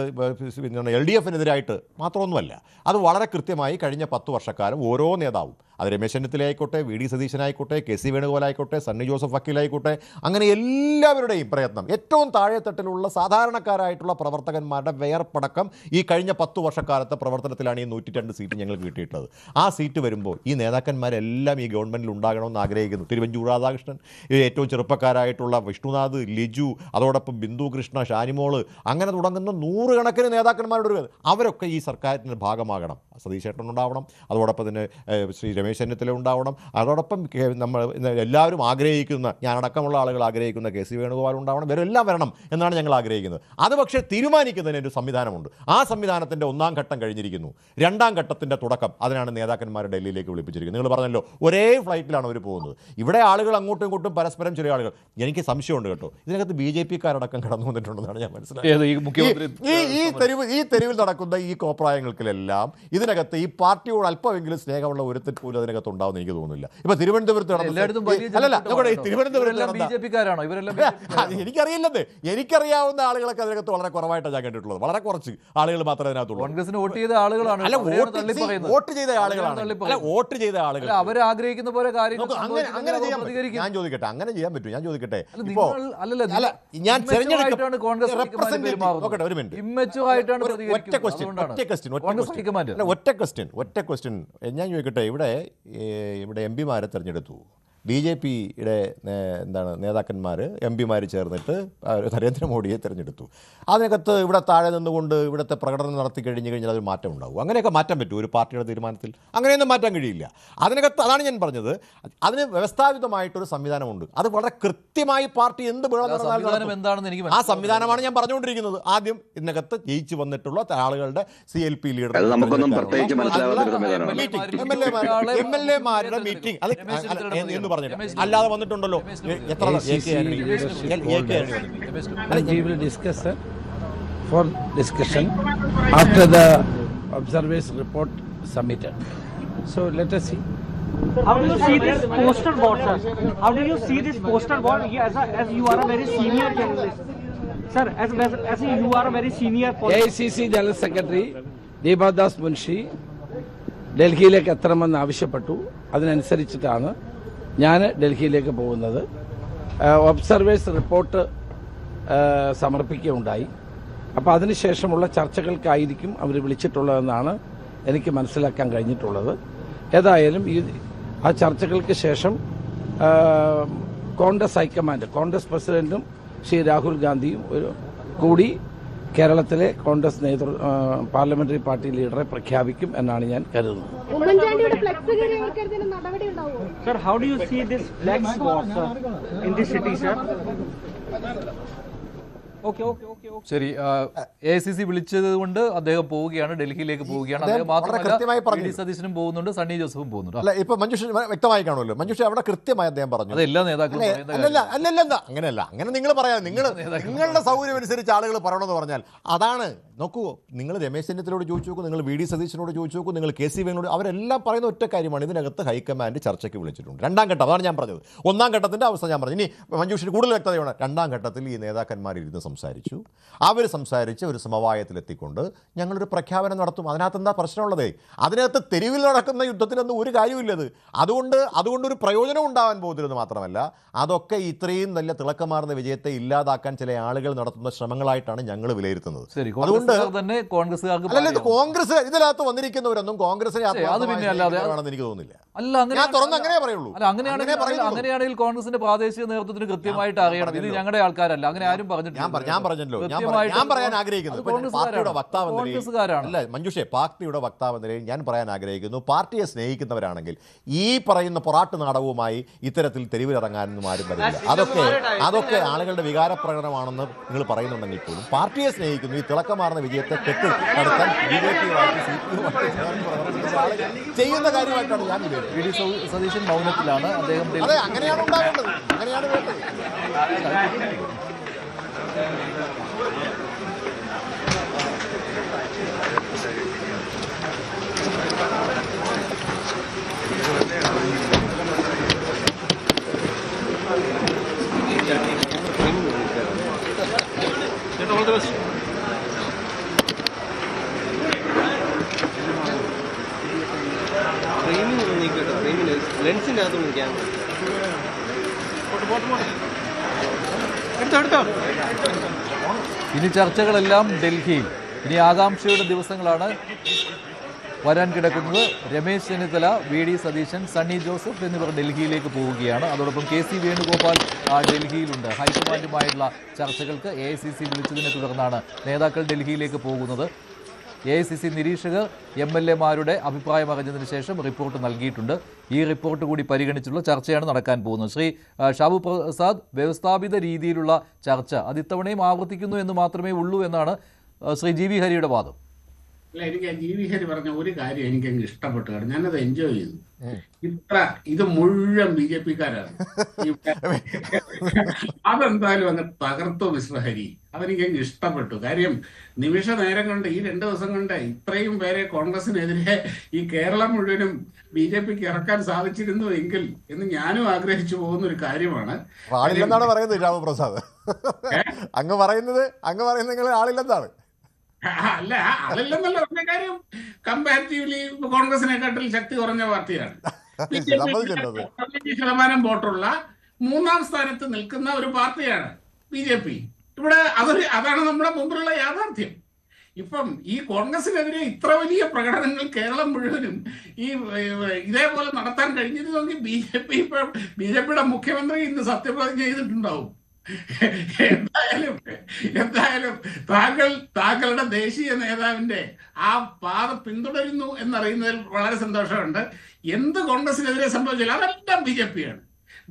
LDFനെതിരായിട്ട് മാത്രമൊന്നുമല്ല, അത് വളരെ കൃത്യമായി കഴിഞ്ഞ 10 വർഷക്കാലം ഓരോ നേതാവും, അത് രമേശ് ചെന്നിത്തല ആയിക്കോട്ടെ, വി ഡി സതീശനായിക്കോട്ടെ, കെ സി വേണുഗോപാൽ ആയിക്കോട്ടെ, സണ്ണി ജോസഫ് വക്കീലായിക്കോട്ടെ, അങ്ങനെ എല്ലാവരുടെയും പ്രയത്നം, ഏറ്റവും താഴെത്തട്ടിലുള്ള സാധാരണക്കാരായിട്ടുള്ള പ്രവർത്തകന്മാരുടെ വിയർപ്പടക്കം ഈ കഴിഞ്ഞ 10 വർഷക്കാലത്തെ പ്രവർത്തനത്തിലാണ് ഈ 102 സീറ്റ് ഞങ്ങൾക്ക് കിട്ടിയിട്ടുള്ളത്. ആ സീറ്റ് വരുമ്പോൾ ഈ നേതാക്കന്മാരെല്ലാം ഈ ഗവൺമെൻറ്റിൽ ഉണ്ടാകണമെന്ന് ആഗ്രഹിക്കുന്നു. തിരുവഞ്ചൂർ രാധാകൃഷ്ണൻ, ഏറ്റവും ചെറുപ്പക്കാരായിട്ടുള്ള വിഷ്ണുനാഥ്, ലിജു, അതോടൊപ്പം ബിന്ദു കൃഷ്ണ, ഷാനിമോള്, അങ്ങനെ തുടങ്ങുന്ന 100 കണക്കിന് നേതാക്കന്മാരുടെ ഒരു അവരൊക്കെ ഈ സർക്കാരിൻ്റെ ഭാഗമാകണം. സതീശ് ചേട്ടൻ ഉണ്ടാവണം, അതോടൊപ്പം തന്നെ ശ്രീ രമേശ് ചെന്നിത്തല ഉണ്ടാവണം, അതോടൊപ്പം നമ്മൾ എല്ലാവരും ആഗ്രഹിക്കുന്ന, ഞാനടക്കമുള്ള ആളുകൾ ആഗ്രഹിക്കുന്ന കെ സി വേണുഗോപാൽ ഉണ്ടാവണം. ഇവരെല്ലാം വരണം എന്നാണ് ഞങ്ങൾ ആഗ്രഹിക്കുന്നത്. അത് പക്ഷേ തീരുമാനിക്കുന്നതിന് ഒരു സംവിധാനമുണ്ട്. ആ സംവിധാനത്തിൻ്റെ 1ാം ഘട്ടം കഴിഞ്ഞിരിക്കുന്നു. 2ാം ഘട്ടത്തിൻ്റെ തുടക്കം, അതിനാണ് നേതാക്കന്മാരെ ഡൽഹിയിലേക്ക് വിളിപ്പിച്ചിരിക്കുന്നത്. നിങ്ങൾ പറഞ്ഞല്ലോ, ഒരേ ഫ്ലൈറ്റിലാണ് അവർ പോകുന്നത്. ഇവിടെ ആളുകൾ അങ്ങോട്ടും ഇങ്ങോട്ടും പരസ്പരം ചെറിയ ആളുകൾ, എനിക്ക് സംശയമുണ്ട് കേട്ടോ, ഇതിനകത്ത് BJPക്കാരടക്കം കടന്നു വന്നിട്ടുണ്ടെന്നാണ് ഞാൻ മനസ്സിലായത്. ഈ തെരുവിൽ നടക്കുന്ന ഈ കോപ്രായങ്ങൾക്കെല്ലാം ഇതിനകത്ത് ഈ പാർട്ടിയോട് അല്പമെങ്കിലും സ്നേഹമുള്ള ഒരുത്തിൽ പോലും അതിനകത്ത് ഉണ്ടാവുമെന്ന് എനിക്ക് തോന്നുന്നില്ല. ഇപ്പൊ തിരുവനന്തപുരത്ത് എനിക്കറിയില്ലെന്നേ, എനിക്കറിയാവുന്ന ആളുകളൊക്കെ അതിനകത്ത് വളരെ കുറവായിട്ടാണ് ഞാൻ കണ്ടിട്ടുള്ളത്. വളരെ കുറച്ച് ആളുകൾ മാത്രമേ അതിനകത്തുള്ളൂ. കോൺഗ്രസിന് വോട്ട് ചെയ്ത ആളുകളാണ്. അല്ല, വോട്ട് ചെയ്ത ആളുകളാണ്. അല്ല, വോട്ട് ചെയ്ത ആളുകൾ അവർ ആഗ്രഹിക്കുന്ന പോലെ കാര്യങ്ങൾ അങ്ങനെ ചെയ്യാൻ പറ്റും. ഞാൻ ചോദിക്കട്ടെ, അങ്ങനെ ചെയ്യാൻ പറ്റും. ഞാൻ ചോദിക്കട്ടെ, ഇപ്പോ ഞാൻ തെരഞ്ഞെടുക്കപ്പെട്ട ഒറ്റ ക്വസ്റ്റ്യൻ ഞാൻ ചോദിക്കട്ടെ. ഇവിടെ MP-മാരെ തിരഞ്ഞെടുത്തു. BJPയുടെ നേതാക്കന്മാർ MP-മാർ ചേർന്നിട്ട് നരേന്ദ്രമോദിയെ തിരഞ്ഞെടുത്തു. അതിനകത്ത് ഇവിടെ താഴെ നിന്നുകൊണ്ട് ഇവിടുത്തെ പ്രകടനം നടത്തി കഴിഞ്ഞാൽ അതൊരു മാറ്റം ഉണ്ടാവും. അങ്ങനെയൊക്കെ മാറ്റാൻ പറ്റും ഒരു പാർട്ടിയുടെ തീരുമാനത്തിൽ? അങ്ങനെയൊന്നും മാറ്റാൻ കഴിയില്ല. അതിനകത്ത് അതാണ് ഞാൻ പറഞ്ഞത്, അതിന് വ്യവസ്ഥാപിതമായിട്ടൊരു സംവിധാനമുണ്ട്. അത് വളരെ കൃത്യമായി പാർട്ടി എന്ത് എന്താണെന്ന് ആ സംവിധാനമാണ് ഞാൻ പറഞ്ഞുകൊണ്ടിരിക്കുന്നത്. ആദ്യം ഇതിനകത്ത് ജയിച്ചു വന്നിട്ടുള്ള ആളുകളുടെ CLP ലീഡർ MLA-മാരുടെ മീറ്റിംഗ് അത് അല്ലാതെ വന്നിട്ടുണ്ടല്ലോ. എത്ര we will discuss for discussion after the observers report submitted. So let us see. How do you see this poster board, sir? How do you see this poster board as you are a very senior journalist? Sir, as you are a very senior AICC General Secretary Deepadas Munshi ഡൽഹിയിലേക്ക് എത്തണമെന്ന് ആവശ്യപ്പെട്ടു. അതിനനുസരിച്ചിട്ടാണ് ഞാൻ ഡൽഹിയിലേക്ക് പോകുന്നത്. Observers report സമർപ്പിക്കുകയുണ്ടായി. അപ്പോൾ അതിനുശേഷമുള്ള ചർച്ചകൾക്കായിരിക്കും അവർ വിളിച്ചിട്ടുള്ളതെന്നാണ് എനിക്ക് മനസ്സിലാക്കാൻ കഴിഞ്ഞിട്ടുള്ളത്. ഏതായാലും ആ ചർച്ചകൾക്ക് ശേഷം കോൺഗ്രസ് ഹൈക്കമാൻഡ്, കോൺഗ്രസ് പ്രസിഡന്റും ശ്രീ രാഹുൽ ഗാന്ധിയും കൂടി കേരളത്തിലെ കോൺഗ്രസ് പാർലമെന്ററി പാർട്ടി ലീഡറെ പ്രഖ്യാപിക്കും എന്നാണ് ഞാൻ കരുതുന്നത്. Sir, how do you see this flex war, sir, in this city, sir? Okay. ശരി, AICC വിളിച്ചത് കൊണ്ട് അദ്ദേഹം പോവുകയാണ്, ഡൽഹിയിലേക്ക് പോവുകയാണ്. അദ്ദേഹം മാത്രമല്ല വി.ഡി. സതീശനും പോകുന്നുണ്ട്, സണ്ണി ജോസഫും പോകുന്നുണ്ട്. അല്ല, ഇപ്പൊ മഞ്ജുഷ വ്യക്തമായി കാണുമല്ലോ. മഞ്ജുഷ അവിടെ കൃത്യമായി അദ്ദേഹം പറഞ്ഞു. അത് എല്ലാ നേതാക്കളും അല്ലല്ല, അങ്ങനെയല്ല. അങ്ങനെ നിങ്ങൾ പറയാം, നിങ്ങളുടെ സൗകര്യം അനുസരിച്ച് ആളുകൾ പറയണമെന്ന് പറഞ്ഞാൽ അതാണ്. നോക്കൂ, നിങ്ങൾ രമേശ് ചെന്നിത്തലയോട് ചോദിച്ചു നോക്കൂ, നിങ്ങൾ വി.ഡി. സതീശനോട് ചോദിച്ചു നോക്കൂ, നിങ്ങൾ KC വേണുനോട്, അവരെല്ലാം പറയുന്ന ഒറ്റ കാര്യമാണ്, ഇതിനകത്ത് ഹൈക്കമാൻഡ് ചർച്ചയ്ക്ക് വിളിച്ചിട്ടുണ്ട്. രണ്ടാം ഘട്ടം, അതാണ് ഞാൻ പറഞ്ഞത്. ഒന്നാം ഘട്ടത്തിന്റെ അവസ്ഥ ഞാൻ പറഞ്ഞു. ഇനി മഞ്ജുഷിന് കൂടുതൽ വ്യക്തതയാണ്. രണ്ടാം ഘട്ടത്തിൽ ഈ നേതാക്കന്മാർ ഇരുന്ന് സംസാരിച്ചു. അവർ സംസാരിച്ച് ഒരു സമവായത്തിലെത്തിക്കൊണ്ട് ഞങ്ങളൊരു പ്രഖ്യാപനം നടത്തും. അതിനകത്ത് എന്താ പ്രശ്നമുള്ളത്? അതിനകത്ത് തെരുവിൽ നടക്കുന്ന യുദ്ധത്തിനൊന്നും ഒരു കാര്യമില്ലത്. അതുകൊണ്ടൊരു പ്രയോജനം ഉണ്ടാവാൻ പോകുന്നില്ലെന്ന് മാത്രമല്ല, അതൊക്കെ ഇത്രയും നല്ല തിളക്കമാർന്ന വിജയത്തെ ഇല്ലാതാക്കാൻ ചില ആളുകൾ നടത്തുന്ന ശ്രമങ്ങളായിട്ടാണ് ഞങ്ങൾ വിലയിരുത്തുന്നത്. അതുകൊണ്ട് തന്നെ കോൺഗ്രസ്സുകാർക്ക് അല്ലല്ല, കോൺഗ്രസ് ഇതിനകത്ത് വന്നിരിക്കുന്നവരൊന്നും കോൺഗ്രസിനെ ആണെന്ന് എനിക്ക് തോന്നുന്നില്ല. ഞാൻ തുറന്ന് അങ്ങനെ പറയുള്ളൂ. അങ്ങനെയാണെങ്കിൽ കോൺഗ്രസിന്റെ പ്രാദേശിക നേതൃത്വത്തിന് കൃത്യമായിട്ട് അറിയണം, ഇത് ഞങ്ങളുടെ ആൾക്കാരല്ല. അങ്ങനെ ആരും പറഞ്ഞിട്ടില്ല. ഞാൻ പറയാൻ ആഗ്രഹിക്കുന്നത് പാർട്ടിയുടെ വക്താവ് അല്ല മഞ്ജുഷേ, പാർട്ടിയുടെ വക്താവ് നിലയിൽ ഞാൻ പറയാൻ ആഗ്രഹിക്കുന്നു, പാർട്ടിയെ സ്നേഹിക്കുന്നവരാണെങ്കിൽ ഈ പറയുന്ന പൊറാട്ട് നാടകവുമായി ഇത്തരത്തിൽ തെരുവിലിറങ്ങാനൊന്നും ആരും വരില്ല. അതൊക്കെ ആളുകളുടെ വികാര പ്രകടനമാണെന്ന് നിങ്ങൾ പറയുന്നുണ്ടെങ്കിൽ പോലും പാർട്ടിയെ സ്നേഹിക്കുന്നു. ഈ തിളക്കമാർന്ന വിജയത്തെ കെട്ടിടക്കാൻ BJP-യുമായിട്ട് CPM-യുമായിട്ട് ചെയ്യുന്ന കാര്യമായിട്ടാണ് ഞാൻ വിലയിരുത്തുന്നത്. വി.ഡി. സതീശൻ മൗനത്തിലാണ്. അദ്ദേഹം അതെ, അങ്ങനെയാണ് ഉണ്ടാകേണ്ടത്, അങ്ങനെയാണ് വേണ്ടത്. ലെൻസിന്റെ അകത്തോട്ട് ക്യാമറ ഇനി ചർച്ചകളെല്ലാം ഡൽഹിയിൽ. ഇനി ആകാംക്ഷയുടെ ദിവസങ്ങളാണ് വരാൻ കിടക്കുന്നത്. രമേശ് ചെന്നിത്തല, വി.ഡി. സതീശൻ, സണ്ണി ജോസഫ് എന്നിവർ ഡൽഹിയിലേക്ക് പോവുകയാണ്. അതോടൊപ്പം KC വേണുഗോപാൽ ഡൽഹിയിലുണ്ട്. ഹൈക്കമാൻഡുമായുള്ള ചർച്ചകൾക്ക് AICC വിളിച്ചതിനെ തുടർന്നാണ് നേതാക്കൾ ഡൽഹിയിലേക്ക് പോകുന്നത്. AICC നിരീക്ഷകർ MLA-മാരുടെ അഭിപ്രായം അറിഞ്ഞതിന് ശേഷം റിപ്പോർട്ട് നൽകിയിട്ടുണ്ട്. ഈ റിപ്പോർട്ട് കൂടി പരിഗണിച്ചുള്ള ചർച്ചയാണ് നടക്കാൻ പോകുന്നത്. ശ്രീ ഷാബു പ്രസാദ്, വ്യവസ്ഥാപിത രീതിയിലുള്ള ചർച്ച അത് ഇത്തവണയും ആവർത്തിക്കുന്നു എന്ന് മാത്രമേ ഉള്ളൂ എന്നാണ് ശ്രീ GV ഹരിയുടെ വാദം. അല്ല, എനിക്ക് GV ഹരി പറഞ്ഞ ഒരു കാര്യം എനിക്കങ്ങ് ഇഷ്ടപ്പെട്ടു. കാരണം ഞാനത് എൻജോയ് ചെയ്തു. ഇത് മുഴുവൻ BJP-ക്കാരാണ്. അതെന്തായാലും അങ്ങ് തകർത്തു മിസ്റ്റർ ഹരി. അതെനിക്കങ്ങ് ഇഷ്ടപ്പെട്ടു. കാര്യം നിമിഷ നേരം കൊണ്ട്, ഈ 2 ദിവസം കൊണ്ട് ഇത്രയും പേരെ കോൺഗ്രസിനെതിരെ ഈ കേരളം മുഴുവനും BJP-ക്ക് ഇറക്കാൻ സാധിച്ചിരുന്നു എങ്കിൽ എന്ന് ഞാനും ആഗ്രഹിച്ചു പോകുന്ന ഒരു കാര്യമാണ്. ആളില്ലെന്നാണ് പറയുന്നത് ഷാബു പ്രസാദ്. അങ്ങ് പറയുന്നത് നിങ്ങൾ ആളില്ലെന്നാണ്. അല്ല, അതില്ലെന്നല്ല പറഞ്ഞ കാര്യം. കമ്പാരിറ്റീവ്ലി കോൺഗ്രസിനെക്കാട്ടിൽ ശക്തി കുറഞ്ഞ പാർട്ടിയാണ്. 50% വോട്ടുള്ള 3ാം സ്ഥാനത്ത് നിൽക്കുന്ന ഒരു പാർട്ടിയാണ് BJP. ഇവിടെ അതാണ് നമ്മുടെ മുമ്പിലുള്ള യാഥാർത്ഥ്യം. ഇപ്പം ഈ കോൺഗ്രസിനെതിരെ ഇത്ര വലിയ പ്രകടനങ്ങൾ കേരളം മുഴുവനും ഇതേപോലെ നടത്താൻ കഴിഞ്ഞിരുന്നെങ്കിൽ BJP-യുടെ മുഖ്യമന്ത്രി ഇന്ന് സത്യപ്രതിജ്ഞ ചെയ്തിട്ടുണ്ടാവും. എന്തായാലും താങ്കളുടെ ദേശീയ നേതാവിന്റെ ആ പാത പിന്തുടരുന്നു എന്നറിയുന്നതിൽ വളരെ സന്തോഷമുണ്ട്. എന്ത് കോൺഗ്രസിനെതിരെ സംഭവിച്ചാലും അതെല്ലാം BJP-യാണ്.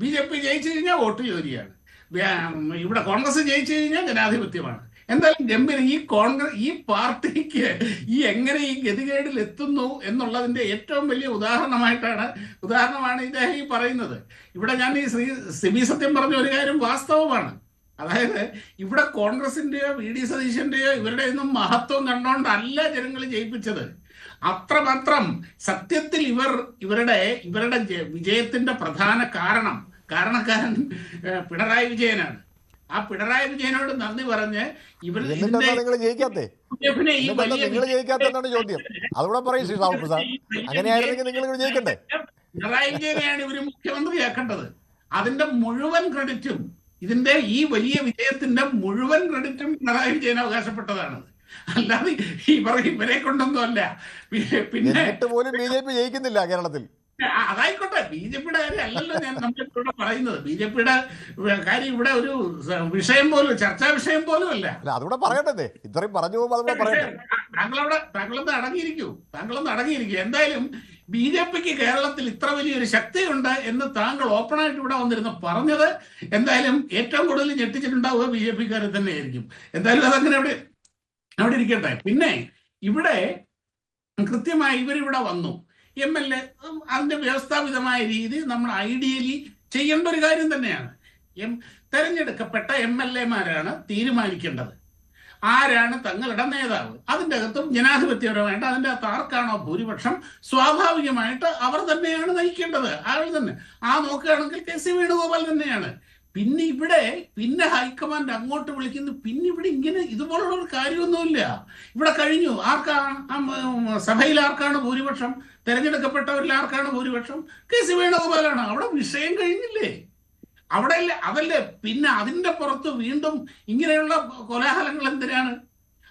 BJP ജയിച്ചു കഴിഞ്ഞാൽ വോട്ട് ചോരിയാണ്. ഇവിടെ കോൺഗ്രസ് ജയിച്ചു കഴിഞ്ഞാൽ ജനാധിപത്യമാണ്. എന്തായാലും ഗംഭീരം. ഈ പാർട്ടിക്ക് എങ്ങനെ ഈ ഗതികേടിൽ എത്തുന്നു എന്നുള്ളതിന്റെ ഏറ്റവും വലിയ ഉദാഹരണമാണ് ഇദ്ദേഹം ഈ പറയുന്നത്. ഇവിടെ ഞാൻ ഈ സിബി സത്യം പറഞ്ഞ ഒരു കാര്യം വാസ്തവമാണ്. അതായത് ഇവിടെ കോൺഗ്രസിന്റെയോ വി.ഡി. സതീശന്റെയോ ഇവരുടെ ഒന്നും മഹത്വം കണ്ടോണ്ടല്ല ജനങ്ങൾ ജയിപ്പിച്ചത്. അത്രമാത്രം സത്യത്തിൽ ഇവരുടെ വിജയത്തിന്റെ പ്രധാന കാരണക്കാരൻ പിണറായി വിജയനാണ്. ആ പിണറായി വിജയനോട് നന്ദി പറഞ്ഞ് നിങ്ങൾ ജയിക്കാത്തേ നിങ്ങൾ ജയിക്കാത്തതാണ് ചോദ്യം. അതുകൂടെ പറയും ശ്രീ ഷാബു പ്രസാദ്. അങ്ങനെയായിരുന്നെങ്കിൽ നിങ്ങൾ ജയിക്കണ്ടേ? പിണറായി വിജയനെയാണ് ഇവര് മുഖ്യമന്ത്രിയാക്കേണ്ടത്. അതിന്റെ മുഴുവൻ ക്രെഡിറ്റും ഇതിന്റെ ഈ വലിയ വിജയത്തിന്റെ മുഴുവൻ ക്രെഡിറ്റും പിണറായി വിജയൻ അവകാശപ്പെട്ടതാണ്. അല്ലാതെ ഇവരെ കൊണ്ടൊന്നും അല്ല. പിന്നെ പോലും BJP ജയിക്കുന്നില്ല കേരളത്തിൽ. അതായിക്കോട്ടെ, BJPയുടെ കാര്യം അല്ലല്ലോ നമ്മളിവിടെ പറയുന്നത്. BJPയുടെ കാര്യം ഇവിടെ ഒരു വിഷയം പോലും, ചർച്ചാ വിഷയം പോലും അല്ല. അതുകൂടെ പറയണ്ടേ? ഇത്രയും പറഞ്ഞു പോകുമ്പോൾ താങ്കളൊന്ന് അടങ്ങിയിരിക്കും. എന്തായാലും BJPക്ക് കേരളത്തിൽ ഇത്ര വലിയൊരു ശക്തിയുണ്ട് എന്ന് താങ്കൾ ഓപ്പണായിട്ട് ഇവിടെ വന്നിരുന്ന് പറഞ്ഞത് എന്തായാലും ഏറ്റവും കൂടുതൽ ഞെട്ടിച്ചിട്ടുണ്ടാവുക BJPക്കാരെ തന്നെയായിരിക്കും. എന്തായാലും അതങ്ങനെ അവിടെ ഇരിക്കട്ടെ. പിന്നെ ഇവിടെ കൃത്യമായി ഇവരിവിടെ വന്നു. MLA അതിന്റെ വ്യവസ്ഥാപിതമായ രീതി നമ്മൾ ഐഡിയലി ചെയ്യേണ്ട ഒരു കാര്യം തന്നെയാണ്. തെരഞ്ഞെടുക്കപ്പെട്ട MLA-മാരാണ് തീരുമാനിക്കേണ്ടത് ആരാണ് തങ്ങളുടെ നേതാവ്. അതിൻ്റെ അകത്തും ജനാധിപത്യപരമായിട്ട് അതിൻ്റെ അകത്ത് ആർക്കാണോ ഭൂരിപക്ഷം സ്വാഭാവികമായിട്ട് അവർ തന്നെയാണ് നയിക്കേണ്ടത്. ആൾ തന്നെ നോക്കുകയാണെങ്കിൽ KC വേണുഗോപാൽ തന്നെയാണ്. പിന്നെ ഹൈക്കമാൻഡ് അങ്ങോട്ട് വിളിക്കുന്നു. പിന്നെ ഇവിടെ ഇങ്ങനെ ഇതുപോലുള്ള ഒരു കാര്യമൊന്നുമില്ല. ഇവിടെ കഴിഞ്ഞു. സഭയിൽ ആർക്കാണ് ഭൂരിപക്ഷം, തെരഞ്ഞെടുക്കപ്പെട്ടവരിൽ ആർക്കാണ് ഭൂരിപക്ഷം? KC വേണുഗോപാലാണ്. അവിടെ വിഷയം കഴിഞ്ഞില്ലേ? അതല്ലേ പിന്നെ അതിന്റെ പുറത്ത് വീണ്ടും ഇങ്ങനെയുള്ള കോലാഹലങ്ങൾ എന്തിനാണ്?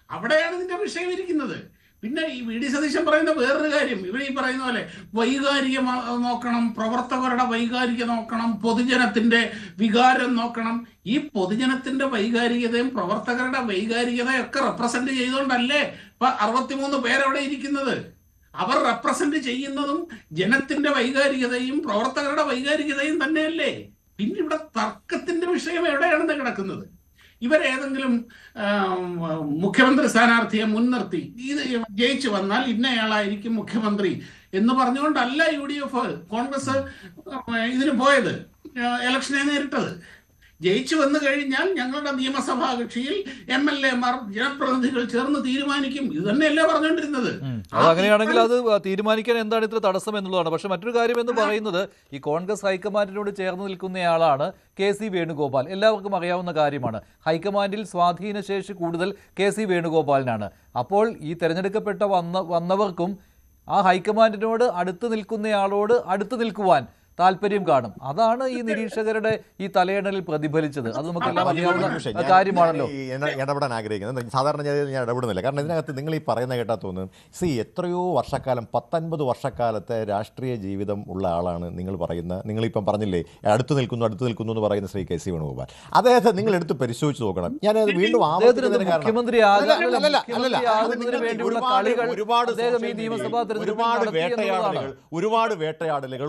അവിടെയാണ് ഇതിന്റെ വിഷയം ഇരിക്കുന്നത്. പിന്നെ ഈ VD സതീശൻ പറയുന്ന വേറൊരു കാര്യം, ഇവർ ഈ പറയുന്ന പോലെ വൈകാരിക നോക്കണം, പ്രവർത്തകരുടെ വൈകാരിക നോക്കണം, പൊതുജനത്തിന്റെ വികാരം നോക്കണം. ഈ പൊതുജനത്തിന്റെ വൈകാരികതയും പ്രവർത്തകരുടെ വൈകാരികതയും ഒക്കെ റെപ്രസെന്റ് ചെയ്തുകൊണ്ടല്ലേ 63 പേരവിടെ ഇരിക്കുന്നത്. അവർ റെപ്രസെന്റ് ചെയ്യുന്നതും ജനത്തിന്റെ വൈകാരികതയും പ്രവർത്തകരുടെ വൈകാരികതയും തന്നെയല്ലേ. പിന്നെ ഇവിടെ തർക്കത്തിന്റെ വിഷയം എവിടെയാണെന്ന് കിടക്കുന്നത്? ഇവരേതെങ്കിലും മുഖ്യമന്ത്രി സ്ഥാനാർത്ഥിയെ മുൻനിർത്തി ഇത് ജയിച്ചു വന്നാൽ ഇന്നയാളായിരിക്കും മുഖ്യമന്ത്രി എന്ന് പറഞ്ഞുകൊണ്ടല്ല UDF കോൺഗ്രസ് ഇതിന് പോയത്, ഇലക്ഷനെ നേരിട്ടത്. ജയിച്ചു വന്നു കഴിഞ്ഞാൽ ഞങ്ങളുടെ നിയമസഭാ കക്ഷിയിൽ MLA-മാർ ജനപ്രതിനിധികൾ ചേർന്ന് തീരുമാനിക്കും. ഇത് തന്നെയല്ലേ പറഞ്ഞുകൊണ്ടിരുന്നത്. അതങ്ങനെയാണെങ്കിൽ അത് തീരുമാനിക്കാൻ എന്താണ് ഇത്ര തടസ്സം എന്നുള്ളതാണ്. പക്ഷെ മറ്റൊരു കാര്യം എന്ന് പറയുന്നത്, ഈ കോൺഗ്രസ് ഹൈക്കമാൻഡിനോട് ചേർന്ന് നിൽക്കുന്നയാളാണ് KC വേണുഗോപാൽ. എല്ലാവർക്കും അറിയാവുന്ന കാര്യമാണ്. ഹൈക്കമാൻഡിൽ സ്വാധീനശേഷി കൂടുതൽ KC വേണുഗോപാലിനാണ്. അപ്പോൾ ഈ തെരഞ്ഞെടുക്കപ്പെട്ട വന്നവർക്കും ആ ഹൈക്കമാൻഡിനോട് അടുത്ത് നിൽക്കുന്നയാളോട് അടുത്ത് നിൽക്കുവാൻ താല്പര്യം കാണും. അതാണ് ഈ നിരീക്ഷകരുടെ ഈ തലയണലിൽ പ്രതിഫലിച്ചത്. അത് നമുക്കെല്ലാം അറിയാവുന്ന കാര്യമാണല്ലോ. ഇടപെടാൻ ആഗ്രഹിക്കുന്നത് സാധാരണ ഞാൻ ഇടപെടുന്നില്ല. കാരണം ഇതിനകത്ത് നിങ്ങൾ ഈ പറയുന്ന കേട്ടാൽ തോന്നുന്നു എത്രയോ വർഷക്കാലം 19 വർഷക്കാലത്തെ രാഷ്ട്രീയ ജീവിതം ഉള്ള ആളാണ് നിങ്ങളിപ്പം പറഞ്ഞില്ലേ അടുത്ത് നിൽക്കുന്നു എന്ന് പറയുന്ന ശ്രീ KC വേണുഗോപാൽ. അദ്ദേഹത്തെ നിങ്ങൾ എടുത്ത് പരിശോധിച്ച് നോക്കണം. ഞാനത് വീണ്ടും ഒരുപാട് വേട്ടയാടലുകൾ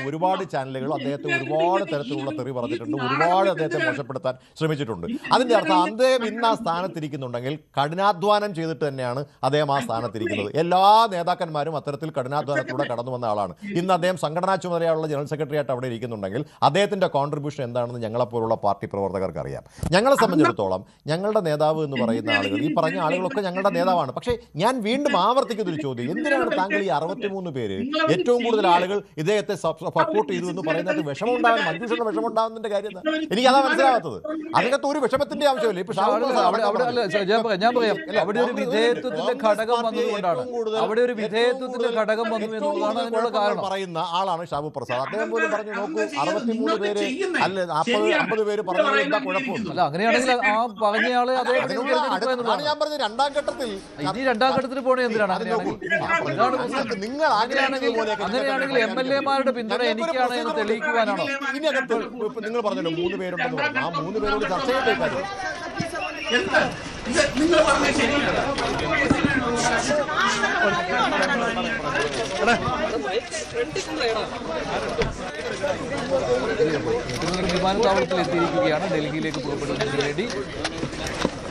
ഒരുപാട് ചാനലുകൾ അദ്ദേഹത്തെ ഒരുപാട് തരത്തിലുള്ള തെറി പറഞ്ഞിട്ടുണ്ട്, ഒരുപാട് അദ്ദേഹത്തെ മോശപ്പെടുത്താൻ ശ്രമിച്ചിട്ടുണ്ട്. അതിന്റെ അർത്ഥം അദ്ദേഹം ഇന്ന് ആ സ്ഥാനത്തിരിക്കുന്നുണ്ടെങ്കിൽ കഠിനാധ്വാനം ചെയ്തിട്ട് തന്നെയാണ് അദ്ദേഹം ആ സ്ഥാനത്തിരിക്കുന്നത്. എല്ലാ നേതാക്കന്മാരും അത്തരത്തിൽ കഠിനാധ്വാനത്തിലൂടെ കടന്നു വന്ന ആളാണ്. ഇന്ന് അദ്ദേഹം സംഘടനാ ചുമതലയുള്ള ജനറൽ സെക്രട്ടറി ആയിട്ട് അവിടെ ഇരിക്കുന്നുണ്ടെങ്കിൽ അദ്ദേഹത്തിന്റെ കോൺട്രിബ്യൂഷൻ എന്താണെന്ന് ഞങ്ങളെപ്പോലുള്ള പാർട്ടി പ്രവർത്തകർക്ക് അറിയാം. ഞങ്ങളെ സംബന്ധിച്ചിടത്തോളം ഞങ്ങളുടെ നേതാവ് എന്ന് പറയുന്ന ആളുകൾ, ഈ പറഞ്ഞ ആളുകളൊക്കെ ഞങ്ങളുടെ നേതാവാണ്. പക്ഷേ ഞാൻ വീണ്ടും ആവർത്തിക്കുന്ന ഒരു ചോദ്യം, എന്തിനാണ് താങ്കൾ ഈ 63 പേര് ഏറ്റവും കൂടുതൽ ആളുകൾ ഇദ്ദേഹത്തെ സപ്പോർട്ട് ചെയ്തു എന്ന് പറയുന്നത് വിഷമമുണ്ടാകും, മഞ്ജുഷയുടെ വിഷമമുണ്ടാകുന്നതിന്റെ കാര്യം എനിക്ക് അതാ മനസ്സിലാകാത്തത്. അതിനകത്ത് ഒരു വിഷമത്തിന്റെ ആവശ്യമില്ല. ഇപ്പൊ ഞാൻ പറയാം, അവിടെ ഒരു വിധേയത്വത്തിന്റെ ഘടകം വന്നതുകൊണ്ടാണ്. അവിടെ ഒരു വിധേയത്വത്തിന്റെ ഘടകം വന്നു എന്നുള്ളതാണ് അതിനുള്ള കാരണം. പറയുന്ന ആളാണ് ഷാബു പ്രസാദ്. അദ്ദേഹം പോലും പറഞ്ഞു, നോക്കൂ 63 പേര് അല്ല 40-50 പേര് പറഞ്ഞത് എന്താ കുഴപ്പമില്ല. അല്ല, അങ്ങനെയാണെങ്കിൽ ആ പറഞ്ഞയാളെ ഞാൻ പറഞ്ഞ രണ്ടാം ഘട്ടത്തിൽ രണ്ടാം ഘട്ടത്തിൽ പോണേ എന്തിനാണ്? അങ്ങനെയാണെങ്കിൽ MLA-മാരുടെ പിന്തുണ എനിക്കാണ് എന്ന് തെളിയിക്കുവാനാണോ? ഇതിനകത്ത് നിങ്ങൾ പറഞ്ഞല്ലോ 3 പേരുണ്ടെന്ന് പറഞ്ഞു. ആ 3 പേരോട് ചർച്ച ചെയ്യേണ്ട കാര്യം വിമാനത്താവളത്തിൽ എത്തിയിരിക്കുകയാണ്. ഡൽഹിയിലേക്ക് പുറപ്പെടുന്നതിന് വേണ്ടി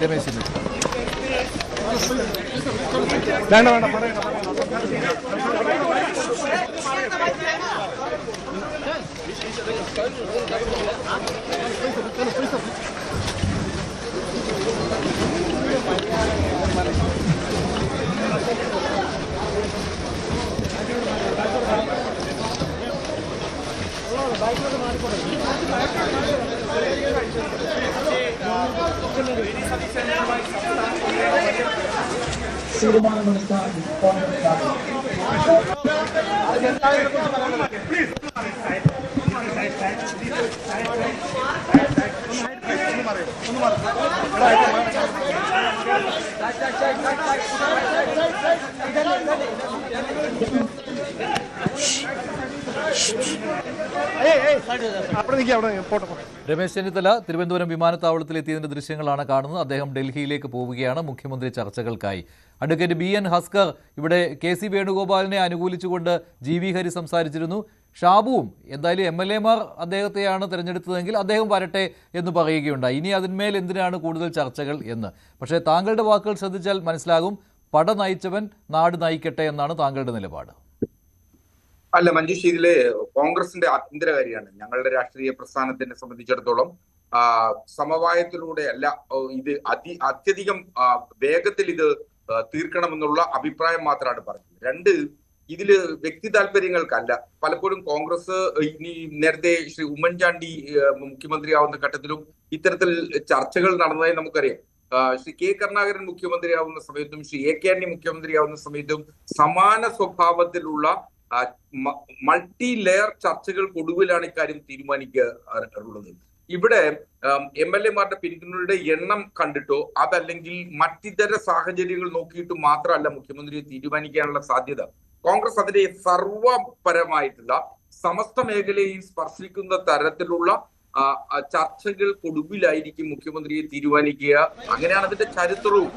രമേശ് ചെന്നിത്തല. രമേശ് ചെന്നിത്തല തിരുവനന്തപുരം വിമാനത്താവളത്തിലെത്തിയതിന്റെ ദൃശ്യങ്ങളാണ് കാണുന്നത്. അദ്ദേഹം ഡൽഹിയിലേക്ക് പോവുകയാണ് മുഖ്യമന്ത്രി ചർച്ചകൾക്കായി. അഡ്വക്കേറ്റ് BN ഹസ്കർ ഇവിടെ KC വേണുഗോപാലിനെ അനുകൂലിച്ചുകൊണ്ട് GV ഹരി സംസാരിച്ചിരുന്നു. ഷാബുവും എന്തായാലും MLA-മാർ അദ്ദേഹത്തെയാണ് തിരഞ്ഞെടുത്തതെങ്കിൽ അദ്ദേഹം വരട്ടെ എന്ന് പറയുകയുണ്ടായി. ഇനി അതിന്മേൽ എന്തിനാണ് കൂടുതൽ ചർച്ചകൾ എന്ന്. പക്ഷേ താങ്കളുടെ വാക്കുകൾ ശ്രദ്ധിച്ചാൽ മനസ്സിലാകും, പട നയിച്ചവൻ നാട് നയിക്കട്ടെ എന്നാണ് താങ്കളുടെ നിലപാട്. അല്ല മഞ്ജുഷ്, ഇതില് കോൺഗ്രസിന്റെ ആഭ്യന്തര കാര്യമാണ്. ഞങ്ങളുടെ രാഷ്ട്രീയ പ്രസ്ഥാനത്തിനെ സംബന്ധിച്ചിടത്തോളം സമവായത്തിലൂടെ അല്ല ഇത് അത്യധികം വേഗത്തിൽ ഇത് തീർക്കണമെന്നുള്ള അഭിപ്രായം മാത്രമാണ് പറഞ്ഞത്. രണ്ട്, ഇതില് വ്യക്തി താല്പര്യങ്ങൾക്കല്ല. പലപ്പോഴും കോൺഗ്രസ് ഇനി നേരത്തെ ശ്രീ ഉമ്മൻചാണ്ടി മുഖ്യമന്ത്രിയാവുന്ന ഘട്ടത്തിലും ഇത്തരത്തിൽ ചർച്ചകൾ നടന്നതായി നമുക്കറിയാം. ശ്രീ K. കരുണാകരൻ മുഖ്യമന്ത്രിയാവുന്ന സമയത്തും ശ്രീ AK ആന്റണി മുഖ്യമന്ത്രിയാവുന്ന സമയത്തും സമാന സ്വഭാവത്തിലുള്ള മൾട്ടി ലെയർ ചർച്ചകൾക്കൊടുവിലാണ് ഇക്കാര്യം തീരുമാനിക്കാറുള്ളത്. ഇവിടെ MLA-മാരുടെ പിന്തുണയുടെ എണ്ണം കണ്ടിട്ടോ അതല്ലെങ്കിൽ മറ്റിതര സാഹചര്യങ്ങൾ നോക്കിയിട്ട് മാത്രമല്ല മുഖ്യമന്ത്രിയെ തീരുമാനിക്കാനുള്ള സാധ്യത. കോൺഗ്രസ് അതിന്റെ സർവപരമായിട്ടുള്ള സമസ്ത മേഖലയിൽ സ്പർശിക്കുന്ന തരത്തിലുള്ള ചർച്ചകൾക്കൊടുവിലായിരിക്കും മുഖ്യമന്ത്രിയെ തീരുമാനിക്കുക. അങ്ങനെയാണ് അതിന്റെ ചരിത്രവും.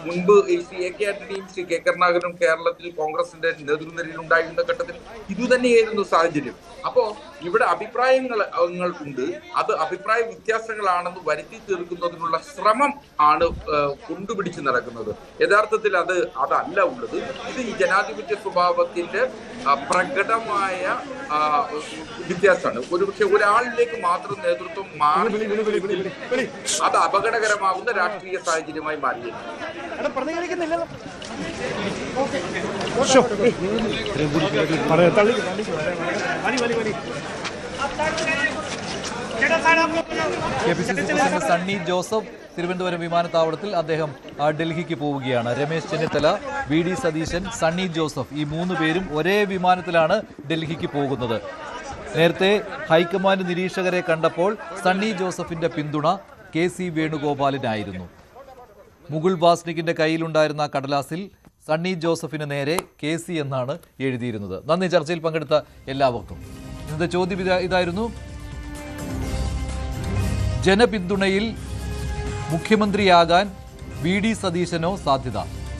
മുൻപ് ശ്രീ AK ആന്റണിയും ശ്രീ K. കരുണാകരനും കേരളത്തിൽ കോൺഗ്രസിന്റെ നേതൃനിരയിൽ ഉണ്ടായിരുന്ന ഘട്ടത്തിൽ ഇതുതന്നെയായിരുന്നു സാഹചര്യം. അപ്പോ ഇവിടെ അഭിപ്രായങ്ങൾ ഉണ്ട്. അത് അഭിപ്രായ വ്യത്യാസങ്ങളാണെന്ന് വരുത്തി തീർക്കുന്നതിനുള്ള ശ്രമം ആണ് കൊണ്ടുപിടിച്ച് നടക്കുന്നത്. യഥാർത്ഥത്തിൽ അതല്ല ഉള്ളത്. ഇത് ഈ ജനാധിപത്യ സ്വഭാവത്തിന്റെ പ്രകടമായ വ്യത്യാസമാണ്. ഒരുപക്ഷെ ഒരാളിലേക്ക് മാത്രം നേതൃത്വം മാറി അത് അപകടകരമാകുന്ന രാഷ്ട്രീയ സാഹചര്യമായി മാറിയിരിക്കുന്നു. KPCC പ്രസിഡന്റ് സണ്ണി ജോസഫ് തിരുവനന്തപുരം വിമാനത്താവളത്തിൽ അദ്ദേഹം ഡൽഹിക്ക് പോവുകയാണ്. രമേശ് ചെന്നിത്തല, VD സതീശൻ, സണ്ണി ജോസഫ് ഈ 3 പേരും ഒരേ വിമാനത്തിലാണ് ഡൽഹിക്ക് പോകുന്നത്. നേരത്തെ ഹൈക്കമാൻഡ് നിരീക്ഷകരെ കണ്ടപ്പോൾ സണ്ണി ജോസഫിന്റെ പിന്തുണ KC വേണുഗോപാലിനായിരുന്നു. മുകുൾ വാസ്നിക്കിന്റെ കയ്യിലുണ്ടായിരുന്ന കടലാസിൽ സണ്ണി ജോസഫിന് നേരെ KC എന്നാണ് എഴുതിയിരുന്നത്. നന്ദി ചർച്ചയിൽ പങ്കെടുത്ത എല്ലാവർക്കും. ഇന്നത്തെ ചോദ്യം ഇതായിരുന്നു, ജനപിന്തുണയിൽ മുഖ്യമന്ത്രിയാകാൻ VD സതീശനോ സാധ്യത?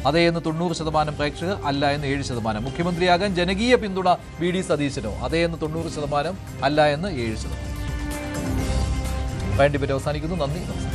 അതേ എന്ന് 90% പ്രേക്ഷകർ, അല്ല എന്ന് 7%. മുഖ്യമന്ത്രിയാകാൻ ജനകീയ പിന്തുണ VD സതീശനോ? അതേ എന്ന് 90%, അല്ല എന്ന് 7%. വേണ്ടി അവസാനിക്കുന്നു. നന്ദി, നമസ്കാരം.